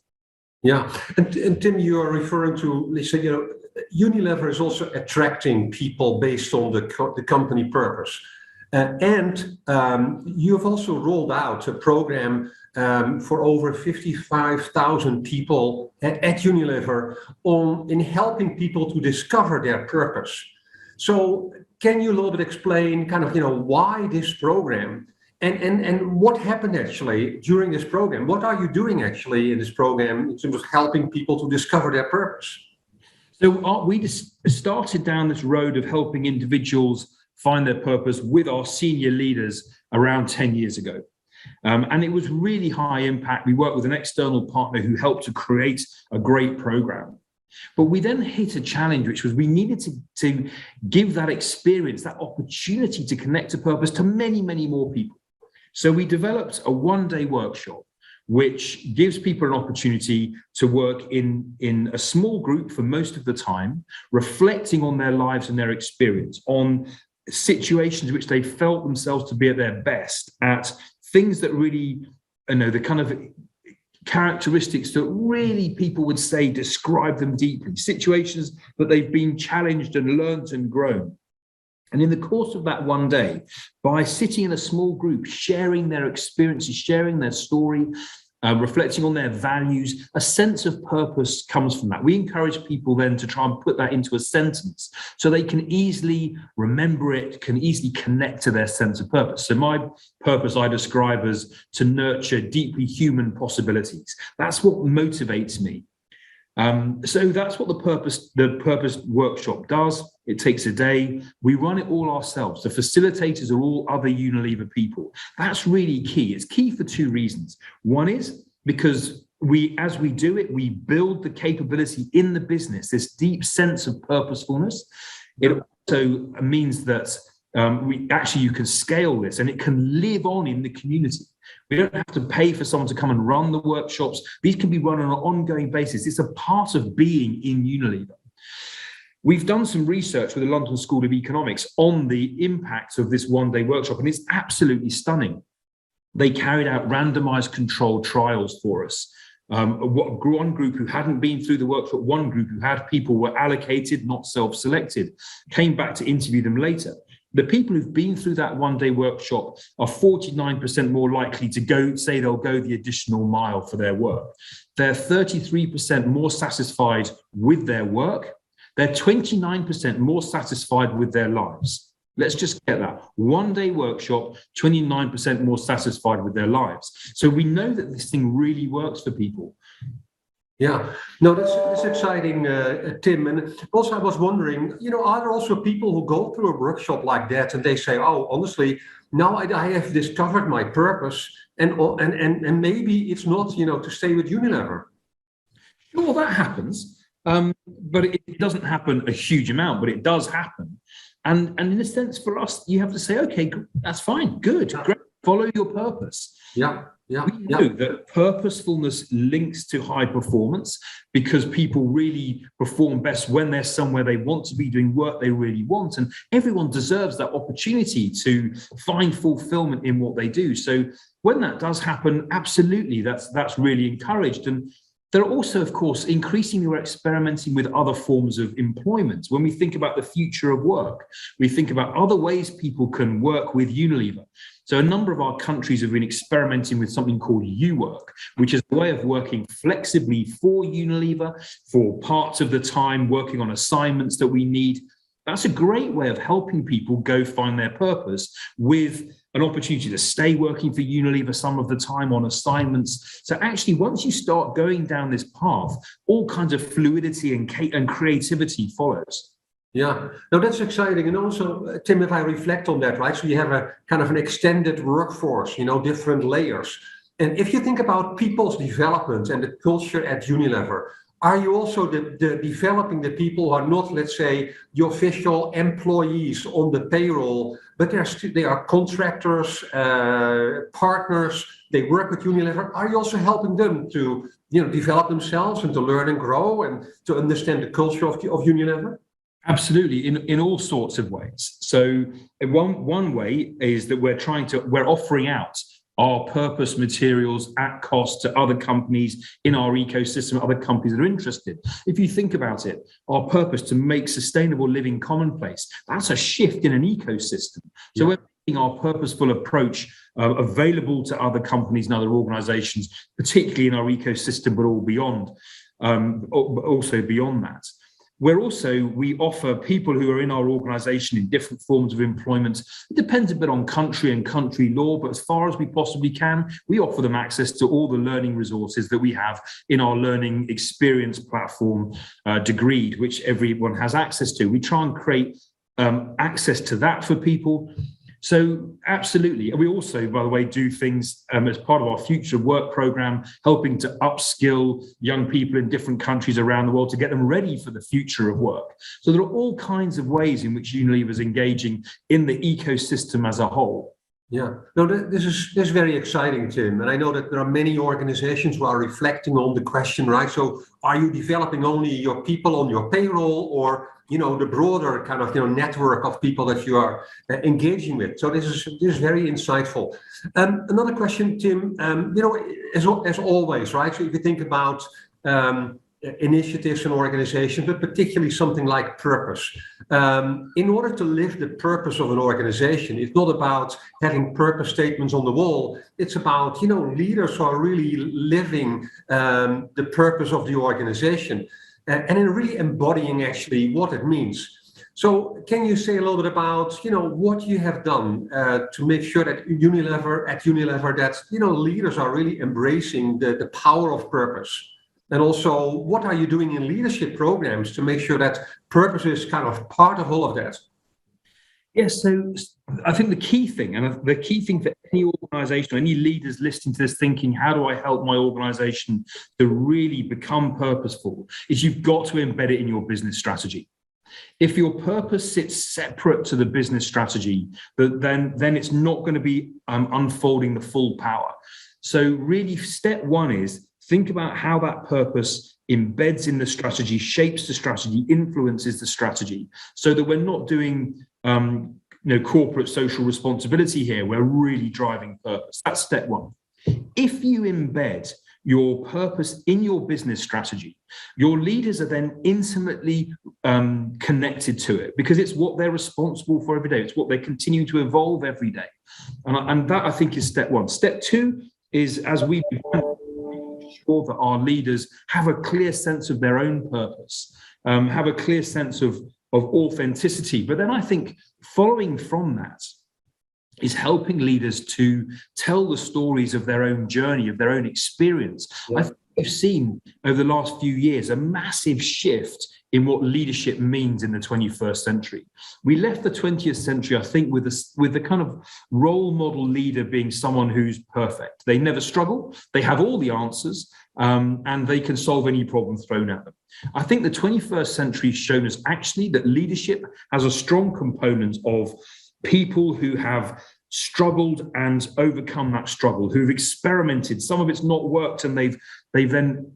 [SPEAKER 13] Yeah, and Tim, you are referring to, let's say, Unilever is also attracting people based on the company purpose. And you've also rolled out a program for over 55,000 people at Unilever in helping people to discover their purpose. So can you a little bit explain kind of, why this program and what happened actually during this program? What are you doing actually in this program in terms of helping people to discover their purpose?
[SPEAKER 14] So we just started down this road of helping individuals find their purpose with our senior leaders around 10 years ago. And it was really high impact. We worked with an external partner who helped to create a great program. But we then hit a challenge, which was we needed to give that experience, that opportunity to connect to purpose to many, many more people. So we developed a one-day workshop, which gives people an opportunity to work in a small group for most of the time, reflecting on their lives and their experience, on situations which they felt themselves to be at their best, at things that really, the kind of characteristics that really people would say describe them deeply, situations that they've been challenged and learned and grown. And in the course of that one day, by sitting in a small group, sharing their experiences, sharing their story, reflecting on their values, a sense of purpose comes from that. We encourage people then to try and put that into a sentence so they can easily remember it, can easily connect to their sense of purpose. So my purpose I describe as to nurture deeply human possibilities. That's what motivates me. So that's what the purpose workshop does. It takes a day. We run it all ourselves. The facilitators are all other Unilever people. That's really key. It's key for two reasons. One is because as we do it, we build the capability in the business, this deep sense of purposefulness. It also means that you can scale this and it can live on in the community. We don't have to pay for someone to come and run the workshops. These can be run on an ongoing basis. It's a part of being in Unilever. We've done some research with the London School of Economics on the impact of this one-day workshop, and it's absolutely stunning. They carried out randomized controlled trials for us. One group who hadn't been through the workshop, one group who had people were allocated, not self-selected, came back to interview them later. The people who've been through that one-day workshop are 49% more likely to say they'll go the additional mile for their work. They're 33% more satisfied with their work. They're 29% more satisfied with their lives. Let's just get that. One-day workshop, 29% more satisfied with their lives. So we know that this thing really works for people.
[SPEAKER 13] Yeah, no, that's exciting, Tim. And also I was wondering, are there also people who go through a workshop like that and they say, oh, honestly, now I have discovered my purpose and maybe it's not, to stay with Unilever?
[SPEAKER 14] Sure, that happens. But it doesn't happen a huge amount, but it does happen. And in a sense, for us, you have to say, okay, that's fine, good, great, follow your purpose.
[SPEAKER 13] Yeah.
[SPEAKER 14] We know that purposefulness links to high performance because people really perform best when they're somewhere they want to be doing work they really want. And everyone deserves that opportunity to find fulfillment in what they do. So when that does happen, absolutely, that's really encouraged. And there are also, of course, increasingly we're experimenting with other forms of employment. When we think about the future of work, we think about other ways people can work with Unilever. So a number of our countries have been experimenting with something called UWork, which is a way of working flexibly for Unilever, for parts of the time, working on assignments that we need. That's a great way of helping people go find their purpose with an opportunity to stay working for Unilever some of the time on assignments. So actually, once you start going down this path, all kinds of fluidity and creativity follows.
[SPEAKER 13] Yeah, no, that's exciting. And also, Tim, if I reflect on that, right? So you have a kind of an extended workforce, different layers. And if you think about people's development and the culture at Unilever, are you also the developing the people who are not, let's say, the official employees on the payroll, but they are contractors, partners, they work with Unilever? Are you also helping them to develop themselves and to learn and grow and to understand the culture of Unilever?
[SPEAKER 14] Absolutely, in all sorts of ways. So one way is that we're offering out our purpose materials at cost to other companies in our ecosystem, other companies that are interested. If you think about it, our purpose to make sustainable living commonplace, that's a shift in an ecosystem. So we're making our purposeful approach available to other companies and other organizations, particularly in our ecosystem, but all beyond, also beyond that. We offer people who are in our organization in different forms of employment. It depends a bit on country and country law, but as far as we possibly can, we offer them access to all the learning resources that we have in our learning experience platform, Degreed, which everyone has access to. We try and create access to that for people. So absolutely. We also, by the way, do things as part of our future work program, helping to upskill young people in different countries around the world to get them ready for the future of work. So there are all kinds of ways in which Unilever is engaging in the ecosystem as a whole.
[SPEAKER 13] Yeah, no, this is very exciting, Tim. And I know that there are many organizations who are reflecting on the question, right? So are you developing only your people on your payroll, or the broader kind of network of people that you are engaging with? So this is very insightful. Another question, Tim. As always, right? So if you think about initiatives and organizations, but particularly something like purpose. In order to live the purpose of an organization, it's not about having purpose statements on the wall. It's about leaders who are really living the purpose of the organization. And in really embodying actually what it means. So can you say a little bit about, what you have done to make sure that Unilever, that, leaders are really embracing the power of purpose? And also, what are you doing in leadership programs to make sure that purpose is kind of part of all of that?
[SPEAKER 14] Yes, so I think the key thing for any organization, or any leaders listening to this thinking, how do I help my organization to really become purposeful, is you've got to embed it in your business strategy. If your purpose sits separate to the business strategy, then it's not going to be unfolding the full power. So really, step one is think about how that purpose embeds in the strategy, shapes the strategy, influences the strategy, so that we're not doing corporate social responsibility here. We're really driving purpose. That's step one. If you embed your purpose in your business strategy, your leaders are then intimately connected to it, because it's what they're responsible for every day. It's what they continue to evolve every day. And that, I think, is step one. Step two is, as we sure that our leaders have a clear sense of their own purpose, have a clear sense of authenticity. But then I think following from that is helping leaders to tell the stories of their own journey, of their own experience. Yeah. I think we've seen over the last few years a massive shift in what leadership means in the 21st century. We left the 20th century, I think, with the kind of role model leader being someone who's perfect. They never struggle, they have all the answers, and they can solve any problem thrown at them. I think the 21st century has shown us actually that leadership has a strong component of people who have struggled and overcome that struggle, who've experimented. Some of it's not worked, and they've then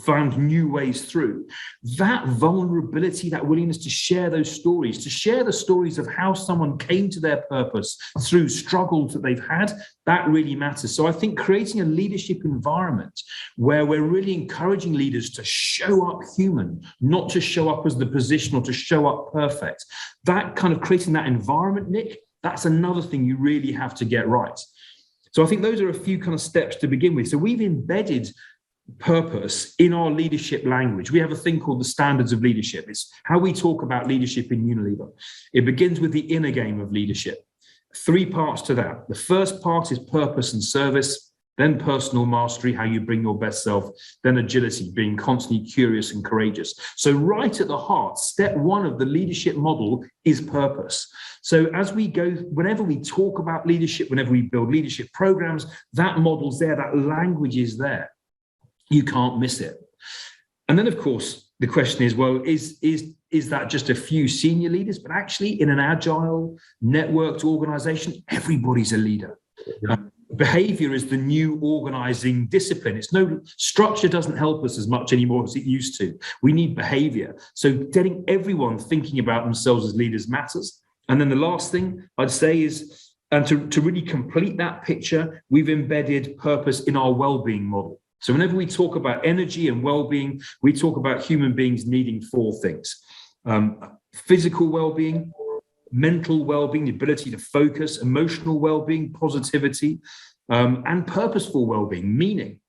[SPEAKER 14] found new ways through. That vulnerability, that willingness to share those stories, to share the stories of how someone came to their purpose through struggles that they've had, that really matters. So I think creating a leadership environment where we're really encouraging leaders to show up human, not to show up as the position or to show up perfect. That kind of creating that environment, Nick, that's another thing you really have to get right. So I think those are a few kind of steps to begin with. So we've embedded purpose in our leadership language. We have a thing called the standards of leadership. It's how we talk about leadership in Unilever. It begins with the inner game of leadership. 3 parts to that. The first part is purpose and service. then personal mastery, how you bring your best self, then agility, being constantly curious and courageous. So right at the heart, step one of the leadership model is purpose. So as we go, whenever we talk about leadership, whenever we build leadership programs, that model's there, that language is there. You can't miss it. And then, of course, the question is, well, is that just a few senior leaders? But actually, in an agile, networked organization, everybody's a leader. Behavior is the new organizing discipline. Structure doesn't help us as much anymore as it used to. We need behavior. So getting everyone thinking about themselves as leaders matters. And then the last thing I'd say is, and to really complete that picture, we've embedded purpose in our well-being model. So whenever we talk about energy and well-being, we talk about human beings needing four things: physical well-being, mental well-being, the ability to focus, emotional well-being, positivity, and purposeful well-being, meaning.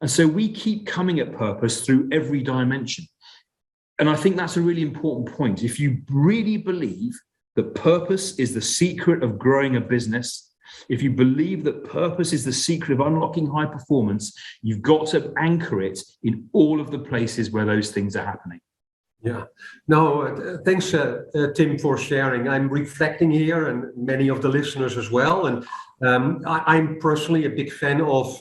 [SPEAKER 14] And so we keep coming at purpose through every dimension. And I think that's a really important point. If you really believe that purpose is the secret of growing a business, if you believe that purpose is the secret of unlocking high performance, you've got to anchor it in all of the places where those things are happening.
[SPEAKER 13] Yeah, no, thanks, Tim, for sharing. I'm reflecting here, and many of the listeners as well. And I'm personally a big fan of,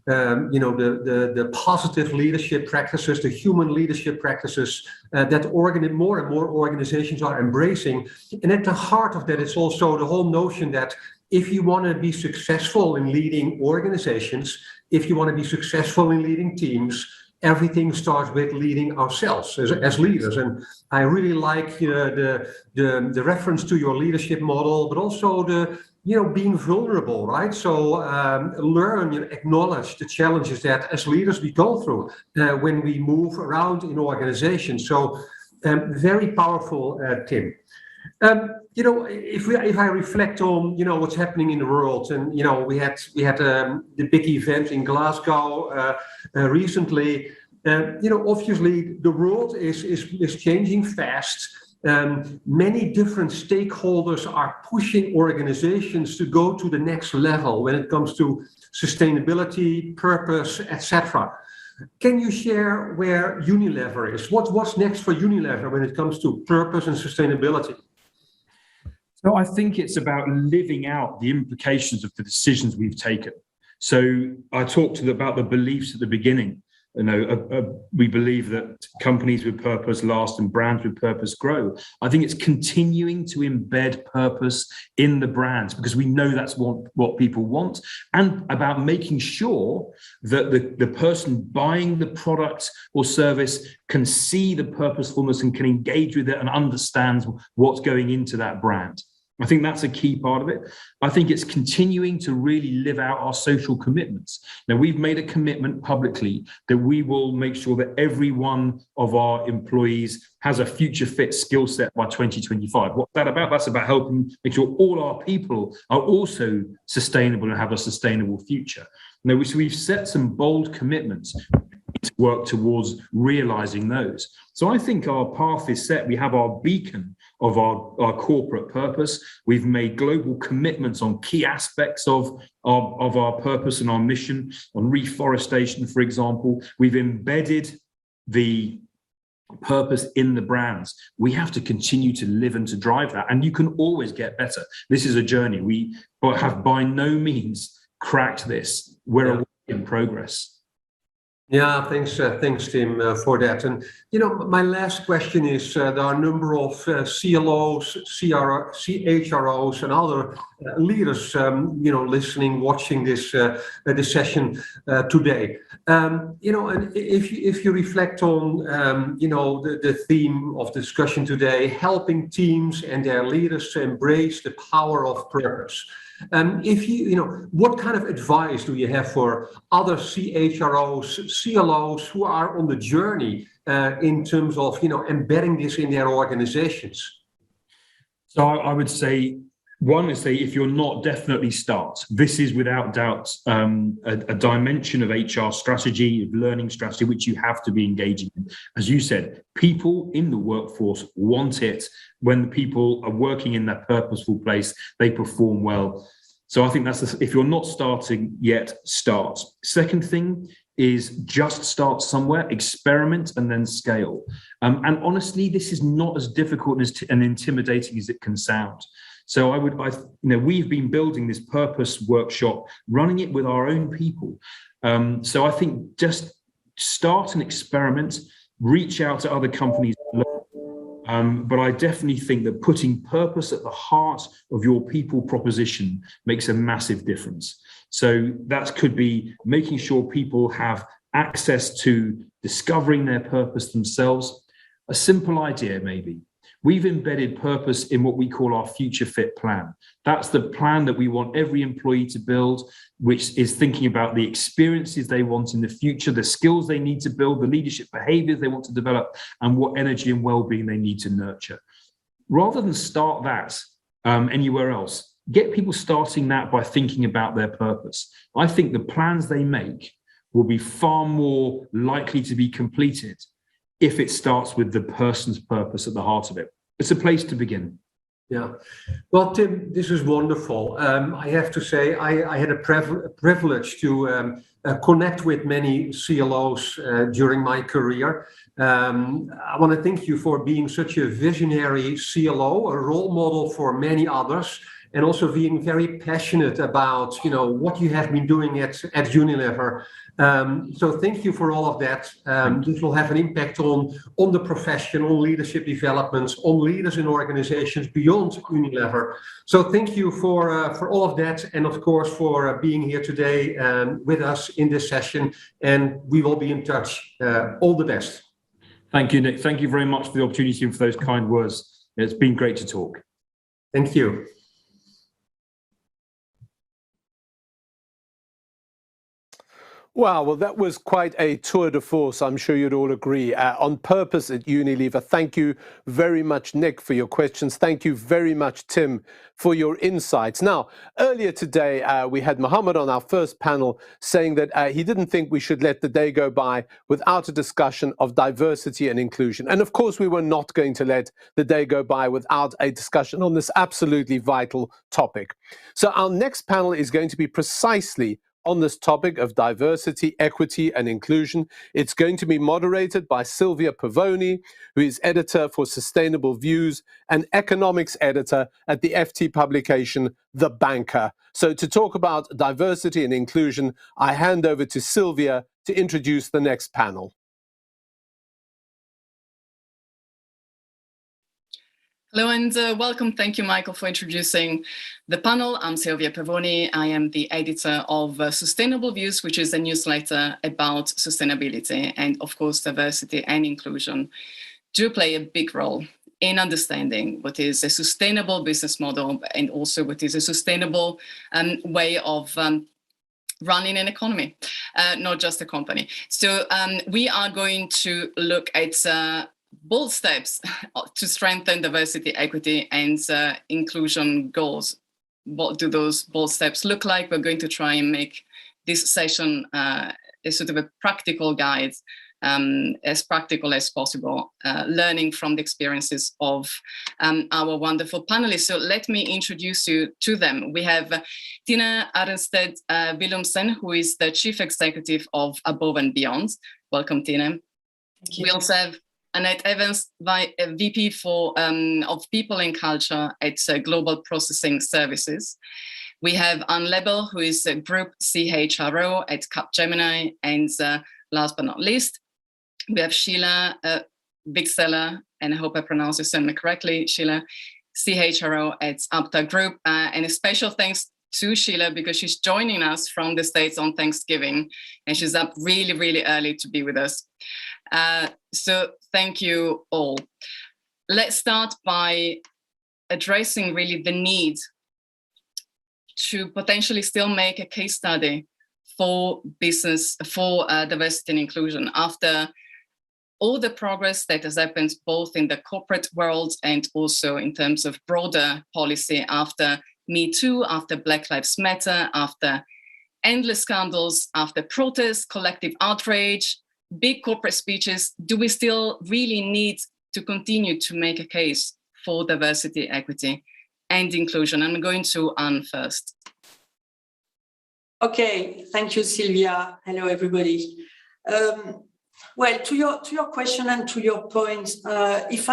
[SPEAKER 13] the positive leadership practices, the human leadership practices that more and more organizations are embracing. And at the heart of that is also the whole notion that if you want to be successful in leading organizations, if you want to be successful in leading teams, everything starts with leading ourselves as leaders. And I really like the reference to your leadership model, but also the being vulnerable, right? So learn, acknowledge the challenges that as leaders we go through when we move around in organizations. So very powerful, Tim. If I reflect on what's happening in the world, and we had the big event in Glasgow recently. Obviously the world is changing fast. Many different stakeholders are pushing organizations to go to the next level when it comes to sustainability, purpose, etc. Can you share where Unilever is? What's next for Unilever when it comes to purpose and sustainability?
[SPEAKER 14] So I think it's about living out the implications of the decisions we've taken. So I talked about the beliefs at the beginning. We believe that companies with purpose last and brands with purpose grow. I think it's continuing to embed purpose in the brands because we know that's what people want, and about making sure that the person buying the product or service can see the purposefulness and can engage with it and understands what's going into that brand. I think that's a key part of it. I think it's continuing to really live out our social commitments. Now, we've made a commitment publicly that we will make sure that every one of our employees has a future fit skill set by 2025. What's that about? That's about helping make sure all our people are also sustainable and have a sustainable future. Now, so we've set some bold commitments to work towards realizing those. So I think our path is set. We have our beacon of our corporate purpose. We've made global commitments on key aspects of our purpose and our mission, on reforestation, for example. We've embedded the purpose in the brands. We have to continue to live and to drive that. And you can always get better. This is a journey. We have by no means cracked this. We're a work in progress.
[SPEAKER 13] Yeah, thanks, Tim, for that. And my last question is: there are a number of CLOs, CHROs, and other leaders, listening, watching this session today. And if you reflect on, the theme of the discussion today, helping teams and their leaders to embrace the power of purpose. What kind of advice do you have for other CHROs, CLOs who are on the journey in terms of, embedding this in their organizations?
[SPEAKER 14] So I would say, one is if you're not, definitely start. This is without doubt a dimension of HR strategy, of learning strategy, which you have to be engaging in. As you said, people in the workforce want it. When people are working in that purposeful place, they perform well. So I think if you're not starting yet, start. Second thing is just start somewhere, experiment, and then scale. And honestly, this is not as difficult and intimidating as it can sound. So we've been building this purpose workshop, running it with our own people. So I think just start and experiment, reach out to other companies. But I definitely think that putting purpose at the heart of your people proposition makes a massive difference. So that could be making sure people have access to discovering their purpose themselves. A simple idea, maybe. We've embedded purpose in what we call our future fit plan. That's the plan that we want every employee to build, which is thinking about the experiences they want in the future, the skills they need to build, the leadership behaviors they want to develop, and what energy and well-being they need to nurture. Rather than start that anywhere else, get people starting that by thinking about their purpose. I think the plans they make will be far more likely to be completed if it starts with the person's purpose at the heart of it. It's a place to begin.
[SPEAKER 13] Yeah. Well, Tim, this is wonderful. I have to say, I had a privilege to connect with many CLOs during my career. I want to thank you for being such a visionary CLO, a role model for many others, and also being very passionate about, what you have been doing at Unilever. So thank you for all of that. This will have an impact on the profession, on leadership developments, on leaders in organizations beyond Unilever. So thank you for all of that, and of course for being here today with us in this session. And we will be in touch. All the best.
[SPEAKER 14] Thank you, Nick. Thank you very much for the opportunity and for those kind words. It's been great to talk.
[SPEAKER 13] Thank you.
[SPEAKER 4] Wow, well, that was quite a tour de force, I'm sure you'd all agree. On purpose at Unilever. Thank you very much, Nick, for your questions. Thank you very much, Tim, for your insights. Now, earlier today, we had Mohammed on our first panel saying that he didn't think we should let the day go by without a discussion of diversity and inclusion. And of course, we were not going to let the day go by without a discussion on this absolutely vital topic. So our next panel is going to be precisely on this topic of diversity, equity, and inclusion. It's going to be moderated by Silvia Pavoni, who is editor for Sustainable Views and economics editor at the FT publication, The Banker. So to talk about diversity and inclusion, I hand over to Silvia to introduce the next panel.
[SPEAKER 15] Hello and welcome. Thank you, Michael, for introducing the panel. I'm Silvia Pavoni. I am the editor of Sustainable Views, which is a newsletter about sustainability, and of course, diversity and inclusion do play a big role in understanding what is a sustainable business model and also what is a sustainable way of running an economy, not just a company. So we are going to look at bold steps to strengthen diversity, equity, and inclusion goals. What do those bold steps look like? We're going to try and make this session a sort of a practical guide, as practical as possible, learning from the experiences of our wonderful panelists. So let me introduce you to them. We have Tina Arensted Willumsen, who is the Chief Executive of Above and Beyond. Welcome, Tina. We also have Annette Evans, VP of People and Culture at Global Processing Services. We have Anne Lebel, who is a Group CHRO at Capgemini. And last but not least, we have Sheila Bigseller, and I hope I pronounced your surname correctly, Sheila, CHRO at Apta Group. And a special thanks to Sheila because she's joining us from the States on Thanksgiving, and she's up really, really early to be with us. So thank you all. Let's start by addressing really the need to potentially still make a case study for business, for diversity and inclusion after all the progress that has happened both in the corporate world and also in terms of broader policy after Me Too, after Black Lives Matter, after endless scandals, after protests, collective outrage, big corporate speeches. Do we still really need to continue to make a case for diversity, equity, and inclusion? I'm going to Anne first.
[SPEAKER 16] Okay, thank you, Sylvia. Hello, everybody. Well, to your question and to your point, if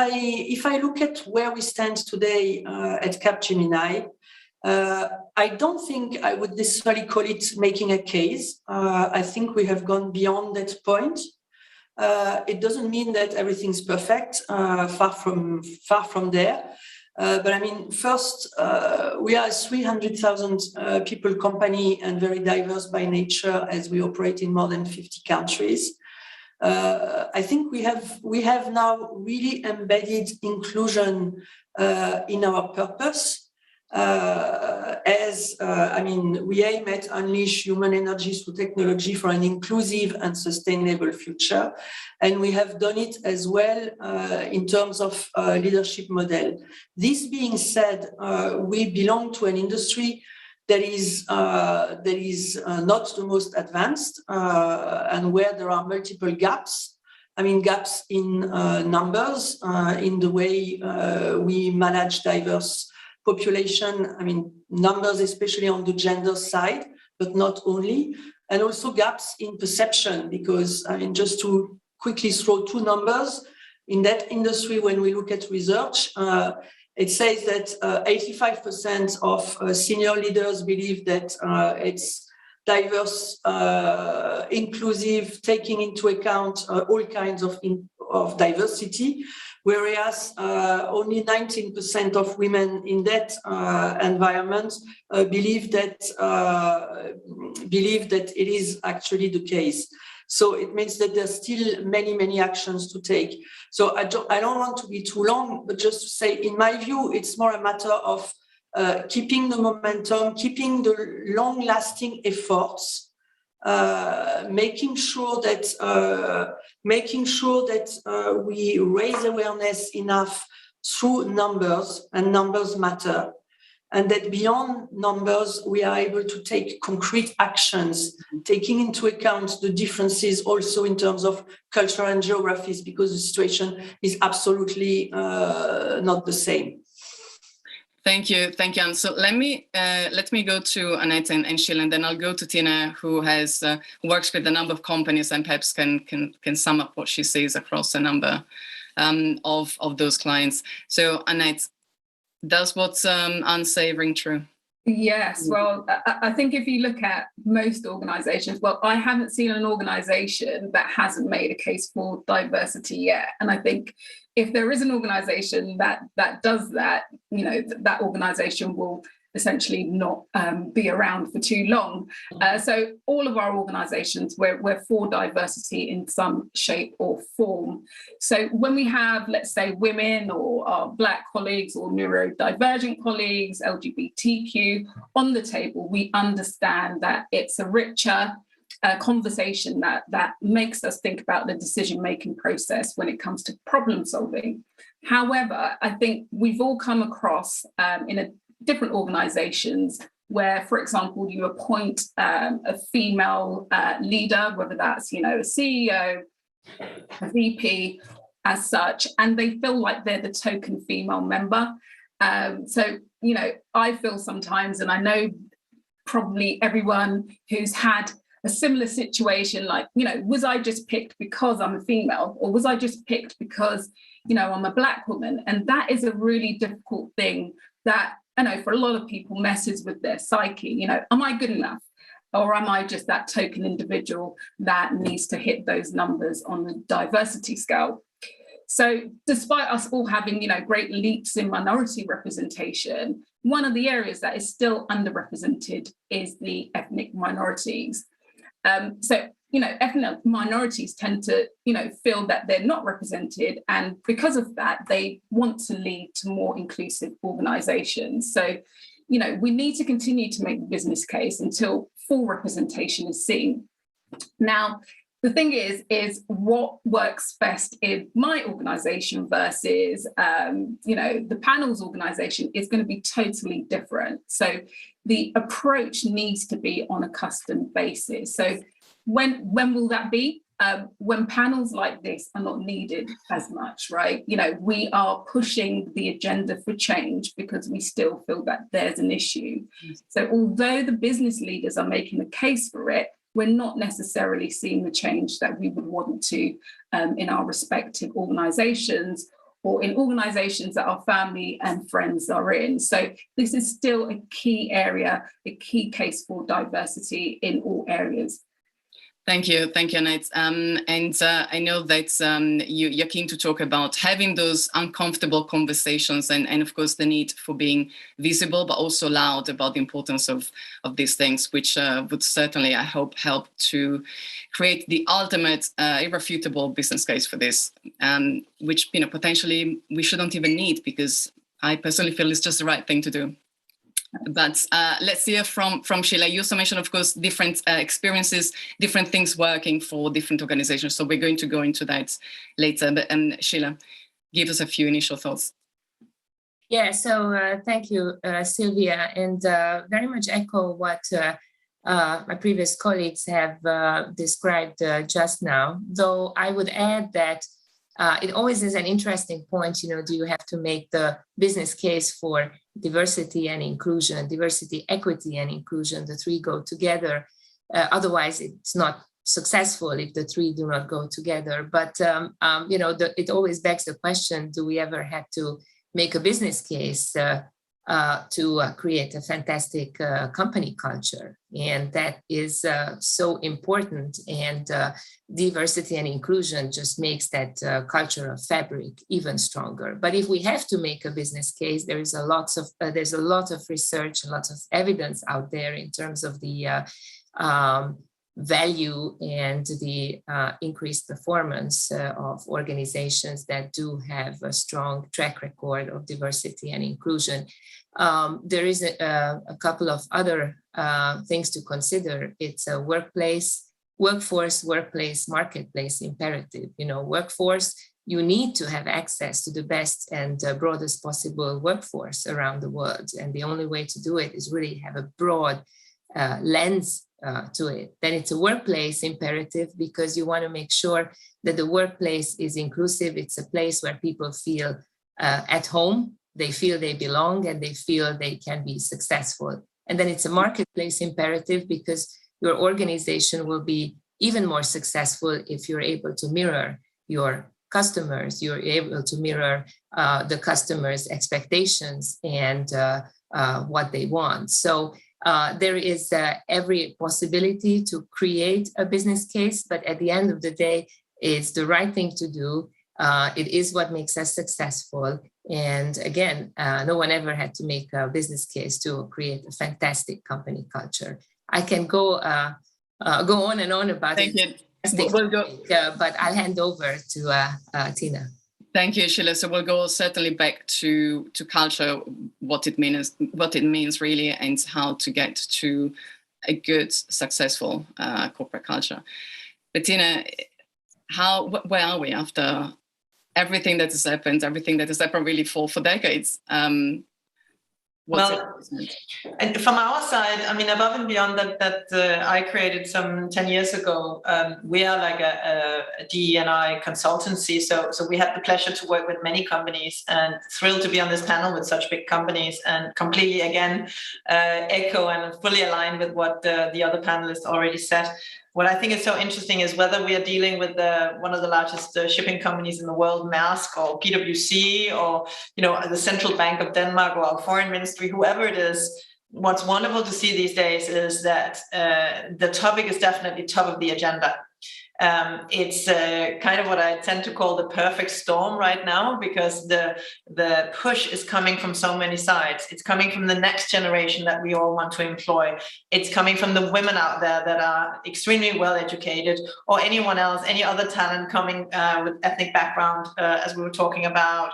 [SPEAKER 16] I look at where we stand today at Capgemini, I don't think I would necessarily call it making a case. I think we have gone beyond that point. It doesn't mean that everything's perfect, far from there. But I mean, first, we are a 300,000 people company and very diverse by nature as we operate in more than 50 countries. I think we have now really embedded inclusion in our purpose. We aim at unleash human energy through technology for an inclusive and sustainable future. And we have done it as well in terms of leadership model. This being said, we belong to an industry that is not the most advanced and where there are multiple gaps. I mean, gaps in numbers, in the way we manage diverse population, I mean, numbers, especially on the gender side, but not only, and also gaps in perception, because, I mean, just to quickly throw two numbers, in that industry, when we look at research, it says that 85% of senior leaders believe that it's diverse, inclusive, taking into account all kinds of diversity, whereas only 19% of women in that environment believe that it is actually the case. So it means that there's still many, many actions to take. So I don't want to be too long, but just to say, in my view, it's more a matter of keeping the momentum, keeping the long-lasting efforts, making sure that we raise awareness enough through numbers, and numbers matter, and that beyond numbers we are able to take concrete actions, taking into account the differences also in terms of culture and geographies, because the situation is absolutely not the same.
[SPEAKER 15] Thank you, Anne. So let me go to Annette and Sheila, and then I'll go to Tina, who works with a number of companies and perhaps can sum up what she sees across a number of those clients. So Annette, does what Anne say ring true?
[SPEAKER 11] Yes, well, I think if you look at most organizations, well, I haven't seen an organization that hasn't made a case for diversity yet. And I think if there is an organization that does that, you know, that organization will essentially not be around for too long. So all of our organizations, we're for diversity in some shape or form. So when we have, let's say, women or our Black colleagues or neurodivergent colleagues, LGBTQ on the table, we understand that it's a richer conversation that makes us think about the decision-making process when it comes to problem solving. However, I think we've all come across in different organizations where, for example, you appoint a female leader, whether that's, you know, a CEO, a VP as such, and they feel like they're the token female member. So, you know, I feel sometimes, and I know probably everyone who's had a similar situation, like, you know, was I just picked because I'm a female, or was I just picked because, you know, I'm a Black woman? And that is a really difficult thing that, I know, for a lot of people messes with their psyche. You know, am I good enough? Or am I just that token individual that needs to hit those numbers on the diversity scale? So despite us all having, you know, great leaps in minority representation, one of the areas that is still underrepresented is the ethnic minorities. So, you know, ethnic minorities tend to, you know, feel that they're not represented. And because of that, they want to lead to more inclusive organizations. So, you know, we need to continue to make the business case until full representation is seen. Now, the thing is what works best in my organization versus, you know, the panel's organization is going to be totally different. So the approach needs to be on a custom basis. So when will that be?
[SPEAKER 17] when panels like this are not needed as much, right? You know, we are pushing the agenda for change because we still feel that there's an issue. So although the business leaders are making the case for it, we're not necessarily seeing the change that we would want to in our respective organizations, or in organizations that our family and friends are in. So this is still a key area, a key case for diversity in all areas.
[SPEAKER 15] Thank you, Annette. And I know that you're keen to talk about having those uncomfortable conversations and of course the need for being visible, but also loud about the importance of these things, which would certainly, I hope, help to create the ultimate irrefutable business case for this, which, you know, potentially we shouldn't even need, because I personally feel it's just the right thing to do. But let's hear from Sheila. You also mentioned, of course, different experiences, different things working for different organizations. So we're going to go into that later. But Sheila, give us a few initial thoughts.
[SPEAKER 18] Yeah, so thank you, Sylvia, and very much echo what my previous colleagues have described just now, though I would add that it always is an interesting point, you know, do you have to make the business case for diversity and inclusion, diversity, equity, and inclusion, the three go together. Otherwise, it's not successful if the three do not go together. But, you know, it always begs the question, do we ever have to make a business case to create a fantastic company culture? And that is so important, and diversity and inclusion just makes that culture of fabric even stronger. But if we have to make a business case, there's a lot of research and lots of evidence out there in terms of the value and the increased performance of organizations that do have a strong track record of diversity and inclusion. There is a couple of other things to consider. It's a workforce, workplace, marketplace imperative. You know, workforce, you need to have access to the best and broadest possible workforce around the world. And the only way to do it is really have a broad lens to it. Then it's a workplace imperative, because you want to make sure that the workplace is inclusive. It's a place where people feel at home, they feel they belong, and they feel they can be successful. And then it's a marketplace imperative, because your organization will be even more successful if you're able to mirror your customers, you're able to mirror the customers' expectations and what they want. So there is every possibility to create a business case, but at the end of the day, it's the right thing to do. It is what makes us successful. And again, no one ever had to make a business case to create a fantastic company culture. I can go on and on about it. We'll go. But I'll hand over to Tina.
[SPEAKER 15] Thank you, Sheila. So we'll go certainly back to culture, what it means really, and how to get to a good, successful corporate culture. But Tina, where are we after everything that has happened really for decades?
[SPEAKER 19] Well, and from our side, I mean, above and beyond that I created some 10 years ago, we are like a DE&I consultancy. So we had the pleasure to work with many companies, and thrilled to be on this panel with such big companies, and completely, again, echo and fully align with what the other panelists already said. What I think is so interesting is whether we are dealing with one of the largest shipping companies in the world, Maersk, or PwC, or the Central Bank of Denmark, or our foreign ministry, whoever it is. What's wonderful to see these days is that the topic is definitely top of the agenda. It's kind of what I tend to call the perfect storm right now, because the push is coming from so many sides. It's coming from the next generation that we all want to employ. It's coming from the women out there that are extremely well educated, or anyone else, any other talent coming with ethnic background, as we were talking about,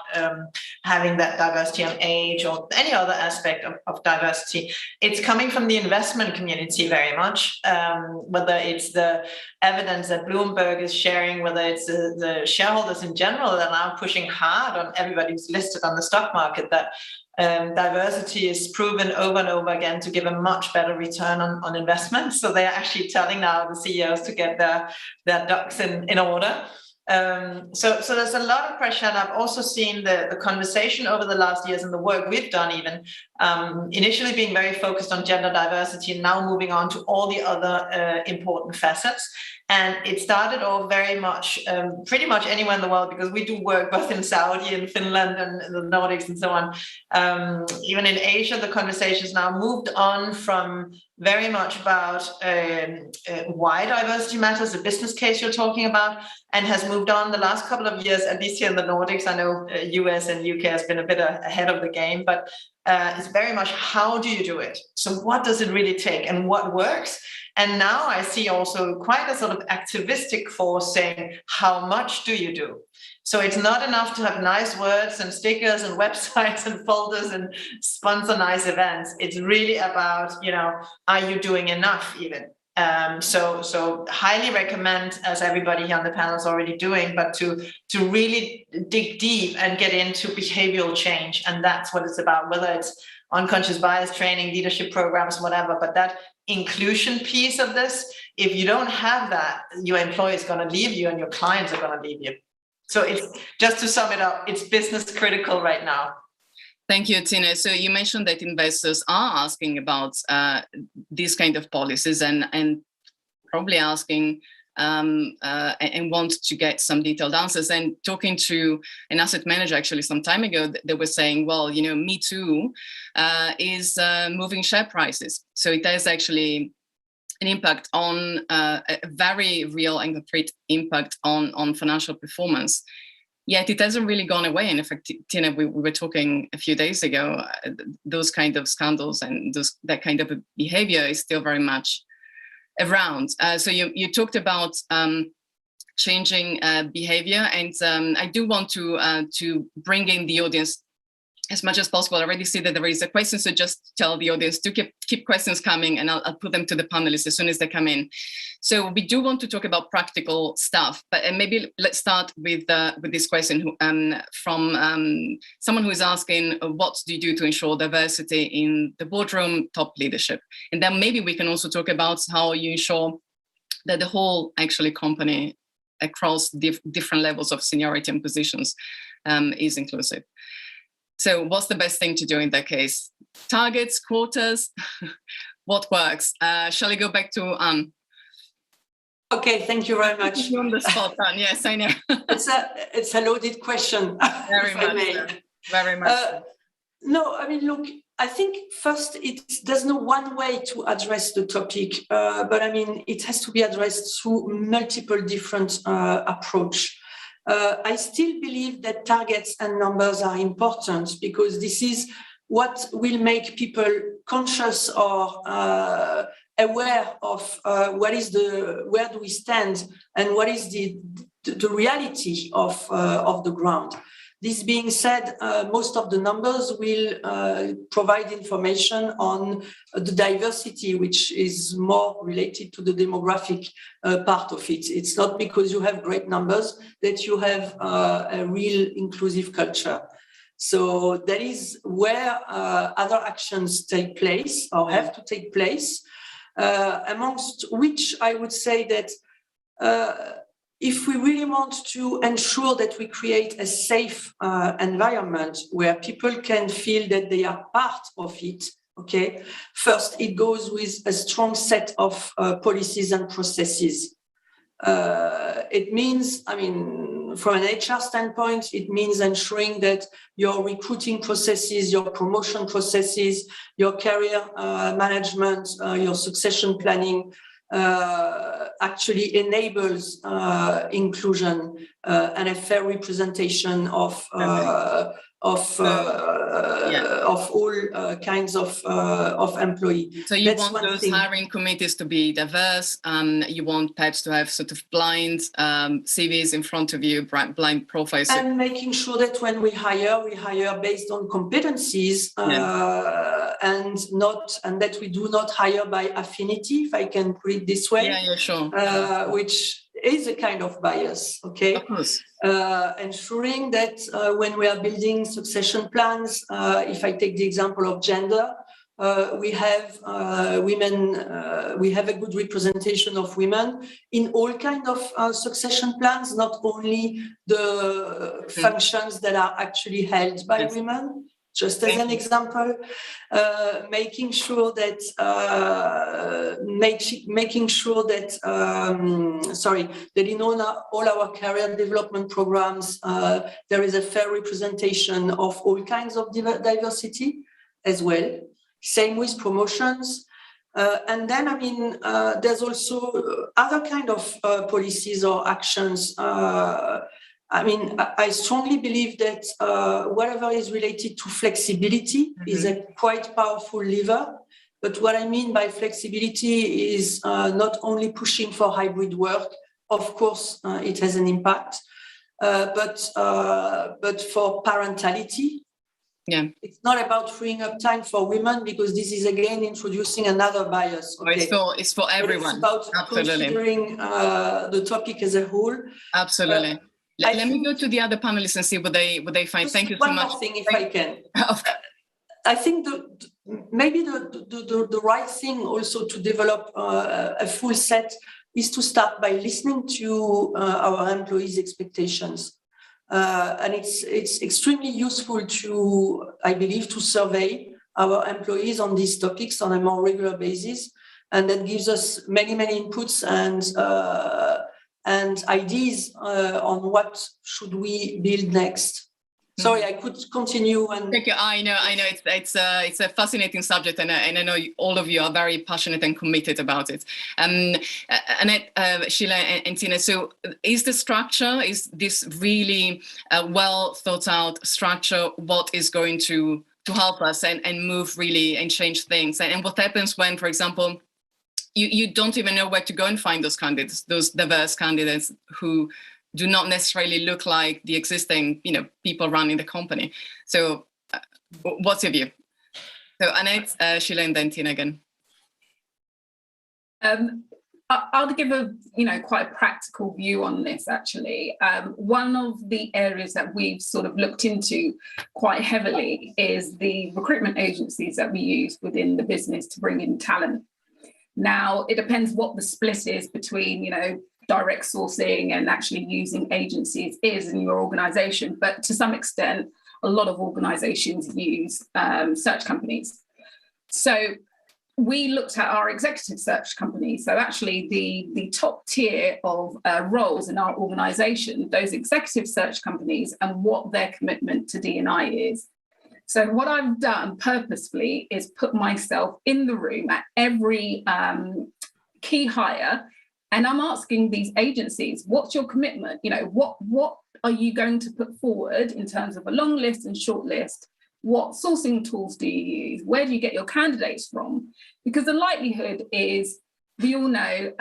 [SPEAKER 19] having that diversity on age, or any other aspect of diversity. It's coming from the investment community very much, whether it's the evidence that Blue Bloomberg is sharing, whether it's the shareholders in general that are now pushing hard on everybody who's listed on the stock market, that diversity is proven over and over again to give a much better return on investment. So they are actually telling now the CEOs to get their ducks in order. So there's a lot of pressure, and I've also seen the conversation over the last years and the work we've done even initially being very focused on gender diversity and now moving on to all the other important facets. And it started off very much, pretty much anywhere in the world, because we do work both in Saudi and Finland and the Nordics and so on. Even in Asia, the conversations now moved on from very much about why diversity matters, the business case you're talking about, and has moved on the last couple of years, at least here in the Nordics. I know US and UK has been a bit ahead of the game, but it's very much how do you do it? So what does it really take and what works? And now I see also quite a sort of activistic force saying, how much do you do? So it's not enough to have nice words and stickers and websites and folders and sponsor nice events. It's really about, are you doing enough even? So highly recommend, as everybody here on the panel is already doing, but to really dig deep and get into behavioral change. And that's what it's about, whether it's unconscious bias training, leadership programs, whatever. But that inclusion piece of this, if you don't have that, your employer is going to leave you and your clients are going to leave you. So it's just to sum it up, it's business critical right now.
[SPEAKER 15] Thank you, Tina. So you mentioned that investors are asking about these kind of policies and probably asking and want to get some detailed answers. And talking to an asset manager actually some time ago, they were saying, well, Me Too is moving share prices. So it has actually an impact on a very real and concrete impact on financial performance. Yet it hasn't really gone away. And in fact, Tina, we were talking a few days ago, those kind of scandals and that kind of behavior is still very much around. So you talked about changing behavior, and I do want to bring in the audience as much as possible. I already see that there is a question, so just tell the audience to keep questions coming, and I'll put them to the panelists as soon as they come in. So we do want to talk about practical stuff, but maybe let's start with this question from someone who is asking, what do you do to ensure diversity in the boardroom, top leadership? And then maybe we can also talk about how you ensure that the whole actually company across different levels of seniority and positions is inclusive. So what's the best thing to do in that case? Targets, quotas, what works? Shall I go back to Anne?
[SPEAKER 16] Okay, thank you very much.
[SPEAKER 15] You're on the spot, Anne. Yes, I know.
[SPEAKER 16] It's a loaded question.
[SPEAKER 15] Very much so. Very much so.
[SPEAKER 16] No, I mean, look, I think first there's no one way to address the topic, but I mean, it has to be addressed through multiple different approach. I still believe that targets and numbers are important because this is what will make people conscious or aware of where do we stand and what is the reality of the ground. This being said, most of the numbers will provide information on the diversity, which is more related to the demographic part of it. It's not because you have great numbers that you have a real inclusive culture. So that is where other actions take place or have to take place, amongst which I would say that if we really want to ensure that we create a safe environment where people can feel that they are part of it, okay, first it goes with a strong set of policies and processes. It means, I mean, from an HR standpoint, it means ensuring that your recruiting processes, your promotion processes, your career management, your succession planning, actually enables inclusion and a fair representation of all kinds of employees.
[SPEAKER 15] So you want those hiring committees to be diverse. You want perhaps to have sort of blind CVs in front of you, blind profiles.
[SPEAKER 16] And making sure that when we hire based on competencies and that we do not hire by affinity, if I can put it this way.
[SPEAKER 15] Yeah, sure.
[SPEAKER 16] Which is a kind of bias, okay?
[SPEAKER 15] Of course.
[SPEAKER 16] Ensuring that when we are building succession plans, if I take the example of gender, we have women, we have a good representation of women in all kinds of succession plans, not only the functions that are actually held by women. Just as an example, making sure that that in all our career development programs, there is a fair representation of all kinds of diversity as well. Same with promotions. And then, I mean, there's also other kind of policies or actions. I mean, I strongly believe that whatever is related to flexibility is a quite powerful lever. But what I mean by flexibility is not only pushing for hybrid work. Of course, it has an impact, but for parentality.
[SPEAKER 15] Yeah,
[SPEAKER 16] it's not about freeing up time for women, because this is again introducing another bias.
[SPEAKER 15] Okay? It's for everyone.
[SPEAKER 16] But it's about considering the topic as a whole.
[SPEAKER 15] Absolutely. Let me go to the other panelists and see what they find. Thank you so much.
[SPEAKER 16] One more thing, if I can. I think maybe the right thing also to develop a full set is to start by listening to our employees' expectations. And it's extremely useful to, I believe, to survey our employees on these topics on a more regular basis. And that gives us many, many inputs and ideas on what should we build next. Sorry, I could continue. And
[SPEAKER 15] thank you. I know. It's a fascinating subject, and I know all of you are very passionate and committed about it. Annette, Sheila, and Tina. So, is the structure? Is this really a well thought out structure? What is going to help us and move really and change things? And what happens when, for example, you don't even know where to go and find those candidates, those diverse candidates who do not necessarily look like the existing, people running the company. So what's your view? So Annette, Sheila, and then Tina again.
[SPEAKER 17] I'll give a, quite a practical view on this, actually. One of the areas that we've sort of looked into quite heavily is the recruitment agencies that we use within the business to bring in talent. Now, it depends what the split is between, direct sourcing and actually using agencies is in your organization. But to some extent, a lot of organizations use search companies. So we looked at our executive search companies. So actually the top tier of roles in our organization, those executive search companies, and what their commitment to D&I is. So what I've done purposefully is put myself in the room at every key hire, and I'm asking these agencies, what's your commitment? What are you going to put forward in terms of a long list and short list? What sourcing tools do you use? Where do you get your candidates from? Because the likelihood is, we all know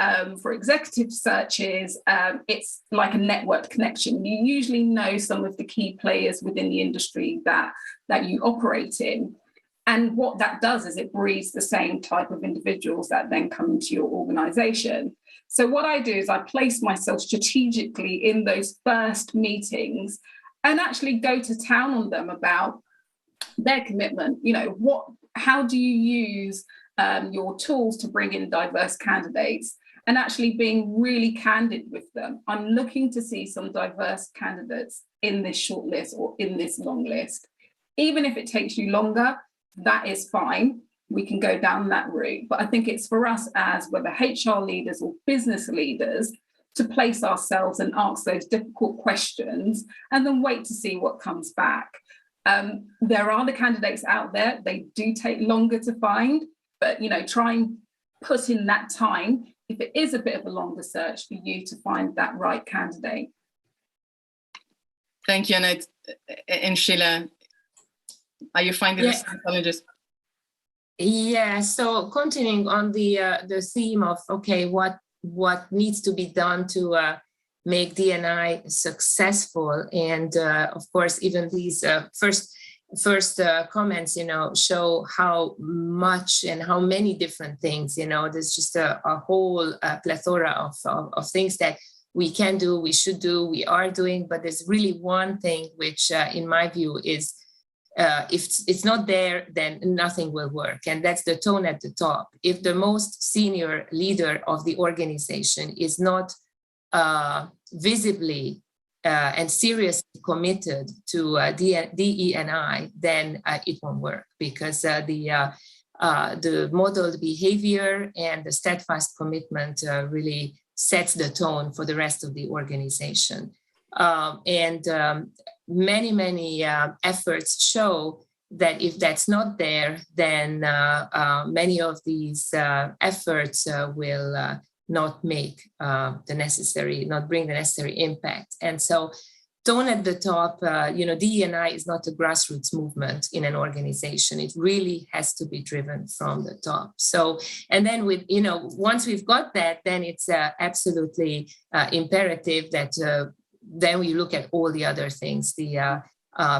[SPEAKER 17] for executive searches, it's like a network connection. You usually know some of the key players within the industry that you operate in. And what that does is it breeds the same type of individuals that then come into your organization. So what I do is I place myself strategically in those first meetings and actually go to town on them about their commitment. How do you use your tools to bring in diverse candidates, and actually being really candid with them. I'm looking to see some diverse candidates in this short list or in this long list. Even if it takes you longer, that is fine. We can go down that route. But I think it's for us as whether HR leaders or business leaders to place ourselves and ask those difficult questions and then wait to see what comes back. There are the candidates out there. They do take longer to find, but try and put in that time if it is a bit of a longer search for you to find that right candidate.
[SPEAKER 15] Thank you, Annette. And Sheila, are you finding the same challenges?
[SPEAKER 18] Yeah, so continuing on the theme of, what needs to be done to make D&I successful. And of course, even these first comments, show how much and how many different things, there's just a whole plethora of things that we can do, we should do, we are doing, but there's really one thing which, in my view, is if it's not there, then nothing will work. And that's the tone at the top. If the most senior leader of the organization is not visibly and seriously committed to DE&I, then it won't work, because the modeled behavior and the steadfast commitment really sets the tone for the rest of the organization. Many efforts show that if that's not there, then many of these efforts will not make not bring the necessary impact. And so tone at the top, DE&I is not a grassroots movement in an organization. It really has to be driven from the top. So, and then once we've got that, then it's absolutely imperative that then we look at all the other things, the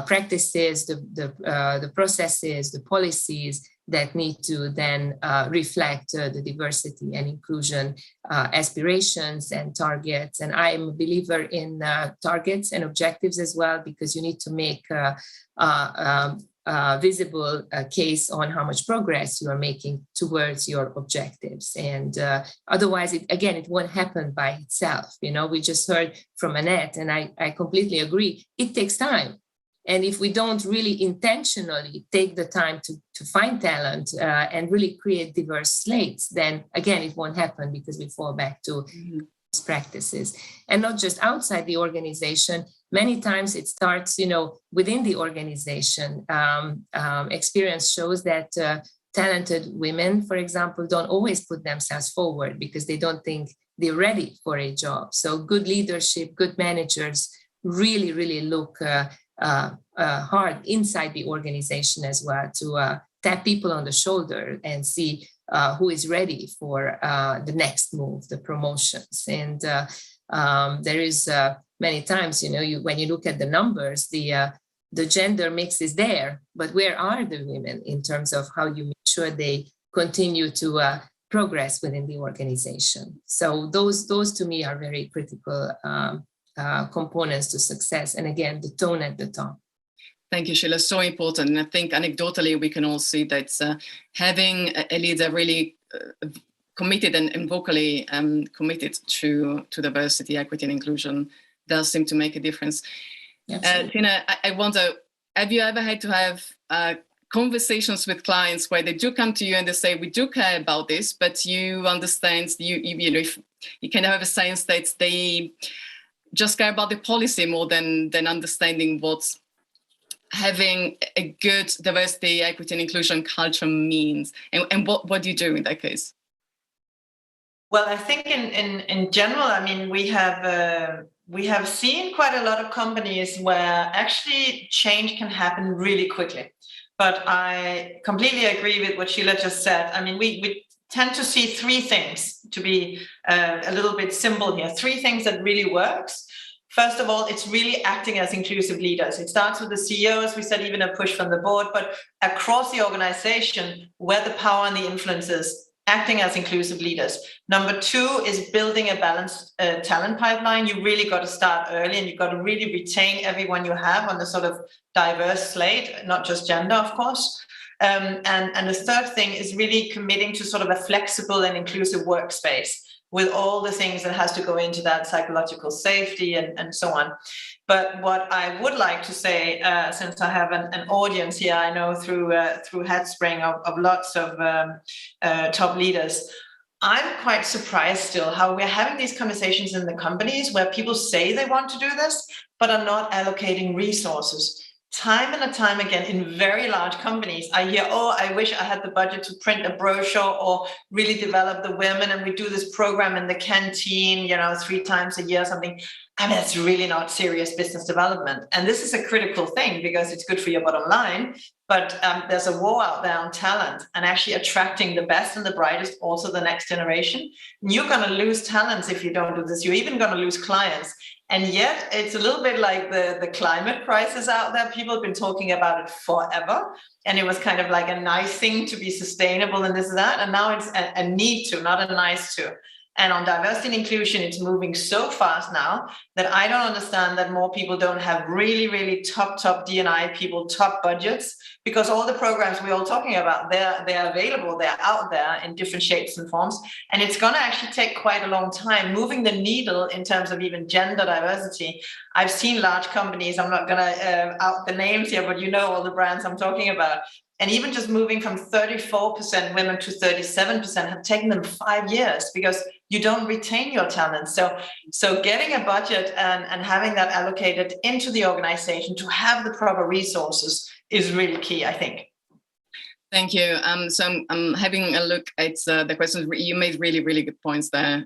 [SPEAKER 18] practices, the processes, the policies that need to then reflect the diversity and inclusion aspirations and targets. And I'm a believer in targets and objectives as well, because you need to make visible case on how much progress you are making towards your objectives. And otherwise, it won't happen by itself. We just heard from Annette, and I completely agree. It takes time. And if we don't really intentionally take the time to find talent and really create diverse slates, then again, it won't happen, because we fall back to practices. And not just outside the organization. Many times it starts, within the organization. Experience shows that talented women, for example, don't always put themselves forward because they don't think they're ready for a job. So good leadership, good managers really, really look hard inside the organization as well to tap people on the shoulder and see who is ready for the next move, the promotions. And there is many times, when you look at the numbers, the gender mix is there, but where are the women in terms of how you make sure they continue to progress within the organization? So those to me are very critical components to success. And again, the tone at the top.
[SPEAKER 15] Thank you, Sheila. So important. And I think anecdotally, we can all see that having a leader really committed and vocally committed to diversity, equity, and inclusion does seem to make a difference. Tina, I wonder, have you ever had to have conversations with clients where they do come to you and they say, we do care about this, but you understand, if you kind of have a sense that they just care about the policy more than understanding what having a good diversity, equity, and inclusion culture means, and what do you do in that case?
[SPEAKER 19] Well, I think in general, I mean, we have seen quite a lot of companies where actually change can happen really quickly. But I completely agree with what Sheila just said. I mean, we tend to see three things, to be a little bit simple here, three things that really works. First of all, it's really acting as inclusive leaders. It starts with the CEOs, we said even a push from the board, but across the organization where the power and the influence is, acting as inclusive leaders. Number two is building a balanced talent pipeline. You really got to start early, and you've got to really retain everyone you have on the sort of diverse slate, not just gender, of course. And the third thing is really committing to sort of a flexible and inclusive workspace, with all the things that has to go into that, psychological safety and so on. But what I would like to say, since I have an audience here, I know through Headspring of lots of top leaders, I'm quite surprised still how we're having these conversations in the companies where people say they want to do this, but are not allocating resources. Time and time again, in very large companies, I hear, oh, I wish I had the budget to print a brochure or really develop the women, and we do this program in the canteen, 3 times a year or something. I mean, that's really not serious business development. And this is a critical thing because it's good for your bottom line, but there's a war out there on talent and actually attracting the best and the brightest, also the next generation. And you're going to lose talents if you don't do this. You're even going to lose clients. And yet it's a little bit like the climate crisis out there. People have been talking about it forever. And it was kind of like a nice thing to be sustainable and this and that. And now it's a need to, not a nice to. And on diversity and inclusion, it's moving so fast now that I don't understand that more people don't have really, really top D&I people, top budgets, because all the programs we're all talking about, they're available, they're out there in different shapes and forms. And it's going to actually take quite a long time moving the needle in terms of even gender diversity. I've seen large companies, I'm not going to out the names here, but you know all the brands I'm talking about. And even just moving from 34% women to 37% have taken them 5 years because you don't retain your talent. So getting a budget and having that allocated into the organization to have the proper resources is really key, I think.
[SPEAKER 15] Thank you. So I'm having a look at the questions. You made really, really good points there,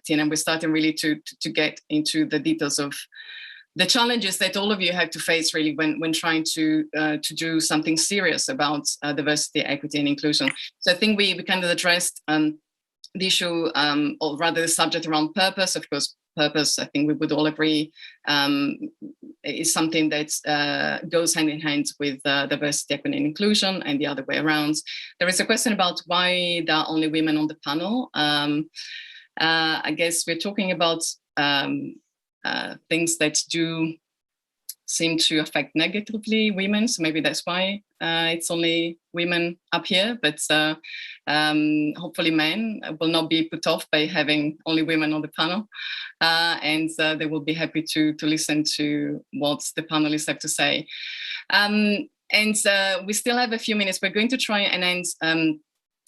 [SPEAKER 15] Tina. We're starting really to get into the details of the challenges that all of you have to face really when trying to do something serious about diversity, equity, and inclusion. So I think we kind of addressed the issue, or rather the subject around purpose. Of course, purpose, I think we would all agree, is something that goes hand in hand with diversity, equity, and inclusion, and the other way around. There is a question about why there are only women on the panel. I guess we're talking about things that do seem to affect negatively women, so maybe that's why it's only women up here, but hopefully men will not be put off by having only women on the panel, and they will be happy to listen to what the panelists have to say. And we still have a few minutes. We're going to try and end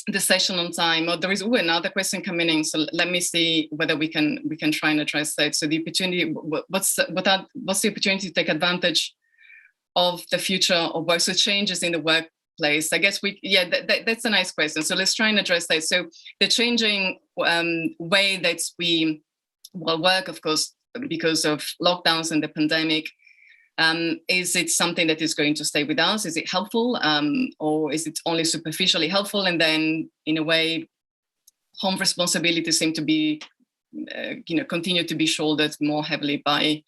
[SPEAKER 15] the session on time. Oh, there is another question coming in, so let me see whether we can try and address that. So the opportunity, what's the opportunity to take advantage of the future of work? So changes in the workplace. I guess that's a nice question. So let's try and address that. So the changing way that we will work, of course, because of lockdowns and the pandemic. Is it something that is going to stay with us? Is it helpful, or is it only superficially helpful? And then, in a way, home responsibilities seem to be, continue to be shouldered more heavily by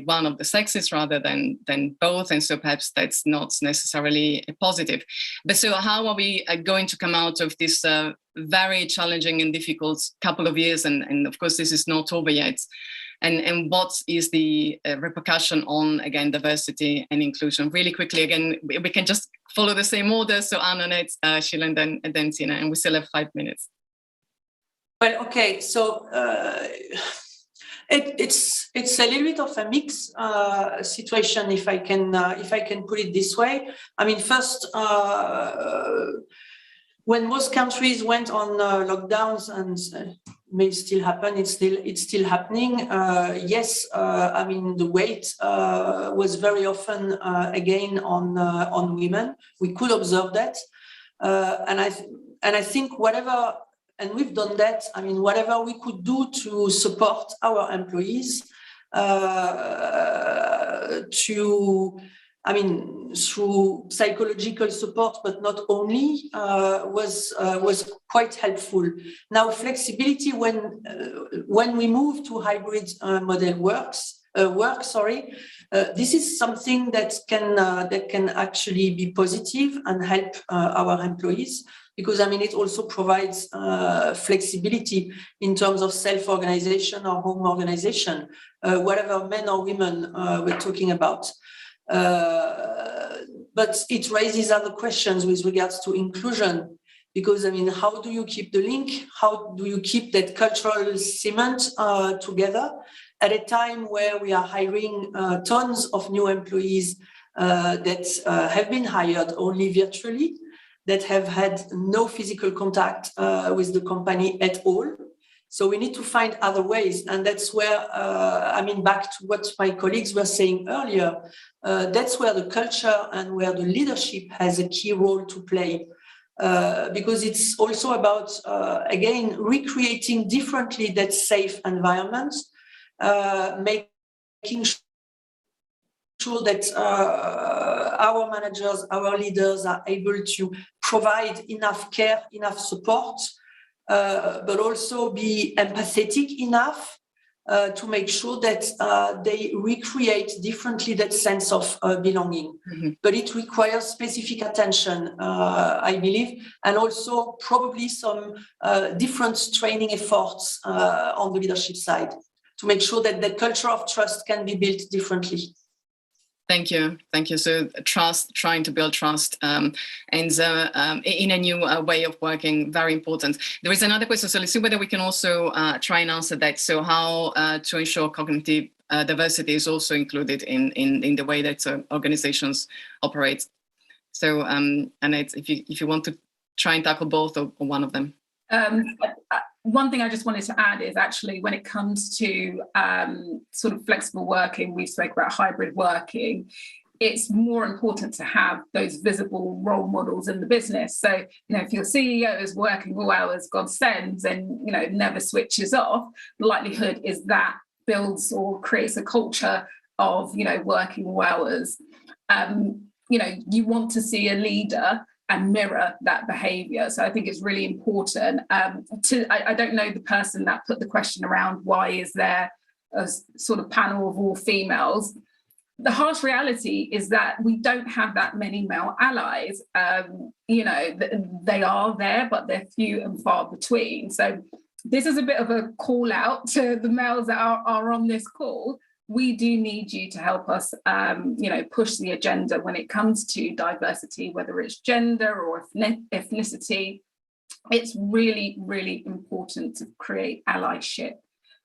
[SPEAKER 15] one of the sexes rather than both. And so perhaps that's not necessarily a positive. But so how are we going to come out of this very challenging and difficult couple of years? And of course, this is not over yet. And what is the repercussion on, again, diversity and inclusion? Really quickly, again, we can just follow the same order. So Anna, Sheila, and then Tina, and we still have 5 minutes.
[SPEAKER 16] Well, okay, so it's a little bit of a mixed situation, if I can put it this way. I mean, first, when most countries went on lockdowns, and may still happen, it's still happening. Yes, I mean, the weight was very often again on women. We could observe that, and I think whatever, and we've done that. I mean, whatever we could do to support our employees, through psychological support, but not only, was quite helpful. Now, flexibility when we move to hybrid model work. This is something that can actually be positive and help our employees, because I mean it also provides flexibility in terms of self-organization or home organization, whatever men or women we're talking about. But it raises other questions with regards to inclusion, because I mean, how do you keep the link? How do you keep that cultural cement together at a time where we are hiring tons of new employees that have been hired only virtually, that have had no physical contact with the company at all? So we need to find other ways. And that's where, back to what my colleagues were saying earlier, that's where the culture and where the leadership has a key role to play. Because it's also about, again, recreating differently that safe environment, making sure that our managers, our leaders are able to provide enough care, enough support, but also be empathetic enough to make sure that they recreate differently that sense of belonging. But it requires specific attention, I believe, and also probably some different training efforts on the leadership side to make sure that the culture of trust can be built differently.
[SPEAKER 15] Thank you. So trust, trying to build trust, and in a new way of working, very important. There is another question, so let's see whether we can also try and answer that. So how to ensure cognitive diversity is also included in the way that organizations operate. So Annette, if you want to try and tackle both or one of them.
[SPEAKER 17] One thing I just wanted to add is actually when it comes to sort of flexible working, we spoke about hybrid working, it's more important to have those visible role models in the business. So, if your CEO is working all hours God sends and, never switches off, the likelihood is that builds or creates a culture of, working all hours. You want to see a leader and mirror that behavior. So I think it's really important. I don't know the person that put the question around why is there a sort of panel of all females. The harsh reality is that we don't have that many male allies. They are there, but they're few and far between. So this is a bit of a call out to the males that are on this call. We do need you to help us, push the agenda when it comes to diversity, whether it's gender or ethnicity. It's really, really important to create allyship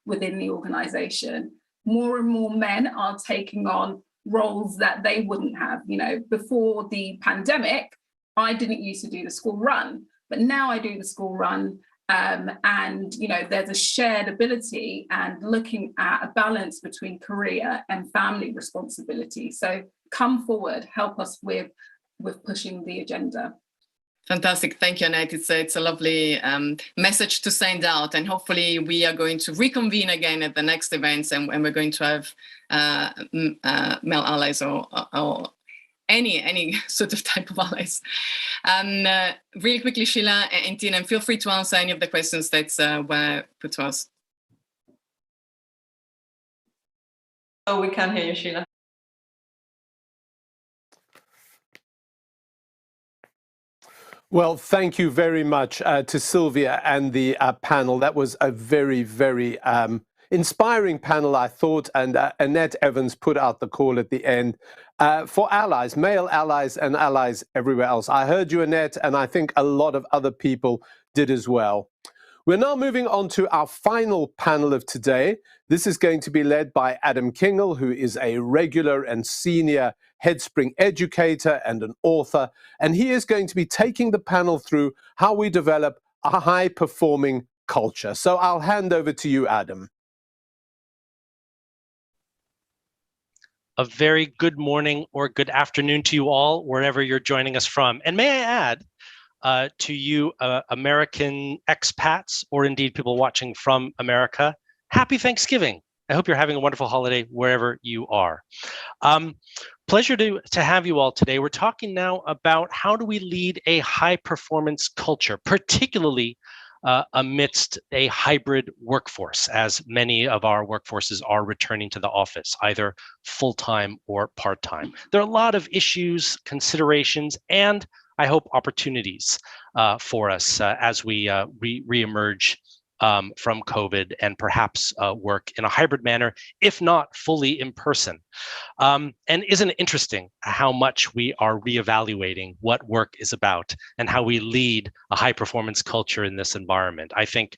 [SPEAKER 17] within the organization. More and more men are taking on roles that they wouldn't have. Before the pandemic, I didn't used to do the school run, but now I do the school run. And there's a shared ability and looking at a balance between career and family responsibility. So come forward, help us with pushing the agenda.
[SPEAKER 15] Fantastic. Thank you, Annette. It's a lovely message to send out, and hopefully we are going to reconvene again at the next events, and we're going to have male allies or any sort of type of allies. Really quickly, Sheila and Tina, feel free to answer any of the questions that were put to us.
[SPEAKER 19] Oh, we can't hear you, Sheila.
[SPEAKER 4] Well, thank you very much to Sylvia and the panel. That was a very, very inspiring panel, I thought, and Annette Evans put out the call at the end for allies, male allies and allies everywhere else. I heard you, Annette, and I think a lot of other people did as well. We're now moving on to our final panel of today. This is going to be led by Adam Kingle, who is a regular and senior Headspring educator and an author, and he is going to be taking the panel through how we develop a high-performing culture. So I'll hand over to you, Adam.
[SPEAKER 20] A very good morning or good afternoon to you all, wherever you're joining us from. And may I add to you American expats, or indeed people watching from America, happy Thanksgiving. I hope you're having a wonderful holiday wherever you are. Pleasure to have you all today. We're talking now about how do we lead a high performance culture, particularly amidst a hybrid workforce, as many of our workforces are returning to the office, either full-time or part-time. There are a lot of issues, considerations, and I hope opportunities for us as we reemerge from COVID and perhaps work in a hybrid manner, if not fully in person. And isn't it interesting how much we are reevaluating what work is about and how we lead a high performance culture in this environment? I think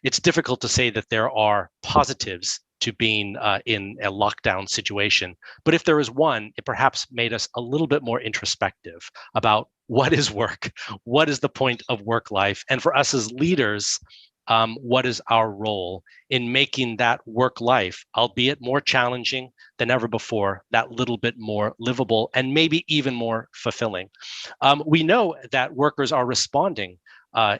[SPEAKER 20] it's difficult to say that there are positives to being in a lockdown situation. But if there is one, it perhaps made us a little bit more introspective about what is work, what is the point of work life, and for us as leaders, what is our role in making that work life, albeit more challenging than ever before, that little bit more livable and maybe even more fulfilling. We know that workers are responding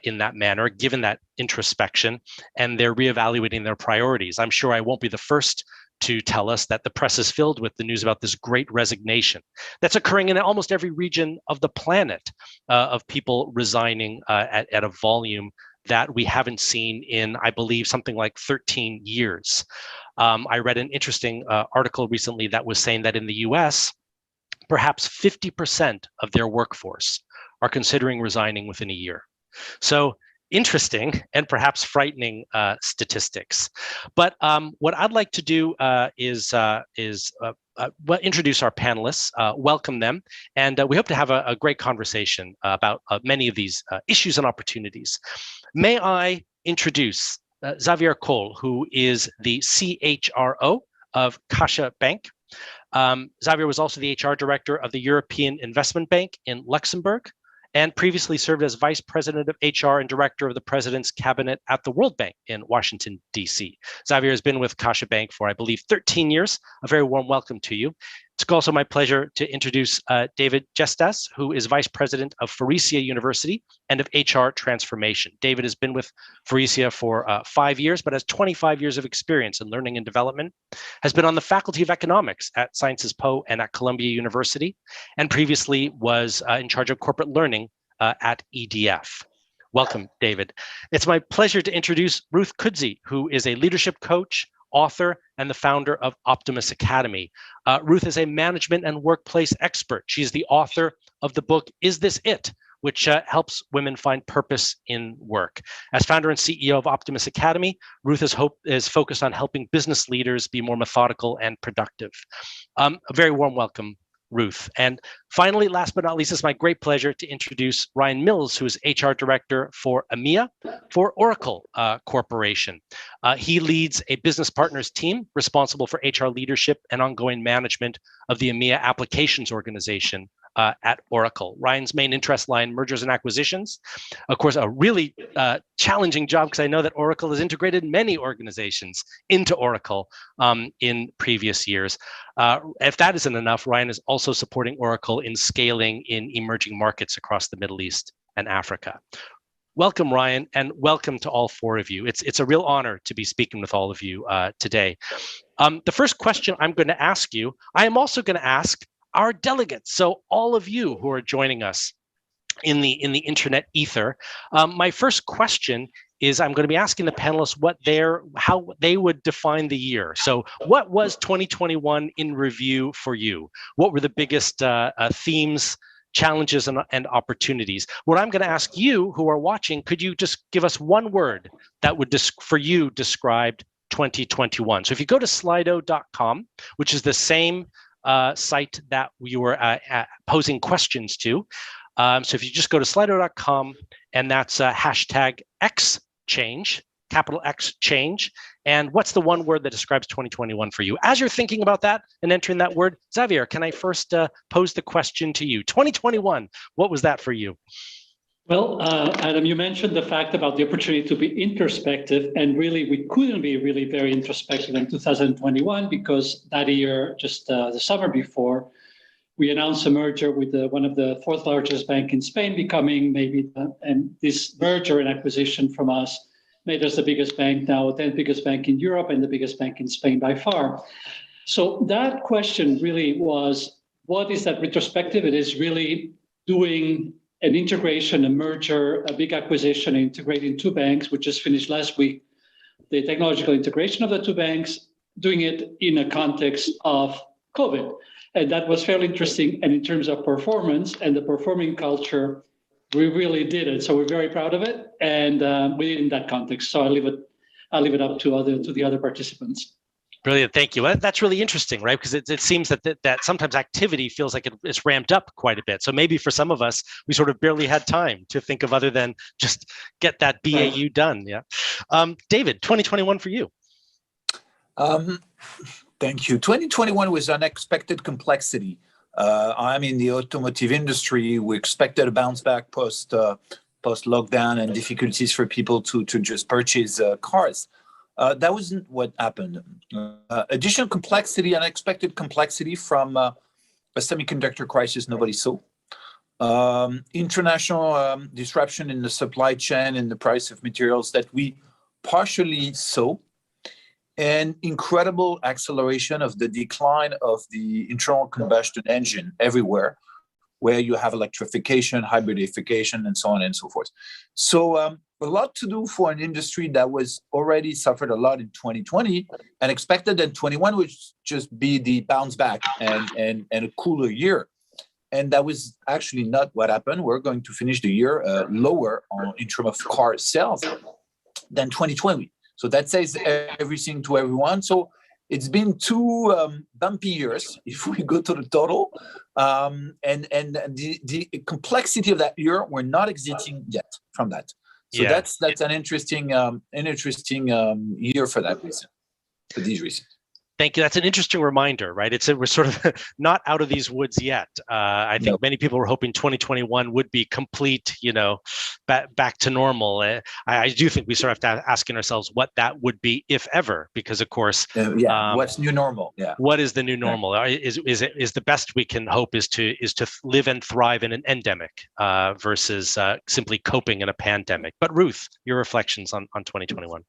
[SPEAKER 20] in that manner, given that introspection, and they're reevaluating their priorities. I'm sure I won't be the first to tell us that the press is filled with the news about this great resignation that's occurring in almost every region of the planet, of people resigning at a volume that we haven't seen in, I believe, something like 13 years. I read an interesting article recently that was saying that in the US, perhaps 50% of their workforce are considering resigning within a year. So interesting and perhaps frightening statistics. But what I'd like to do is introduce our panelists, welcome them, and we hope to have a great conversation about many of these issues and opportunities. May I introduce Xavier Kohl, who is the CHRO of Caixa Bank. Xavier was also the HR director of the European Investment Bank in Luxembourg, and previously served as vice president of HR and director of the president's cabinet at the World Bank in Washington, D.C. Xavier has been with Caixa Bank for, I believe, 13 years. A very warm welcome to you. It's also my pleasure to introduce David Gestas, who is vice president of Faurecia University and of HR transformation. David has been with Faurecia for 5 years, but has 25 years of experience in learning and development, has been on the faculty of economics at Sciences Po and at Columbia University, and previously was in charge of corporate learning at EDF. Welcome, David. It's my pleasure to introduce Ruth Kudzi, who is a leadership coach, author, and the founder of Optimus Academy. Ruth is a management and workplace expert. She's the author of the book, Is This It?, which helps women find purpose in work. As founder and CEO of Optimus Academy, Ruth is focused on helping business leaders be more methodical and productive. A very warm welcome, Ruth. And finally, last but not least, it's my great pleasure to introduce Ryan Mills, who is HR Director for EMEA for Oracle Corporation. He leads a business partners team responsible for HR leadership and ongoing management of the EMEA applications organization at Oracle. Ryan's main interest lie in mergers and acquisitions. Of course, a really challenging job, because I know that Oracle has integrated many organizations into Oracle in previous years. If that isn't enough, Ryan is also supporting Oracle in scaling in emerging markets across the Middle East and Africa. Welcome, Ryan, and welcome to all four of you. It's a real honor to be speaking with all of you today. The first question I'm going to ask you, I am also going to ask our delegates, so all of you who are joining us in the internet ether. My first question is, I'm going to be asking the panelists how they would define the year. So what was 2021 in review for you? What were the biggest themes, challenges, and opportunities? What I'm going to ask you who are watching, could you just give us one word that would, for you, describe 2021? So if you go to slido.com, which is the same site that we were posing questions to. So if you just go to slido.com, and that's hashtag Xchange, capital X change. And what's the one word that describes 2021 for you? As you're thinking about that and entering that word, Xavier, can I first pose the question to you? 2021, what was that for you?
[SPEAKER 21] Well, Adam, you mentioned the fact about the opportunity to be introspective, and really we couldn't be really very introspective in 2021 because that year, just the summer before, we announced a merger with one of the fourth largest bank in Spain, becoming and this merger and acquisition from us made us the biggest bank now, the 10th biggest bank in Europe and the biggest bank in Spain by far. So that question really was, what is that retrospective? It is really doing an integration, a merger, a big acquisition, integrating two banks, which just finished last week, the technological integration of the two banks, doing it in a context of COVID. And that was fairly interesting. And in terms of performance and the performing culture, we really did it. So we're very proud of it. And we did it in that context. So I'll leave it up to the other participants.
[SPEAKER 20] Brilliant, thank you. That's really interesting, right? Because it seems that sometimes activity feels like it's ramped up quite a bit. So maybe for some of us, we sort of barely had time to think of other than just get that BAU done. Yeah, David, 2021 for you.
[SPEAKER 22] Thank you. 2021 was unexpected complexity. I'm in the automotive industry. We expected a bounce back post lockdown and difficulties for people to just purchase cars. That wasn't what happened. Additional complexity, unexpected complexity from a semiconductor crisis nobody saw. International disruption in the supply chain and the price of materials that we partially saw. And incredible acceleration of the decline of the internal combustion engine everywhere, where you have electrification, hybridification, and so on and so forth. So a lot to do for an industry that was already suffered a lot in 2020 and expected that 21 would just be the bounce back and a cooler year. And that was actually not what happened. We're going to finish the year lower in terms of car sales than 2020. So that says everything to everyone. So it's been two bumpy years if we go to the total. And the complexity of that year, we're not exiting yet from that. So that's an interesting year for that reason, for these reasons.
[SPEAKER 20] Thank you. That's an interesting reminder, right? We're sort of not out of these woods yet. I think many people were hoping 2021 would be complete, back to normal. I do think we sort of have to asking ourselves what that would be, if ever, because of course,
[SPEAKER 22] what's new normal? Yeah.
[SPEAKER 20] What is the new normal? Is the best we can hope is to live and thrive in an endemic versus simply coping in a pandemic. But Ruth, your reflections on 2021.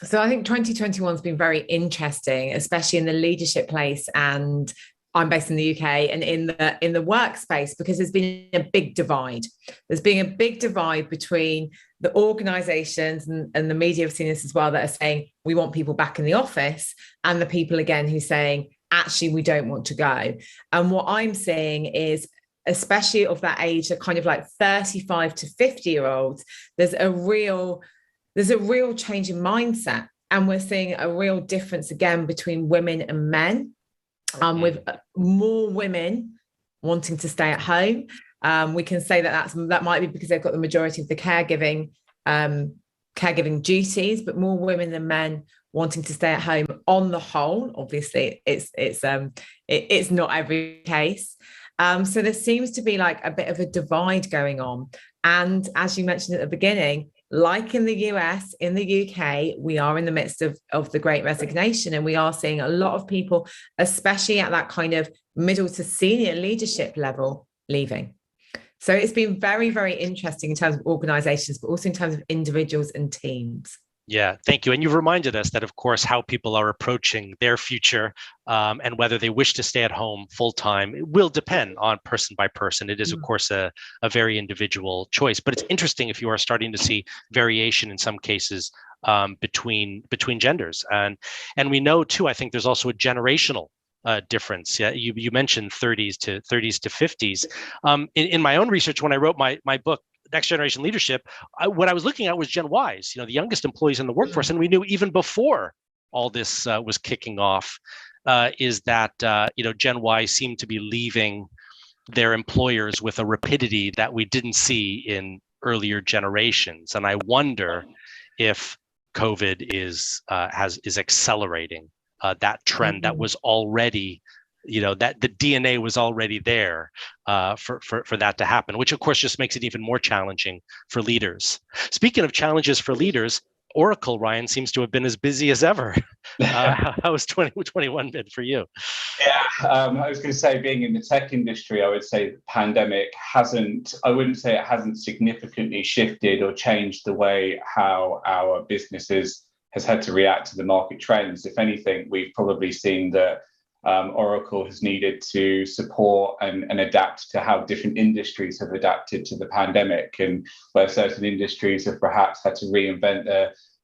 [SPEAKER 1] So I think 2021 has been very interesting, especially in the leadership place, and I'm based in the UK, and in the workspace, because there's been a big divide. There's been a big divide between the organizations, and the media have seen this as well, that are saying we want people back in the office, and the people again who saying actually we don't want to go. And what I'm seeing is, especially of that age, the kind of like 35 to 50-year-olds, there's a real change in mindset, and we're seeing a real difference again between women and men, with more women wanting to stay at home. We can say that might be because they've got the majority of the caregiving duties, but more women than men wanting to stay at home on the whole. Obviously, it's not every case. So there seems to be like a bit of a divide going on, and as you mentioned at the beginning, like in the US, in the UK, we are in the midst of the Great Resignation, and we are seeing a lot of people, especially at that kind of middle to senior leadership level, leaving. So it's been very, very interesting in terms of organizations, but also in terms of individuals and teams.
[SPEAKER 20] Yeah, thank you. And you've reminded us that, of course, how people are approaching their future and whether they wish to stay at home full time, it will depend on person by person. It is, of course, a very individual choice. But it's interesting if you are starting to see variation in some cases between genders. And we know, too, I think there's also a generational difference. Yeah, you mentioned 30s to 50s. In my own research, when I wrote my book, Next Generation Leadership, what I was looking at was Gen Ys, the youngest employees in the workforce. And we knew even before all this was kicking off, is that, Gen Y seemed to be leaving their employers with a rapidity that we didn't see in earlier generations. And I wonder if COVID is accelerating that trend that was already, that the DNA was already there for that to happen, which of course just makes it even more challenging for leaders. Speaking of challenges for leaders, Oracle, Ryan, seems to have been as busy as ever. How was 2021 been for you?
[SPEAKER 3] Yeah, I was going to say, being in the tech industry, I would say the pandemic I wouldn't say it hasn't significantly shifted or changed the way how our businesses has had to react to the market trends. If anything, we've probably seen that Oracle has needed to support and adapt to how different industries have adapted to the pandemic, and where certain industries have perhaps had to reinvent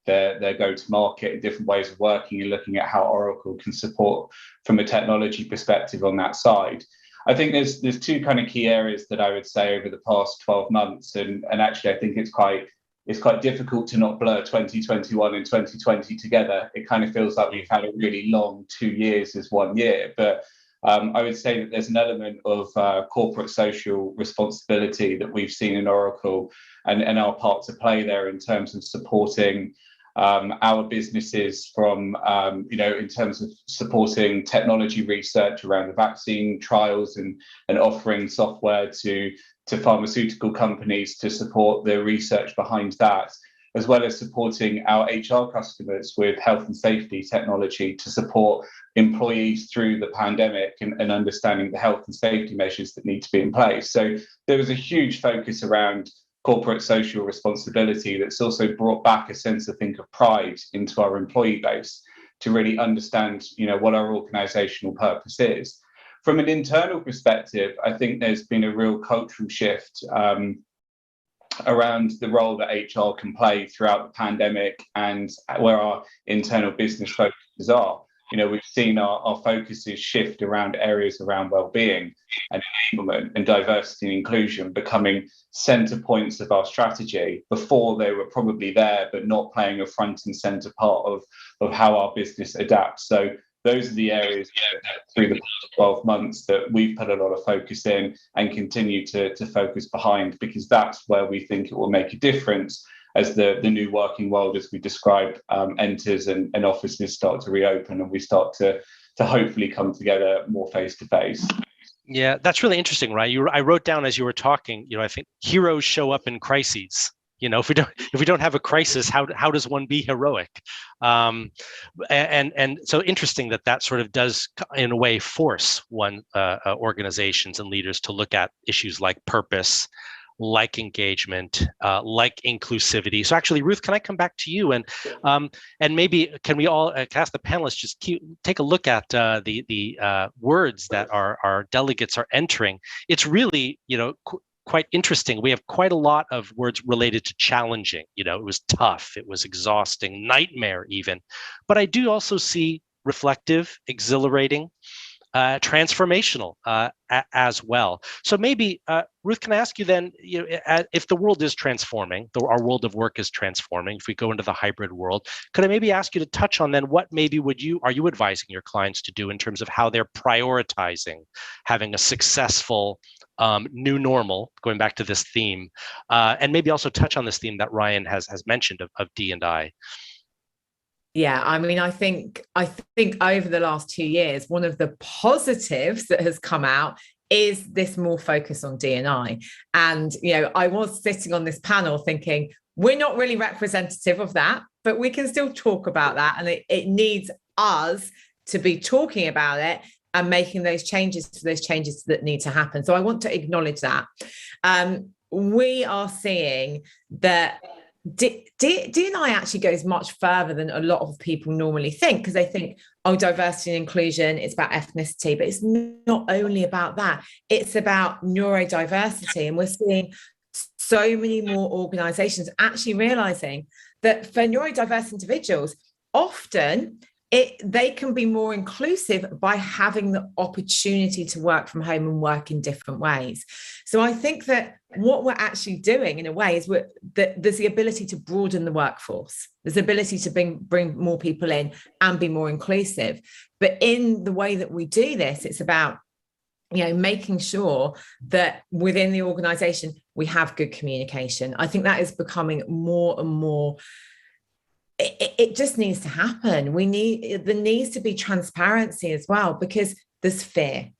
[SPEAKER 3] their go-to-market, different ways of working, and looking at how Oracle can support from a technology perspective on that side. I think there's two kind of key areas that I would say over the past 12 months, and actually I think it's quite difficult to not blur 2021 and 2020 together. It kind of feels like we've had a really long 2 years as 1 year. But I would say that there's an element of corporate social responsibility that we've seen in Oracle, and our part to play there in terms of supporting our businesses from, in terms of supporting technology research around the vaccine trials and offering software to pharmaceutical companies to support the research behind that, as well as supporting our HR customers with health and safety technology to support employees through the pandemic and understanding the health and safety measures that need to be in place. So there was a huge focus around corporate social responsibility that's also brought back a sense, I think, of pride into our employee base to really understand, what our organizational purpose is. From an internal perspective, I think there's been a real cultural shift around the role that HR can play throughout the pandemic and where our internal business focuses are. We've seen our focuses shift around areas around well-being and enablement and diversity and inclusion becoming center points of our strategy. Before, they were probably there, but not playing a front and center part of how our business adapts. So those are the areas through the past 12 months that we've put a lot of focus in and continue to focus behind, because that's where we think it will make a difference as the new working world, as we described, enters and offices start to reopen and we start to hopefully come together more face to face.
[SPEAKER 20] Yeah, that's really interesting, right? I wrote down as you were talking, I think heroes show up in crises. If we don't have a crisis, how does one be heroic? And so interesting that sort of does, in a way, force organizations and leaders to look at issues like purpose, like engagement, like inclusivity. So actually, Ruth, can I come back to you and maybe can we all ask the panelists just take a look at the words that our delegates are entering. It's really quite interesting. We have quite a lot of words related to challenging. It was tough, it was exhausting, nightmare even. But I do also see reflective, exhilarating, transformational as well. So maybe, Ruth, can I ask you then, if the world is transforming, our world of work is transforming, if we go into the hybrid world, could I maybe ask you to touch on then what maybe are you advising your clients to do in terms of how they're prioritizing having a successful new normal, going back to this theme, and maybe also touch on this theme that Ryan has mentioned of D&I.
[SPEAKER 1] Yeah, I think over the last 2 years, one of the positives that has come out is this more focus on D&I. And, I was sitting on this panel thinking, we're not really representative of that, but we can still talk about that. And it needs us to be talking about it and making those changes that need to happen. So I want to acknowledge that. We are seeing that D&I actually goes much further than a lot of people normally think, because they think, diversity and inclusion, it's about ethnicity, but it's not only about that. It's about neurodiversity. And we're seeing so many more organizations actually realizing that for neurodiverse individuals, often they can be more inclusive by having the opportunity to work from home and work in different ways. So I think that what we're actually doing in a way is there's the ability to broaden the workforce. There's the ability to bring more people in and be more inclusive. But in the way that we do this, it's about making sure that within the organization, we have good communication. I think that is becoming more and more. It just needs to happen. There needs to be transparency as well, because there's fear.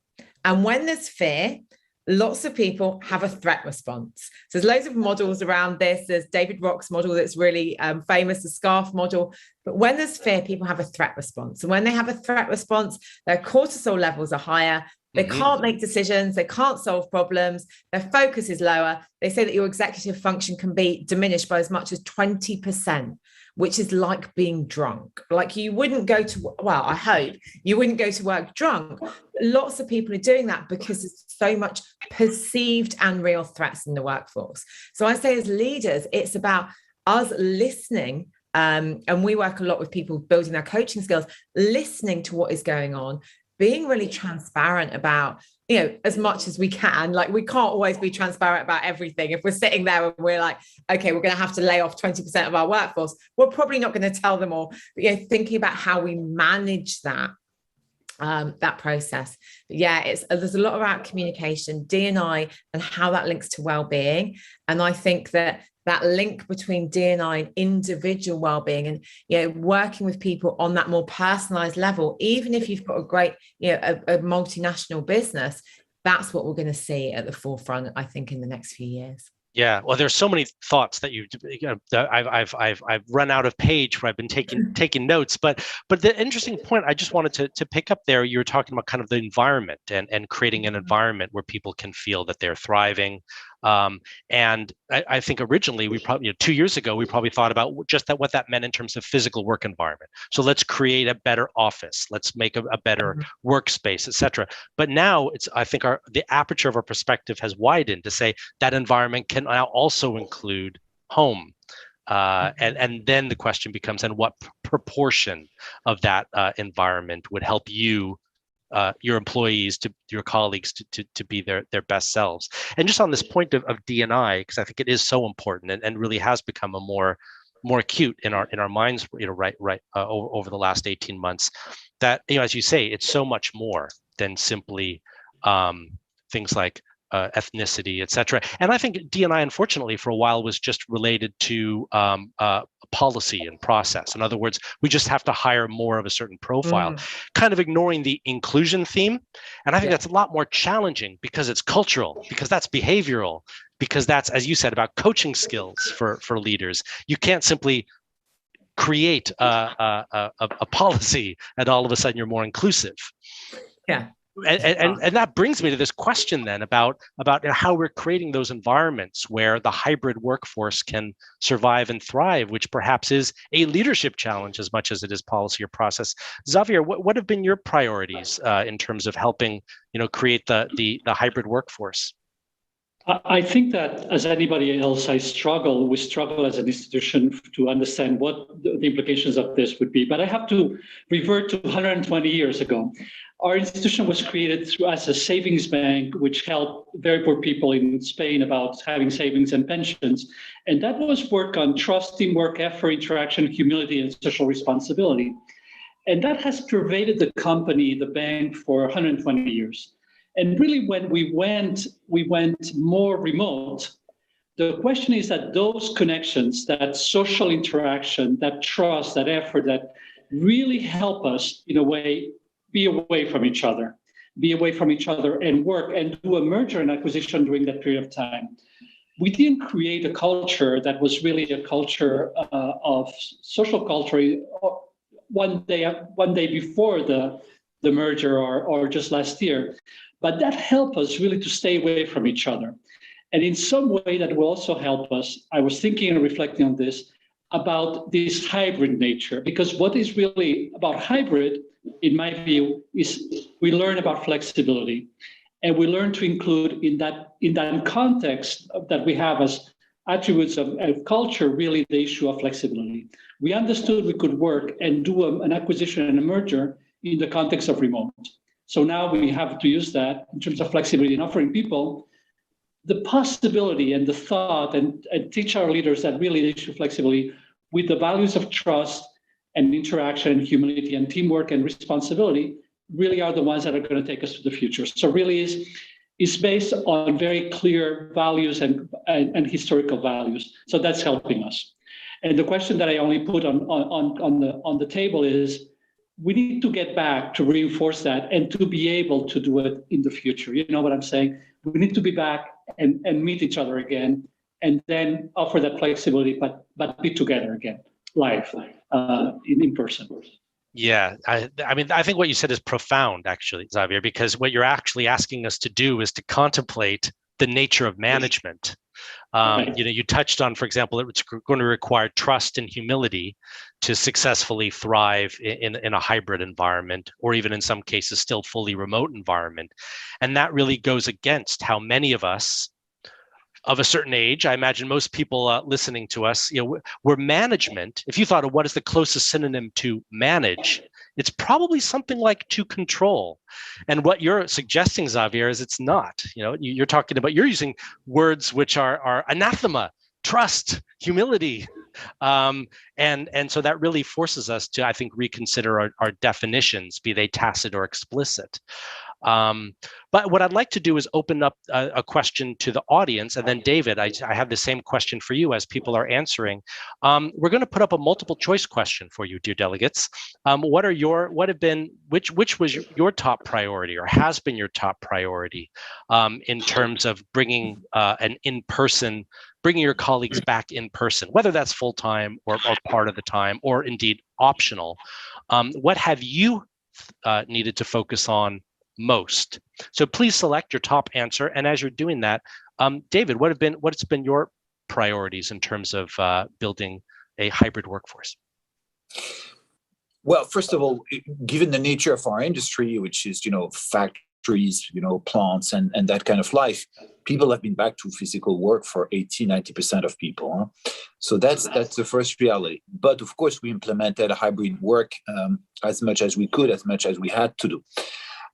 [SPEAKER 1] And when there's fear, lots of people have a threat response. So there's loads of models around this. There's David Rock's model that's really famous, the SCARF model. But when there's fear, people have a threat response. And when they have a threat response, their cortisol levels are higher. They can't make decisions. They can't solve problems. Their focus is lower. They say that your executive function can be diminished by as much as 20%. Which is like being drunk. Like you wouldn't go to, I hope you wouldn't go to work drunk. Lots of people are doing that because there's so much perceived and real threats in the workforce. So I say as leaders, it's about us listening, and we work a lot with people building their coaching skills, listening to what is going on, being really transparent about, as much as we can. Like we can't always be transparent about everything. If we're sitting there and we're like, okay, we're going to have to lay off 20% of our workforce, we're probably not going to tell them all. But thinking about how we manage that process. But there's a lot about communication, D&I, and how that links to well-being. And I think that link between D&I and individual well-being, and working with people on that more personalized level, even if you've got a great a multinational business, that's what we're going to see at the forefront, I think, in the next few years.
[SPEAKER 20] Yeah, well, there's so many thoughts that I've run out of page where I've been taking notes. But the interesting point I just wanted to pick up there, you were talking about kind of the environment and creating an environment where people can feel that they're thriving, And I think originally we probably, 2 years ago, we probably thought about just what that meant in terms of physical work environment. So let's create a better office, let's make a better workspace, et cetera. But now I think the aperture of our perspective has widened to say that environment can now also include home. And then the question becomes, and what proportion of that environment would help you, your employees, your colleagues to be their best selves? And just on this point of D&I, because I think it is so important and really has become a more acute in our minds, over the last 18 months, that, as you say, it's so much more than simply things like ethnicity, et cetera. And I think D&I, unfortunately, for a while was just related to policy and process. In other words, we just have to hire more of a certain profile, kind of ignoring the inclusion theme. And I think that's a lot more challenging because it's cultural, because that's behavioral, because that's, as you said, about coaching skills for leaders. You can't simply create a policy and all of a sudden you're more inclusive.
[SPEAKER 1] Yeah.
[SPEAKER 20] And that brings me to this question then about how we're creating those environments where the hybrid workforce can survive and thrive, which perhaps is a leadership challenge as much as it is policy or process. Xavier, what have been your priorities in terms of helping create the hybrid workforce?
[SPEAKER 21] I think that, as anybody else, we struggle as an institution to understand what the implications of this would be. But I have to revert to 120 years ago. Our institution was created as a savings bank, which helped very poor people in Spain about having savings and pensions. And that was work on trust, teamwork, effort, interaction, humility, and social responsibility. And that has pervaded the company, the bank, for 120 years. And really, when we went more remote, the question is that those connections, that social interaction, that trust, that effort, that really help us, in a way, be away from each other and work and do a merger and acquisition during that period of time. We didn't create a culture that was really a culture of social culture one day before the merger or just last year. But that helped us really to stay away from each other. And in some way that will also help us, I was thinking and reflecting on this, about this hybrid nature. Because what is really about hybrid, in my view, is we learn about flexibility. And we learn to include in that context that we have as attributes of culture, really the issue of flexibility. We understood we could work and do an acquisition and a merger in the context of remote. So now we have to use that in terms of flexibility and offering people the possibility and the thought and teach our leaders that really the issue of flexibility with the values of trust and interaction and humility and teamwork and responsibility really are the ones that are going to take us to the future. So really is based on very clear values and historical values. So that's helping us. And the question that I only put on the table is, we need to get back to reinforce that and to be able to do it in the future. You know what I'm saying? We need to be back and meet each other again, and then offer that flexibility, but be together again, live, in person.
[SPEAKER 20] Yeah, I mean, I think what you said is profound, actually, Xavier, because what you're actually asking us to do is to contemplate the nature of management. You touched on, for example, it's going to require trust and humility to successfully thrive in a hybrid environment, or even in some cases still fully remote environment. And that really goes against how many of us of a certain age, I imagine most people listening to us, we're management. If you thought of what is the closest synonym to manage, it's probably something like to control. And what you're suggesting, Xavier, is it's not. You're talking about, you're using words which are anathema, trust, humility. And so that really forces us to, I think, reconsider our definitions, be they tacit or explicit. But what I'd like to do is open up a question to the audience, and then David, I have the same question for you as people are answering. We're going to put up a multiple choice question for you, dear delegates. Which was your top priority, or has been your top priority, in terms of bringing bringing your colleagues back in person, whether that's full time or part of the time, or indeed optional? What have you needed to focus on most? So please select your top answer. And as you're doing that, David, what's been your priorities in terms of building a hybrid workforce?
[SPEAKER 22] Well, first of all, given the nature of our industry, which is, factories, plants and that kind of life, people have been back to physical work for 80-90% of people. Huh? So that's the first reality. But of course, we implemented a hybrid work as much as we could, as much as we had to do.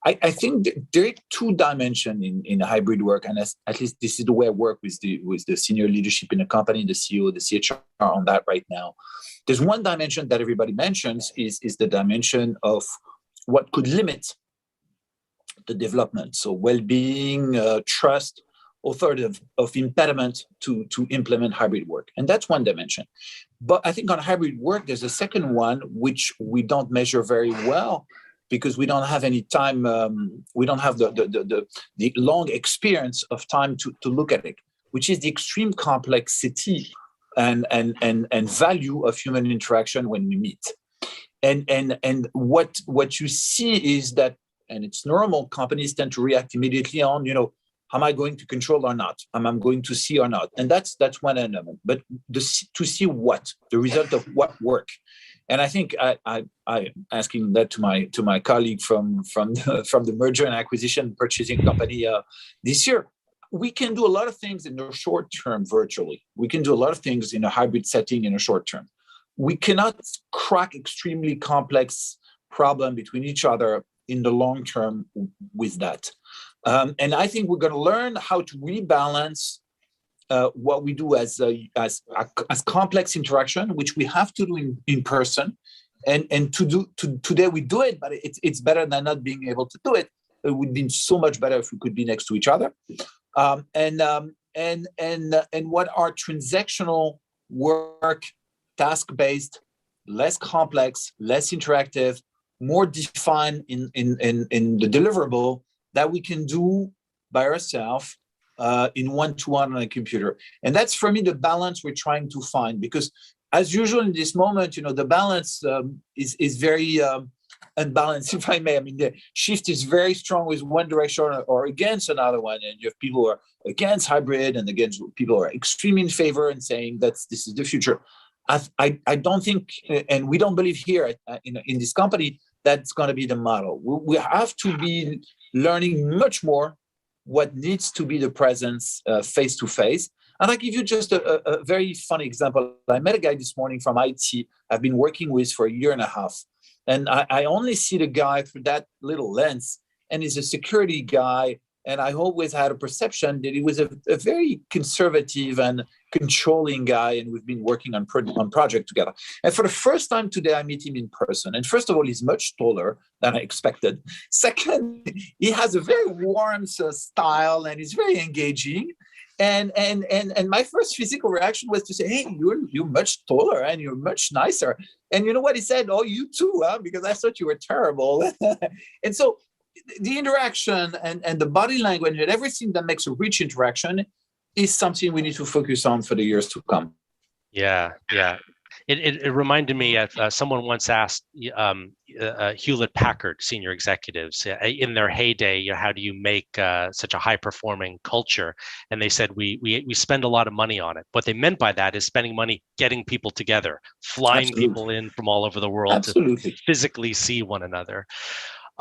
[SPEAKER 22] I think there are two dimensions in hybrid work, and at least this is the way I work with the senior leadership in the company, the CEO, the CHR on that right now. There's one dimension that everybody mentions is the dimension of what could limit the development. So well-being, trust, authoritative of impediment to implement hybrid work. And that's one dimension. But I think on hybrid work, there's a second one, which we don't measure very well because we don't have any time. We don't have the long experience of time to look at it, which is the extreme complexity and value of human interaction when we meet. And what you see is that, and it's normal, companies tend to react immediately on, am I going to control or not? Am I going to see or not? And that's one element. But to see what, the result of what work. And I think I'm asking that to my colleague from the merger and acquisition purchasing company this year. We can do a lot of things in the short term virtually. We can do a lot of things in a hybrid setting in a short term. We cannot crack extremely complex problem between each other in the long term with that. And I think we're going to learn how to rebalance what we do as complex interaction, which we have to do in person. And today we do it, but it's better than not being able to do it. It would be so much better if we could be next to each other. And what are transactional work, task-based, less complex, less interactive, more defined in the deliverable that we can do by ourselves in one-to-one on a computer. And that's, for me, the balance we're trying to find, because as usual in this moment, the balance is very unbalanced, if I may. I mean, the shift is very strong with one direction or against another one. And you have people who are against hybrid and against people who are extremely in favor and saying this is the future. I don't think, and we don't believe here in this company, that's going to be the model. We have to be learning much more what needs to be the presence face-to-face. And I'll give you just a very funny example. I met a guy this morning from IT I've been working with for a year and a half. And I only see the guy through that little lens. And he's a security guy. And I always had a perception that he was a very conservative and controlling guy. And we've been working on project together. And for the first time today, I meet him in person. And first of all, he's much taller than I expected. Second, he has a very warm style and he's very engaging. And my first physical reaction was to say, hey, you're much taller and you're much nicer. And you know what he said? Oh, you too, huh? Because I thought you were terrible. And so the interaction and the body language and everything that makes a rich interaction is something we need to focus on for the years to come.
[SPEAKER 20] Yeah. It reminded me of someone once asked Hewlett-Packard senior executives in their heyday, how do you make such a high-performing culture? And they said, we spend a lot of money on it. What they meant by that is spending money getting people together, flying
[SPEAKER 22] Absolutely.
[SPEAKER 20] People in from all over the world
[SPEAKER 22] Absolutely.
[SPEAKER 20] to physically see one another.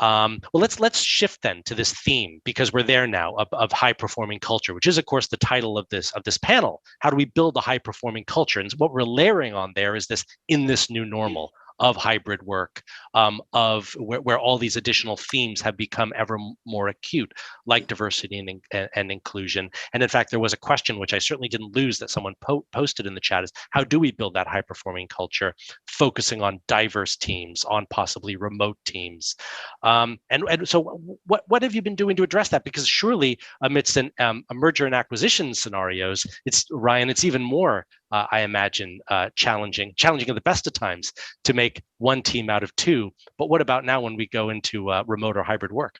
[SPEAKER 20] Well, let's shift then to this theme, because we're there now of high performing culture, which is of course the title of this panel. How do we build a high performing culture? And what we're layering on there is this new normal of hybrid work, of where all these additional themes have become ever more acute, like diversity and inclusion. And in fact, there was a question which I certainly didn't lose that someone posted in the chat: is how do we build that high performing culture, focusing on diverse teams, on possibly remote teams? And so what have you been doing to address that? Because surely amidst a merger and acquisition scenarios, it's even more I imagine challenging at the best of times to make one team out of two. But what about now when we go into remote or hybrid work?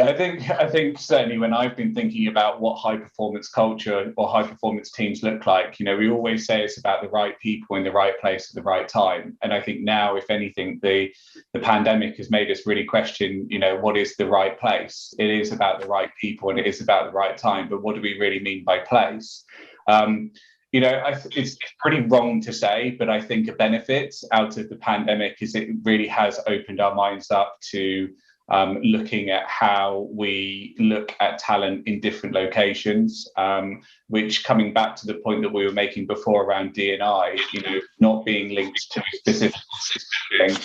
[SPEAKER 3] I think certainly when I've been thinking about what high performance culture or high performance teams look like, we always say it's about the right people in the right place at the right time. And I think now, if anything, the pandemic has made us really question, what is the right place? It is about the right people and it is about the right time. But what do we really mean by place? It's pretty wrong to say, but I think a benefit out of the pandemic is it really has opened our minds up to looking at how we look at talent in different locations, which, coming back to the point that we were making before around D&I, not being linked to a specific building,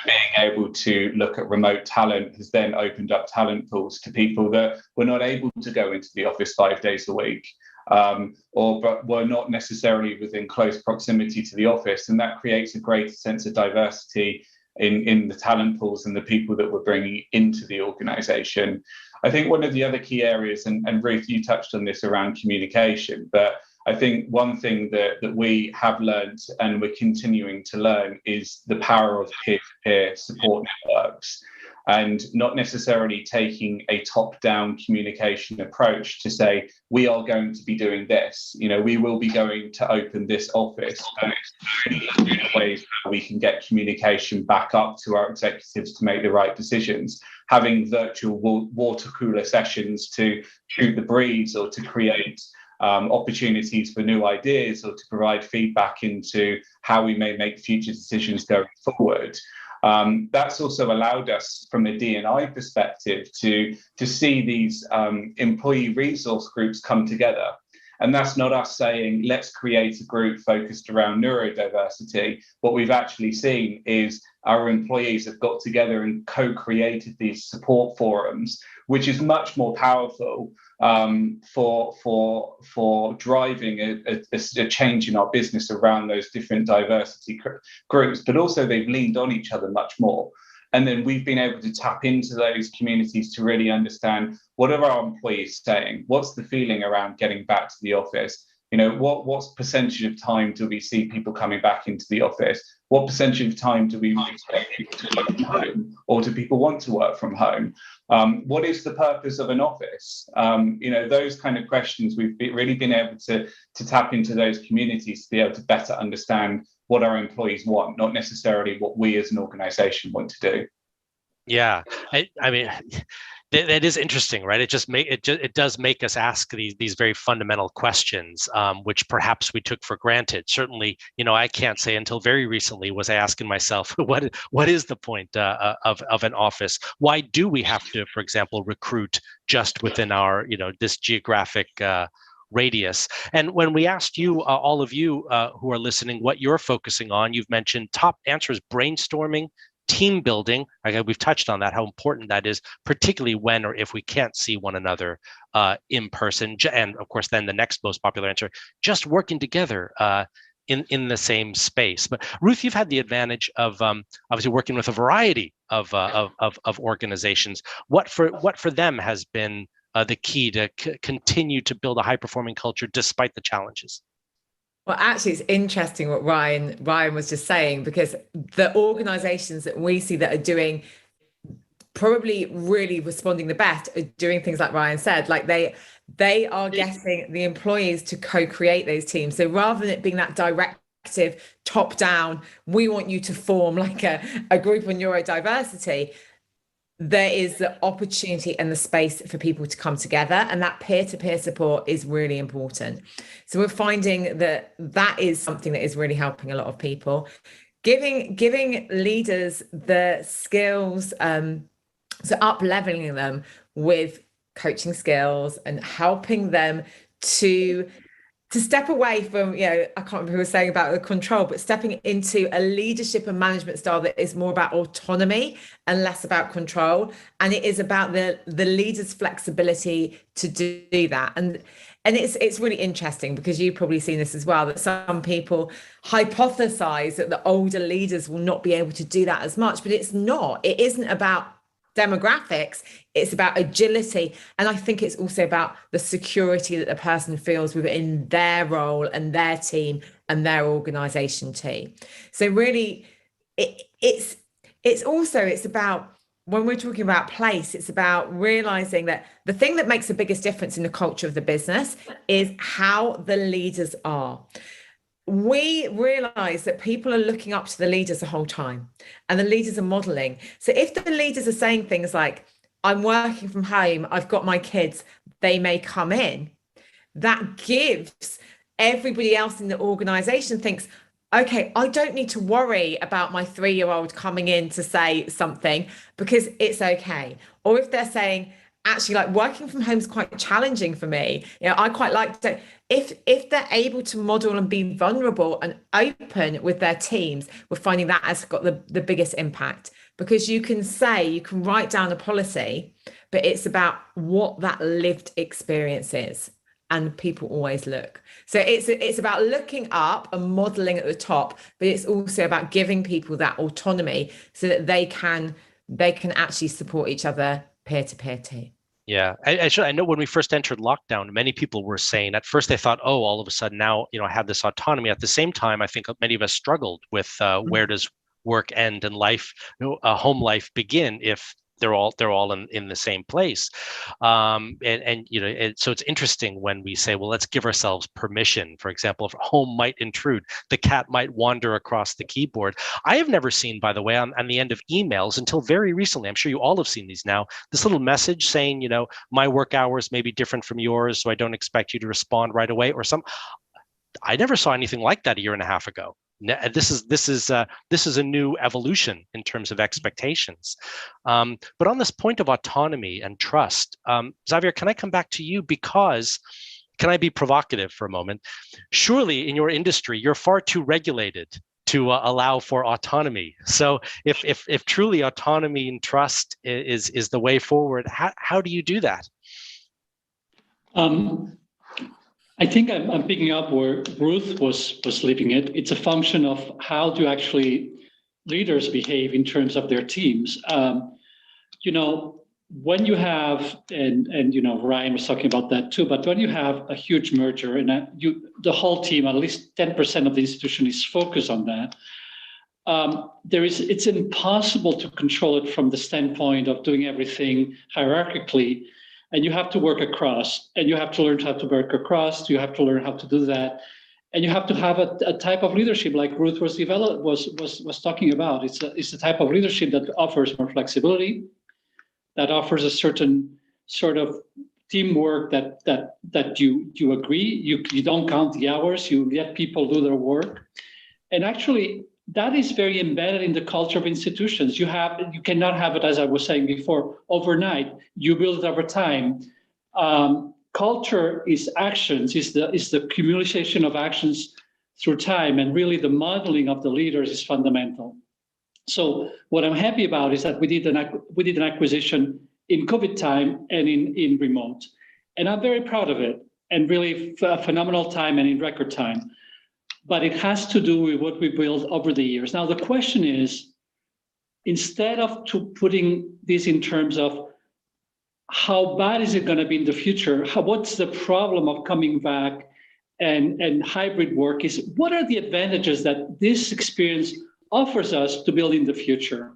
[SPEAKER 3] being able to look at remote talent has then opened up talent pools to people that were not able to go into the office 5 days a week. But were not necessarily within close proximity to the office, and that creates a greater sense of diversity in the talent pools and the people that we're bringing into the organization. I think one of the other key areas, and Ruth, you touched on this around communication, but I think one thing that we have learned and we're continuing to learn is the power of peer-to-peer support networks, and not necessarily taking a top-down communication approach to say, we are going to be doing this, we will be going to open this office, and ways that we can get communication back up to our executives to make the right decisions. Having virtual water cooler sessions to shoot the breeze or to create opportunities for new ideas or to provide feedback into how we may make future decisions going forward. That's also allowed us, from a D&I perspective, to see these employee resource groups come together. And that's not us saying, let's create a group focused around neurodiversity. What we've actually seen is our employees have got together and co-created these support forums, which is much more powerful for driving a change in our business around those different diversity groups. But also they've leaned on each other much more. And then we've been able to tap into those communities to really understand, what are our employees saying? What's the feeling around getting back to the office? What percentage of time do we see people coming back into the office? What percentage of time do we expect people to work from home, or do people want to work from home? What is the purpose of an office? Those kind of questions, we've really been able to tap into those communities to be able to better understand what our employees want, not necessarily what we as an organization want to do.
[SPEAKER 20] Yeah, I mean, that is interesting, right? It does make us ask these very fundamental questions, which perhaps we took for granted. Certainly, I can't say until very recently was I asking myself, what is the point of an office? Why do we have to, for example, recruit just within our this geographic radius? And when we asked you, all of you who are listening, what you're focusing on, you've mentioned top answers: brainstorming, team building. We've touched on that, how important that is, particularly when or if we can't see one another in person. And of course, then the next most popular answer, just working together in the same space. But Ruth, you've had the advantage of obviously working with a variety of organizations. What for them has been the key to continue to build a high-performing culture despite the challenges?
[SPEAKER 1] Well, actually, it's interesting what Ryan was just saying, because the organizations that we see that are doing, probably really responding the best, are doing things like Ryan said, like they are getting the employees to co-create those teams. So rather than it being that directive top down, we want you to form like a group on neurodiversity, there is the opportunity and the space for people to come together, and that peer-to-peer support is really important. So we're finding that is something that is really helping a lot of people, giving leaders the skills, so up-leveling them with coaching skills and helping them to step away from, I can't remember who was saying about the control, but stepping into a leadership and management style that is more about autonomy and less about control. And it is about the leader's flexibility to do that. And it's really interesting, because you've probably seen this as well, that some people hypothesize that the older leaders will not be able to do that as much, but it's not. It isn't about demographics, it's about agility. And I think it's also about the security that the person feels within their role and their team and their organization too. So really it's about when we're talking about place, it's about realizing that the thing that makes the biggest difference in the culture of the business is how the leaders are. We realize that people are looking up to the leaders the whole time, and the leaders are modeling. So if the leaders are saying things like, I'm working from home, I've got my kids, they may come in, that gives everybody else in the organization thinks, okay, I don't need to worry about my 3-year-old coming in to say something because it's okay. Or if they're saying, actually, like, working from home is quite challenging for me, I quite like to, if they're able to model and be vulnerable and open with their teams, we're finding that has got the biggest impact, because you can write down a policy, but it's about what that lived experience is. And people always look. So it's about looking up and modeling at the top, but it's also about giving people that autonomy so that they can actually support each other peer to peer too.
[SPEAKER 20] Yeah, I know when we first entered lockdown, many people were saying at first they thought, oh, all of a sudden now, I have this autonomy. At the same time, I think many of us struggled with where does work end and life, home life begin if they're all in the same place. So it's interesting when we say, well, let's give ourselves permission. For example, if home might intrude, the cat might wander across the keyboard. I have never seen, by the way, on the end of emails until very recently, I'm sure you all have seen these now, this little message saying, my work hours may be different from yours, so I don't expect you to respond right away, or I never saw anything like that a year and a half ago. This is a new evolution in terms of expectations. But on this point of autonomy and trust, Xavier, can I come back to you, because can I be provocative for a moment? Surely in your industry, you're far too regulated to allow for autonomy. So if truly autonomy and trust is the way forward, how do you do that?
[SPEAKER 21] I think I'm picking up where Ruth was leaving it. It's a function of how do actually leaders behave in terms of their teams. When you have, and Ryan was talking about that too, but when you have a huge merger and the whole team, at least 10% of the institution is focused on that, it's impossible to control it from the standpoint of doing everything hierarchically. And you have to work across, and you have to learn how to work across. You have to learn how to do that, and you have to have a type of leadership like Ruth was talking about. It's a type of leadership that offers more flexibility, that offers a certain sort of teamwork that you agree. You don't count the hours. You let people do their work, and actually, that is very embedded in the culture of institutions. You cannot have it, as I was saying before, overnight. You build it over time. Culture is actions, is the accumulation of actions through time, and really the modeling of the leaders is fundamental. So what I'm happy about is that we did an acquisition in COVID time and in remote, and I'm very proud of it, and really a phenomenal time and in record time. But it has to do with what we built over the years. Now, the question is, instead of putting this in terms of how bad is it going to be in the future, what's the problem of coming back and hybrid work, is what are the advantages that this experience offers us to build in the future?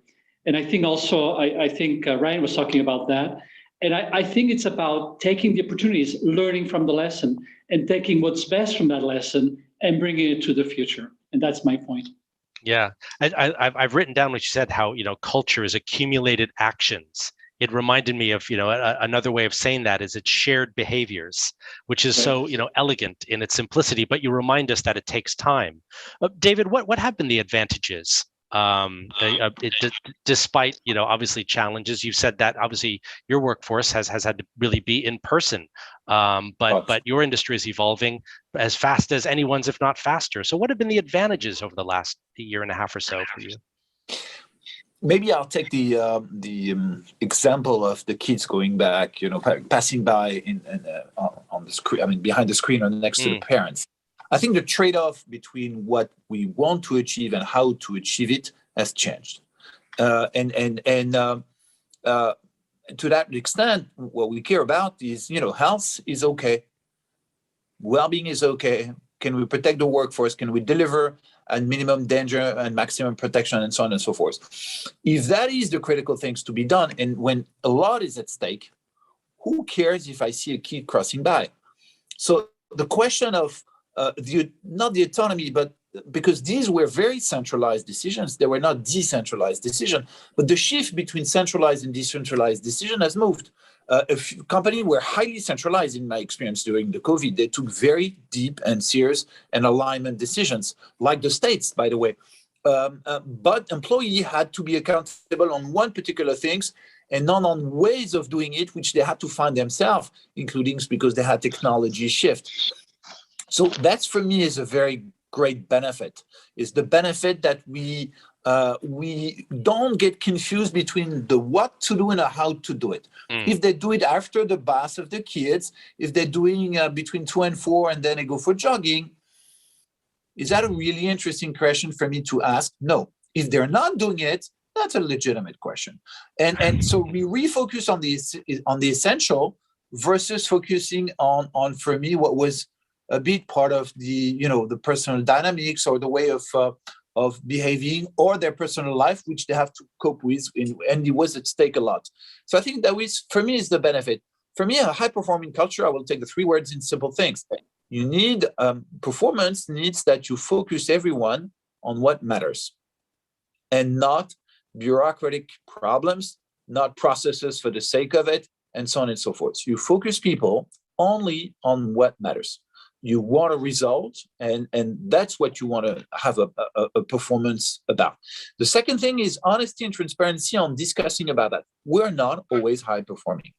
[SPEAKER 21] And I think also, I think Ryan was talking about that. And I think it's about taking the opportunities, learning from the lesson, and taking what's best from that lesson and bringing it to the future. And that's my point.
[SPEAKER 20] Yeah, I've written down what you said, how, culture is accumulated actions. It reminded me of, another way of saying that is it's shared behaviors, which is so, elegant in its simplicity, but you remind us that it takes time. David, what have been the advantages? Despite, obviously challenges, you said that obviously your workforce has had to really be in person, but your industry is evolving as fast as anyone's, if not faster. So what have been the advantages over the last year and a half or so for you?
[SPEAKER 22] Maybe I'll take the example of the kids going back, passing by on the screen, behind the screen or next to the parents. I think the trade-off between what we want to achieve and how to achieve it has changed. And to that extent, what we care about is, health is okay. Well-being is okay. Can we protect the workforce? Can we deliver at minimum danger and maximum protection, and so on and so forth? If that is the critical things to be done, and when a lot is at stake, who cares if I see a kid crossing by? So the question of not the autonomy, but because these were very centralized decisions, they were not decentralized decisions, but the shift between centralized and decentralized decision has moved. Companies were highly centralized in my experience during the COVID. They took very deep and serious and alignment decisions, like the States, by the way. But employees had to be accountable on one particular things and not on ways of doing it, which they had to find themselves, including because they had technology shift. So that's, for me, is a very great benefit, is the benefit that we don't get confused between the what to do and how to do it. If they do it after the bath of the kids, if they're doing between 2 and 4 and then they go for jogging, is that a really interesting question for me to ask? No. If they're not doing it, that's a legitimate question. And so we refocus on the essential versus focusing on for me, what was a big part of the personal dynamics or the way of behaving or their personal life, which they have to cope with, and it was at stake a lot. So I think that for me, is the benefit. For me, a high-performing culture, I will take the 3 words in simple things. You need performance needs that you focus everyone on what matters, and not bureaucratic problems, not processes for the sake of it, and so on and so forth. So you focus people only on what matters. You want a result, and that's what you want to have a performance about. The second thing is honesty and transparency on discussing about that. We're not always high performing.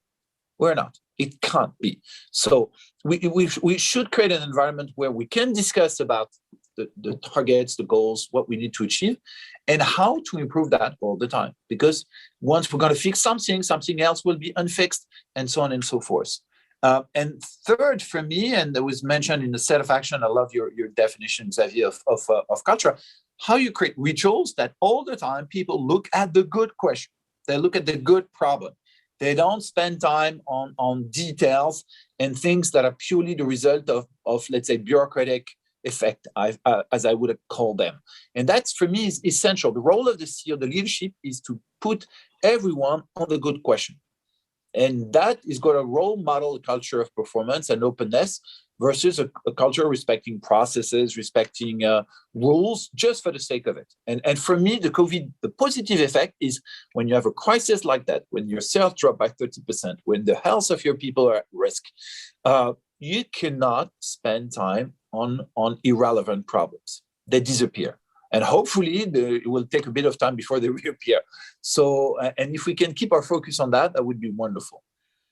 [SPEAKER 22] We're not. It can't be. So we should create an environment where we can discuss about the targets, the goals, what we need to achieve, and how to improve that all the time. Because once we're going to fix something, something else will be unfixed, and so on and so forth. And third, for me, and that was mentioned in the set of action, I love your definition, Xavier, of culture, how you create rituals that all the time people look at the good question. They look at the good problem. They don't spend time on details and things that are purely the result of let's say, bureaucratic effect, as I would call them. And that's, for me, is essential. The role of the CEO, the leadership, is to put everyone on the good question. And that is going to role model a culture of performance and openness versus a culture respecting processes, respecting rules just for the sake of it. And for me, the positive effect is when you have a crisis like that, when your sales drop by 30%, when the health of your people are at risk, you cannot spend time on irrelevant problems. They disappear. And hopefully it will take a bit of time before they reappear. So, and if we can keep our focus on that, that would be wonderful.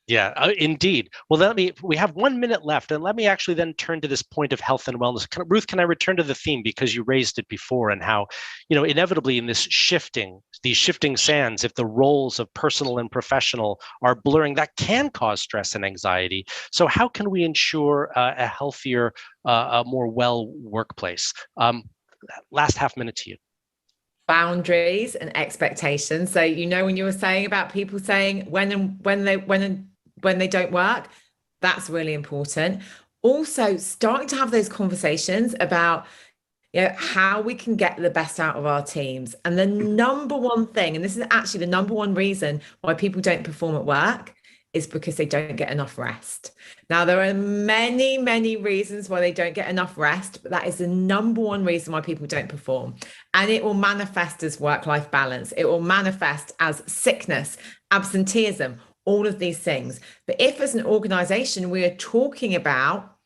[SPEAKER 20] Yeah, indeed. Well, we have 1 minute left, and let me actually then turn to this point of health and wellness. Ruth, can I return to the theme, because you raised it before, and how, inevitably in these shifting sands, if the roles of personal and professional are blurring, that can cause stress and anxiety. So how can we ensure a healthier, a more well workplace? Last half minute to you.
[SPEAKER 1] Boundaries and expectations. So, when you were saying about people saying when they don't work, that's really important. Also, starting to have those conversations about how we can get the best out of our teams. And the number one thing, and this is actually the number one reason why people don't perform at work, is because they don't get enough rest. Now, there are many, many reasons why they don't get enough rest, but that is the number one reason why people don't perform. And it will manifest as work-life balance. It will manifest as sickness, absenteeism, all of these things. But if as an organization, we are talking about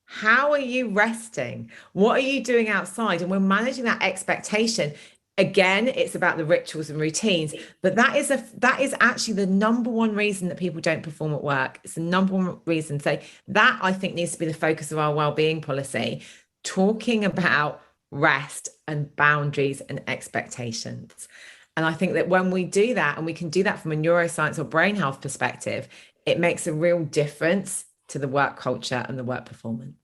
[SPEAKER 1] how are you resting? What are you doing outside? And we're managing that expectation. Again, it's about the rituals and routines, but that is actually the number one reason that people don't perform at work. It's the number one reason. So that, I think, needs to be the focus of our well-being policy, talking about rest and boundaries and expectations. And I think that when we do that, and we can do that from a neuroscience or brain health perspective, it makes a real difference to the work culture and the work performance.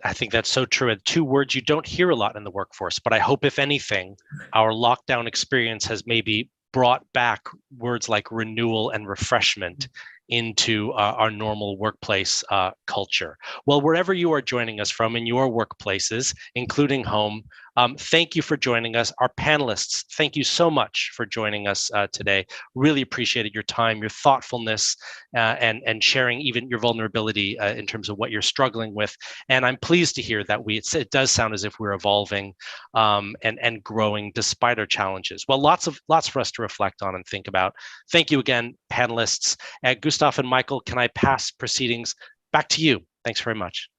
[SPEAKER 20] I think that's so true. And 2 words you don't hear a lot in the workforce, but I hope, if anything, our lockdown experience has maybe brought back words like renewal and refreshment into our normal workplace culture. Well, wherever you are joining us from in your workplaces, including home, thank you for joining us. Our panelists, thank you so much for joining us today. Really appreciated your time, your thoughtfulness, and sharing even your vulnerability in terms of what you're struggling with. And I'm pleased to hear that it does sound as if we're evolving and growing despite our challenges. Well, lots for us to reflect on and think about. Thank you again, panelists. Gustav and Michael, can I pass proceedings back to you? Thanks very much.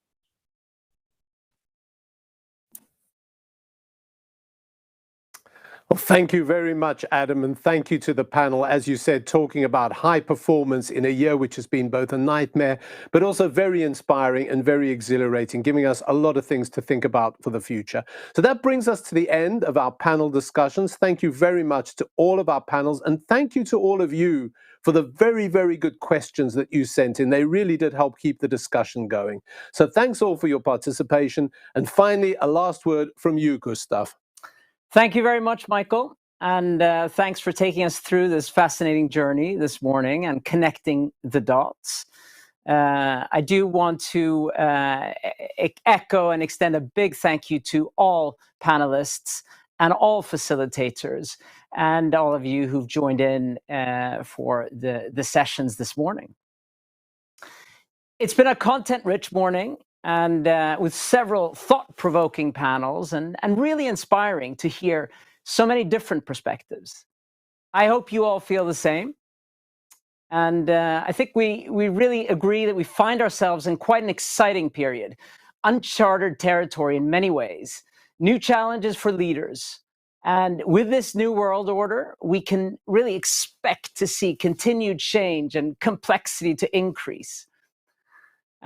[SPEAKER 4] Well, thank you very much, Adam, and thank you to the panel. As you said, talking about high performance in a year which has been both a nightmare, but also very inspiring and very exhilarating, giving us a lot of things to think about for the future. So that brings us to the end of our panel discussions. Thank you very much to all of our panels, and thank you to all of you for the very, very good questions that you sent in. They really did help keep the discussion going. So thanks all for your participation. And finally, a last word from you, Gustav.
[SPEAKER 2] Thank you very much, Michael. And thanks for taking us through this fascinating journey this morning and connecting the dots. I do want to echo and extend a big thank you to all panelists and all facilitators and all of you who've joined in for the sessions this morning. It's been a content-rich morning, and with several thought-provoking panels and really inspiring to hear so many different perspectives. I hope you all feel the same. And I think we really agree that we find ourselves in quite an exciting period, uncharted territory in many ways, new challenges for leaders. And with this new world order, we can really expect to see continued change and complexity to increase.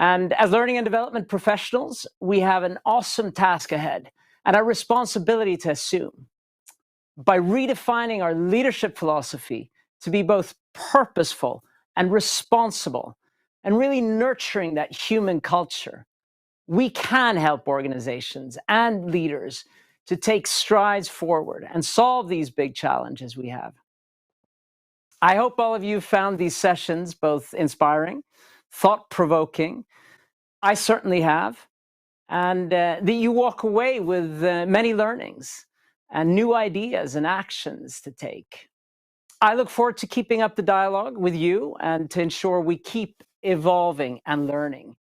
[SPEAKER 2] And as learning and development professionals, we have an awesome task ahead and a responsibility to assume. By redefining our leadership philosophy to be both purposeful and responsible, and really nurturing that human culture, we can help organizations and leaders to take strides forward and solve these big challenges we have. I hope all of you found these sessions both inspiring, thought-provoking. I certainly have. And that you walk away with many learnings and new ideas and actions to take. I look forward to keeping up the dialogue with you and to ensure we keep evolving and learning.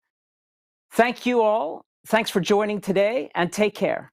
[SPEAKER 2] Thank you all. Thanks for joining today, and take care.